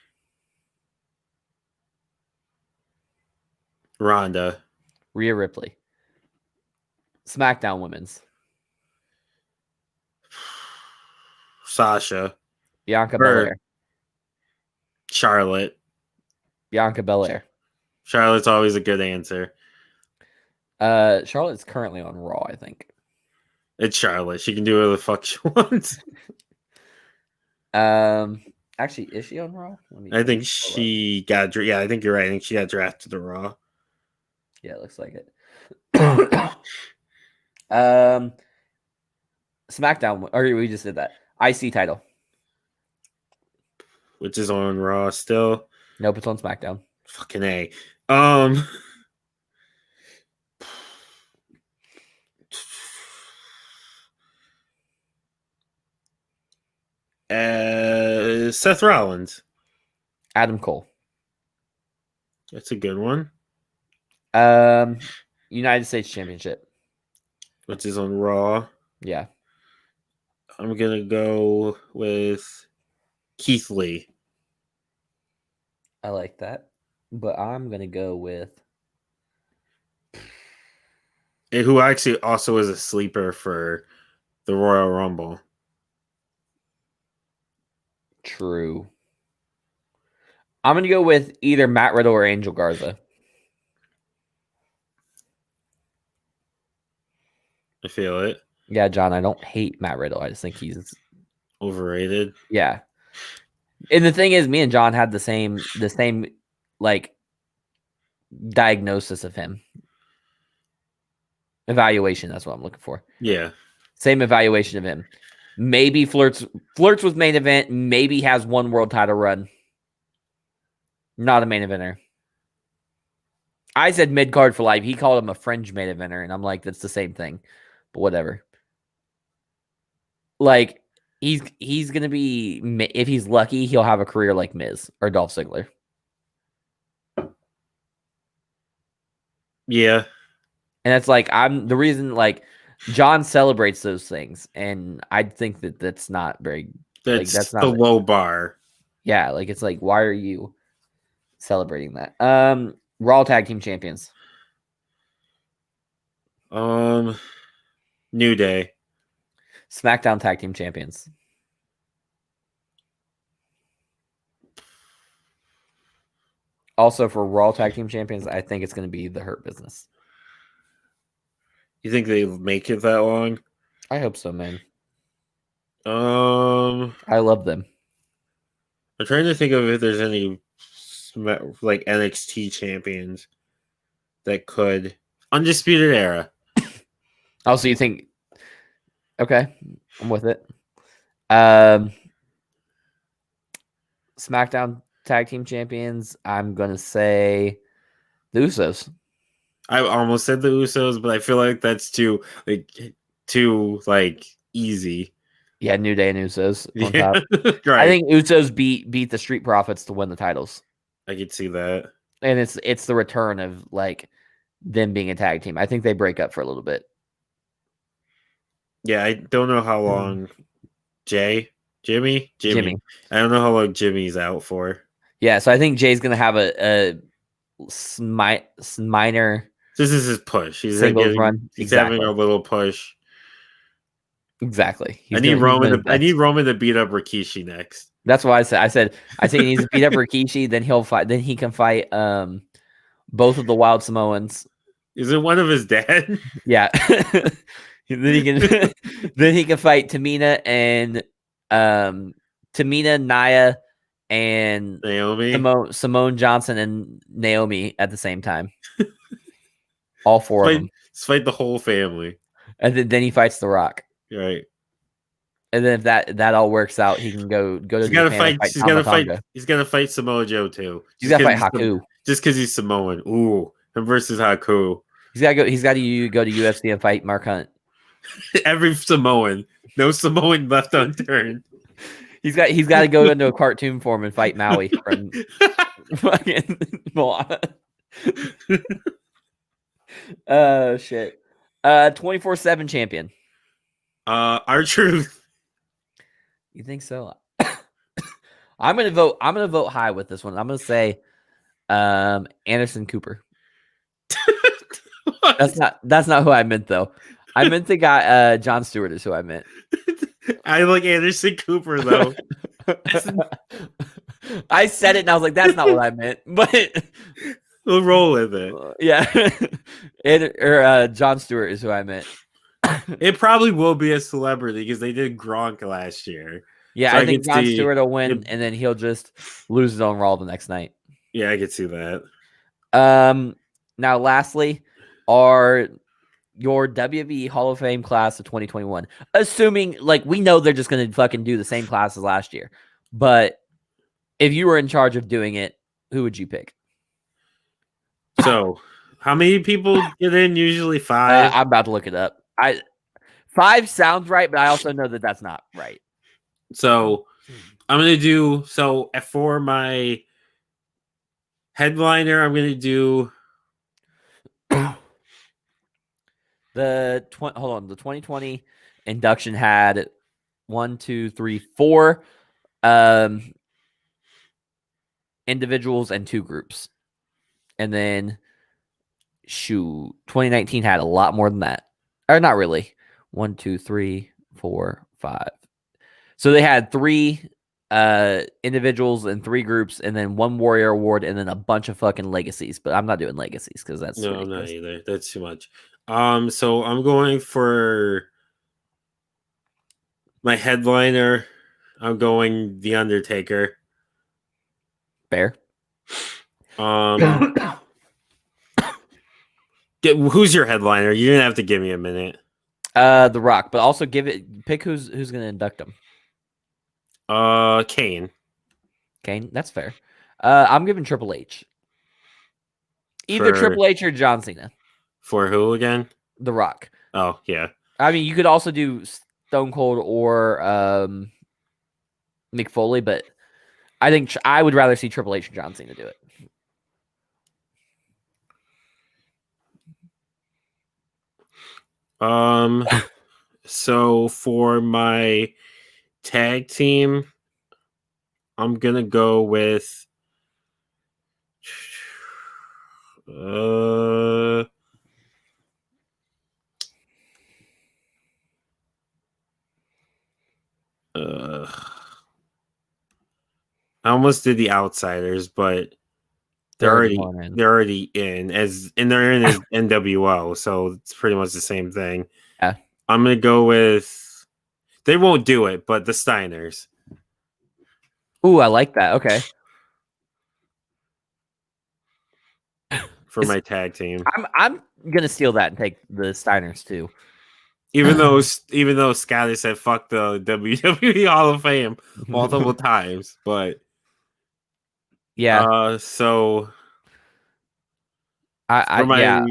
Speaker 2: Ronda.
Speaker 1: Rhea Ripley. SmackDown Women's.
Speaker 2: Sasha.
Speaker 1: Bianca Belair.
Speaker 2: Charlotte.
Speaker 1: Bianca Belair.
Speaker 2: Charlotte's always a good answer.
Speaker 1: Charlotte's currently on Raw, I think.
Speaker 2: It's Charlotte. She can do whatever the fuck she wants.
Speaker 1: Actually, is she on Raw?
Speaker 2: I think she got. Yeah, I think you're right. I think she got drafted to Raw.
Speaker 1: Yeah, it looks like it. SmackDown, or we just did that. IC title,
Speaker 2: which is on Raw still.
Speaker 1: Nope, it's on SmackDown.
Speaker 2: Fucking A. Seth Rollins.
Speaker 1: Adam Cole.
Speaker 2: That's a good one.
Speaker 1: United States Championship,
Speaker 2: which is on Raw.
Speaker 1: Yeah.
Speaker 2: I'm gonna go with Keith Lee.
Speaker 1: I like that, but I'm gonna go with
Speaker 2: who actually also is a sleeper for the Royal Rumble.
Speaker 1: True. I'm gonna go with either Matt Riddle or Angel Garza.
Speaker 2: I feel it.
Speaker 1: Yeah, John, I don't hate Matt Riddle. I just think he's
Speaker 2: overrated.
Speaker 1: Yeah. And the thing is, me and John had the same like diagnosis of him. Evaluation, that's what I'm looking for.
Speaker 2: Yeah.
Speaker 1: Same evaluation of him. Maybe flirts with main event, maybe has one world title run. Not a main eventer. I said mid card for life. He called him a fringe main eventer, and I'm like, that's the same thing. But whatever. Like, he's gonna be, if he's lucky, he'll have a career like Miz or Dolph Ziggler.
Speaker 2: Yeah.
Speaker 1: And it's like, the reason, like, John celebrates those things, and I think that's not very.
Speaker 2: That's not the low bar.
Speaker 1: Yeah, like, it's like, why are you celebrating that? Raw Tag Team Champions.
Speaker 2: New Day.
Speaker 1: SmackDown Tag Team Champions. Also, for Raw Tag Team Champions, I think it's going to be the Hurt Business.
Speaker 2: You think they make it that long?
Speaker 1: I hope so, man.
Speaker 2: I
Speaker 1: love them.
Speaker 2: I'm trying to think of if there's any like NXT champions that could Undisputed Era.
Speaker 1: Oh, so you think? Okay, I'm with it. SmackDown Tag Team Champions. I'm gonna say the Usos.
Speaker 2: I almost said the Usos, but I feel like that's too easy.
Speaker 1: Yeah, New Day and Usos on
Speaker 2: Yeah,
Speaker 1: top.
Speaker 2: right.
Speaker 1: I think Usos beat the Street Profits to win the titles,
Speaker 2: I could see that.
Speaker 1: and it's the return of like them being a tag team. I think they break up for a little bit.
Speaker 2: Yeah, I don't know how long Jimmy.
Speaker 1: Jimmy.
Speaker 2: I don't know how long Jimmy's out for.
Speaker 1: Yeah, so I think Jay's gonna have a minor.
Speaker 2: This is his push. He's
Speaker 1: Singles run.
Speaker 2: He's
Speaker 1: Exactly.
Speaker 2: having a little push.
Speaker 1: Exactly.
Speaker 2: I need Roman to beat up Rikishi next.
Speaker 1: That's why I said he needs to beat up Rikishi. Then he'll fight. Then he can fight both of the Wild Samoans.
Speaker 2: Is it one of his dad?
Speaker 1: Yeah. Then he can fight Tamina and Nia and
Speaker 2: Naomi,
Speaker 1: Simone Johnson and Naomi at the same time. All four of them.
Speaker 2: Let's fight the whole family.
Speaker 1: And then he fights The Rock.
Speaker 2: Right.
Speaker 1: And then if that all works out, he can go to Japan and fight Tama
Speaker 2: He's gonna fight Samoa Joe too.
Speaker 1: He's gotta fight Haku.
Speaker 2: Just because he's Samoan. Ooh, him versus Haku.
Speaker 1: He's got to go to UFC and fight Mark Hunt.
Speaker 2: Every Samoan. No Samoan left unturned.
Speaker 1: He's got to go into a cartoon form and fight Maui from fucking Moana. Shit. 24/7 champion.
Speaker 2: R-Truth.
Speaker 1: You think so? I'm gonna vote high with this one. I'm gonna say Anderson Cooper. That's not who I meant though. I meant the guy John Stewart is who I meant.
Speaker 2: I like Anderson Cooper though.
Speaker 1: I said it and I was like, that's not what I meant, but
Speaker 2: we'll roll with it.
Speaker 1: Yeah. John Stewart is who I meant.
Speaker 2: It probably will be a celebrity because they did Gronk last year.
Speaker 1: Yeah, so I think John Stewart will win, and then he'll just lose his own Raw the next night.
Speaker 2: Yeah, I could see that.
Speaker 1: Now, lastly, are your WWE Hall of Fame class of 2021. Assuming, like, we know they're just going to fucking do the same class as last year. But if you were in charge of doing it, who would you pick?
Speaker 2: So, how many people get in? Usually 5.
Speaker 1: I'm about to look it up. 5 sounds right, but I also know that that's not right.
Speaker 2: So, I'm going to do... So, for my headliner, I'm going to do...
Speaker 1: The 2020 induction had 1, 2, 3, 4 individuals and 2 groups. And then 2019 had a lot more than that. Or not really. 1, 2, 3, 4, 5. So they had 3 individuals and 3 groups, and then 1 Warrior Award, and then a bunch of fucking legacies. But I'm not doing legacies because that's
Speaker 2: no,
Speaker 1: ridiculous.
Speaker 2: I'm not either. That's too much. So I'm going for my headliner. I'm going The Undertaker.
Speaker 1: Fair.
Speaker 2: Who's your headliner? You didn't have to give me a minute.
Speaker 1: The Rock, but also pick who's going to induct him.
Speaker 2: Kane.
Speaker 1: That's fair. I'm giving Triple H. Either Triple H or John Cena.
Speaker 2: For who again?
Speaker 1: The Rock.
Speaker 2: Oh, yeah. I
Speaker 1: mean, you could also do Stone Cold or Mick Foley, but I think I would rather see Triple H and John Cena do it.
Speaker 2: So for my tag team, I'm gonna go with I almost did the Outsiders, but
Speaker 1: They're already going in.
Speaker 2: they're already in they're in as NWO, so it's pretty much the same thing.
Speaker 1: Yeah.
Speaker 2: I'm gonna go with they won't do it, but the Steiners
Speaker 1: Ooh, I like that. Okay.
Speaker 2: for my tag team.
Speaker 1: I'm gonna steal that and take the Steiners too.
Speaker 2: Even though Scott has said fuck the WWE Hall of Fame multiple times, but
Speaker 1: Yeah.
Speaker 2: so
Speaker 1: Yeah.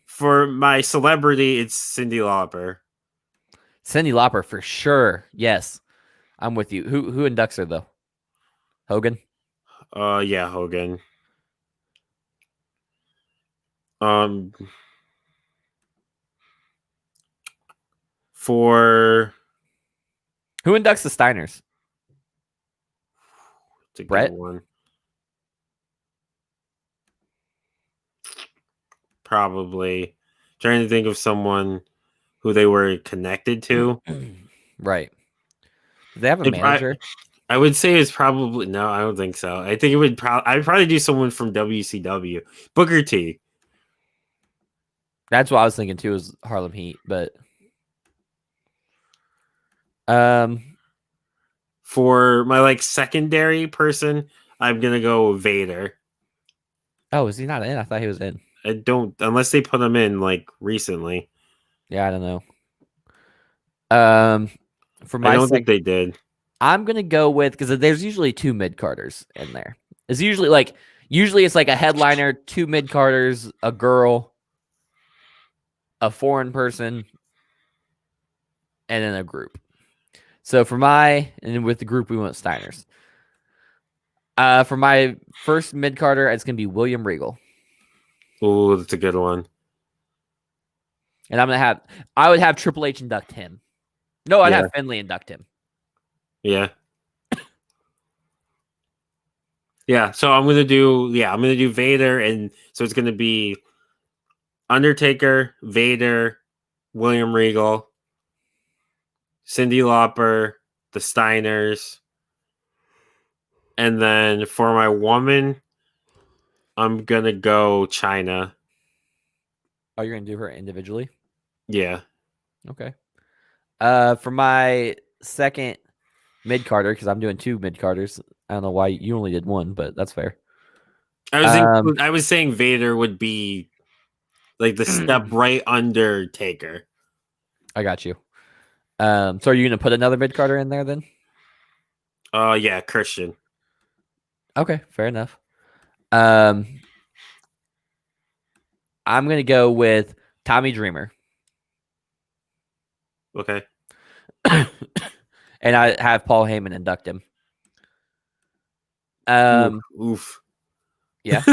Speaker 2: for my celebrity, it's Cyndi Lauper.
Speaker 1: Cyndi Lauper for sure. Yes. I'm with you. Who inducts her though? Hogan?
Speaker 2: Yeah, Hogan. For
Speaker 1: Who inducts the Steiners?
Speaker 2: it's a
Speaker 1: Brett?
Speaker 2: good one. Probably trying to think of someone who they were connected to.
Speaker 1: Right. Do they have a manager?
Speaker 2: I would say it's probably no. I don't think so. I think it would. I'd probably do someone from WCW, Booker T.
Speaker 1: That's what I was thinking too. Is Harlem Heat, but
Speaker 2: For my secondary person, I'm gonna go Vader.
Speaker 1: oh, is he not in? I thought he was in.
Speaker 2: I don't unless they put him in recently.
Speaker 1: Yeah, I don't know. For
Speaker 2: I
Speaker 1: my
Speaker 2: don't think they did.
Speaker 1: I'm gonna go with because there's usually 2 mid carders in there. It's usually it's like a headliner, 2 mid carders, a girl, a foreign person, and then a group. So and with the group we went Steiners. For my first mid carder, it's gonna be William Regal.
Speaker 2: Oh, that's a good one.
Speaker 1: And I would have Triple H induct him. No, I'd have Finley induct him.
Speaker 2: Yeah. Yeah, so I'm gonna do Vader, and so it's gonna be Undertaker, Vader, William Regal, Cyndi Lauper, the Steiners, and then for my woman, I'm gonna go China.
Speaker 1: Oh, you're gonna do her individually?
Speaker 2: Yeah.
Speaker 1: Okay. For my second mid carder, because I'm doing 2 mid carders. I don't know why you only did 1, but that's fair.
Speaker 2: I was saying Vader would be the step right under Taker.
Speaker 1: I got you. So are you gonna put another mid carder in there then?
Speaker 2: Yeah, Christian.
Speaker 1: Okay, fair enough. I'm gonna go with Tommy Dreamer.
Speaker 2: Okay.
Speaker 1: And I have Paul Heyman induct him.
Speaker 2: Oof.
Speaker 1: Yeah.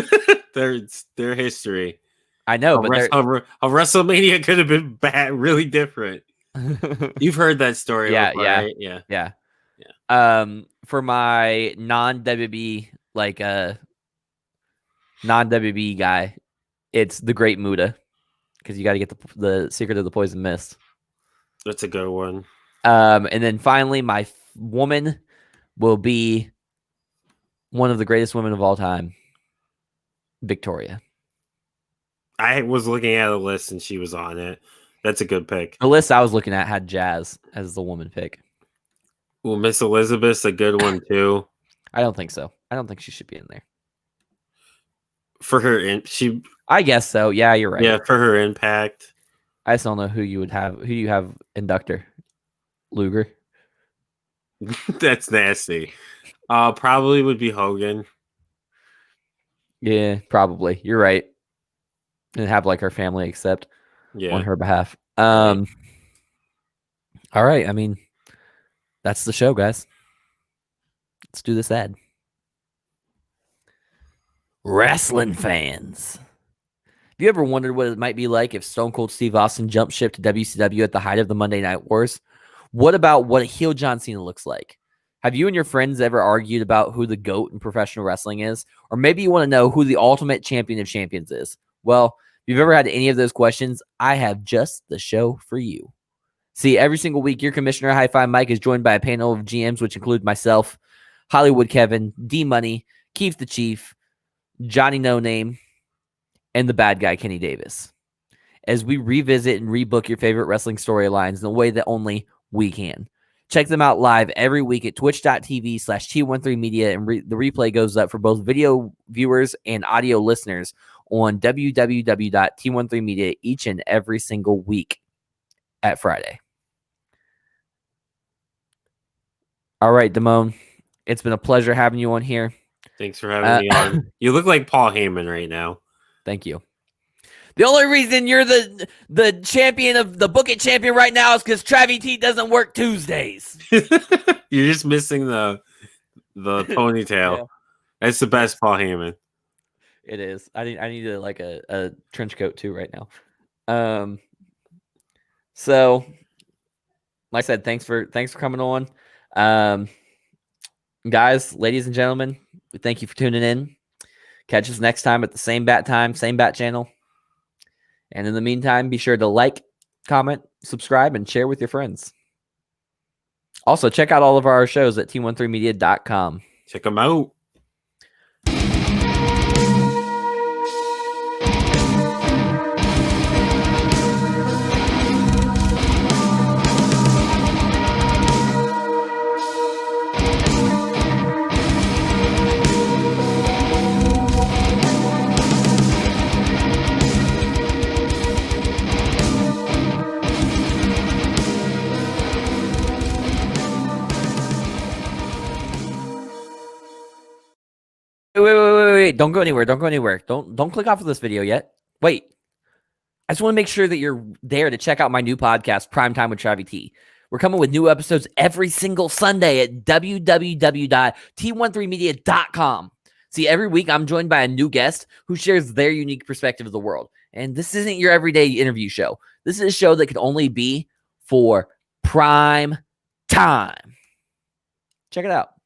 Speaker 2: their history.
Speaker 1: I know, but
Speaker 2: a WrestleMania could have been really different. You've heard that story before, right?
Speaker 1: Yeah. For my non-WB non-WB guy, it's the Great Muda, because you got to get the Secret of the Poison Mist.
Speaker 2: That's a good one.
Speaker 1: And then finally, my woman will be one of the greatest women of all time, Victoria.
Speaker 2: I was looking at a list and she was on it. That's a good pick.
Speaker 1: The list I was looking at had Jazz as the woman pick.
Speaker 2: Well, Miss Elizabeth's a good one too.
Speaker 1: I don't think so. I don't think she should be in there.
Speaker 2: For her,
Speaker 1: I guess so. Yeah, you're right.
Speaker 2: Yeah, for her impact.
Speaker 1: I just don't know who you have inductor. Luger.
Speaker 2: That's nasty. Probably would be Hogan.
Speaker 1: Yeah, probably. You're right. And have her family accept on her behalf. All right. I mean, that's the show, guys. Let's do this ad. Wrestling fans. Have you ever wondered what it might be like if Stone Cold Steve Austin jumped ship to WCW at the height of the Monday Night Wars? What about what heel John Cena looks like? Have you and your friends ever argued about who the GOAT in professional wrestling is? Or maybe you want to know who the ultimate champion of champions is? Well, if you've ever had any of those questions, I have just the show for you. See, every single week, your commissioner, High Five Mike, is joined by a panel of GMs, which include myself, Hollywood Kevin, D Money, Keith the Chief, Johnny No Name, and the bad guy, Kenny Davis, as we revisit and rebook your favorite wrestling storylines in a way that only we can. Check them out live every week at twitch.tv/T13media, and the replay goes up for both video viewers and audio listeners on www.T13media each and every single week at Friday. All right, Damone, it's been a pleasure having you on here.
Speaker 2: Thanks for having me on. You look like Paul Heyman right now.
Speaker 1: Thank you. The only reason you're the champion of the Book It champion right now is because Travvy T doesn't work Tuesdays.
Speaker 2: You're just missing the ponytail. Yeah. That's the best Paul Heyman.
Speaker 1: It is. I need like a trench coat too right now. So like I said, thanks for coming on. Guys, ladies and gentlemen, thank you for tuning in. Catch us next time at the same bat time, same bat channel. And in the meantime, be sure to like, comment, subscribe, and share with your friends. Also, check out all of our shows at T13media.com.
Speaker 2: Check them out.
Speaker 1: Wait. Don't go anywhere. Don't click off of this video yet. Wait. I just want to make sure that you're there to check out my new podcast, Primetime with Travvy T. We're coming with new episodes every single Sunday at www.T13media.com. See, every week I'm joined by a new guest who shares their unique perspective of the world. And this isn't your everyday interview show. This is a show that can only be for prime time. Check it out.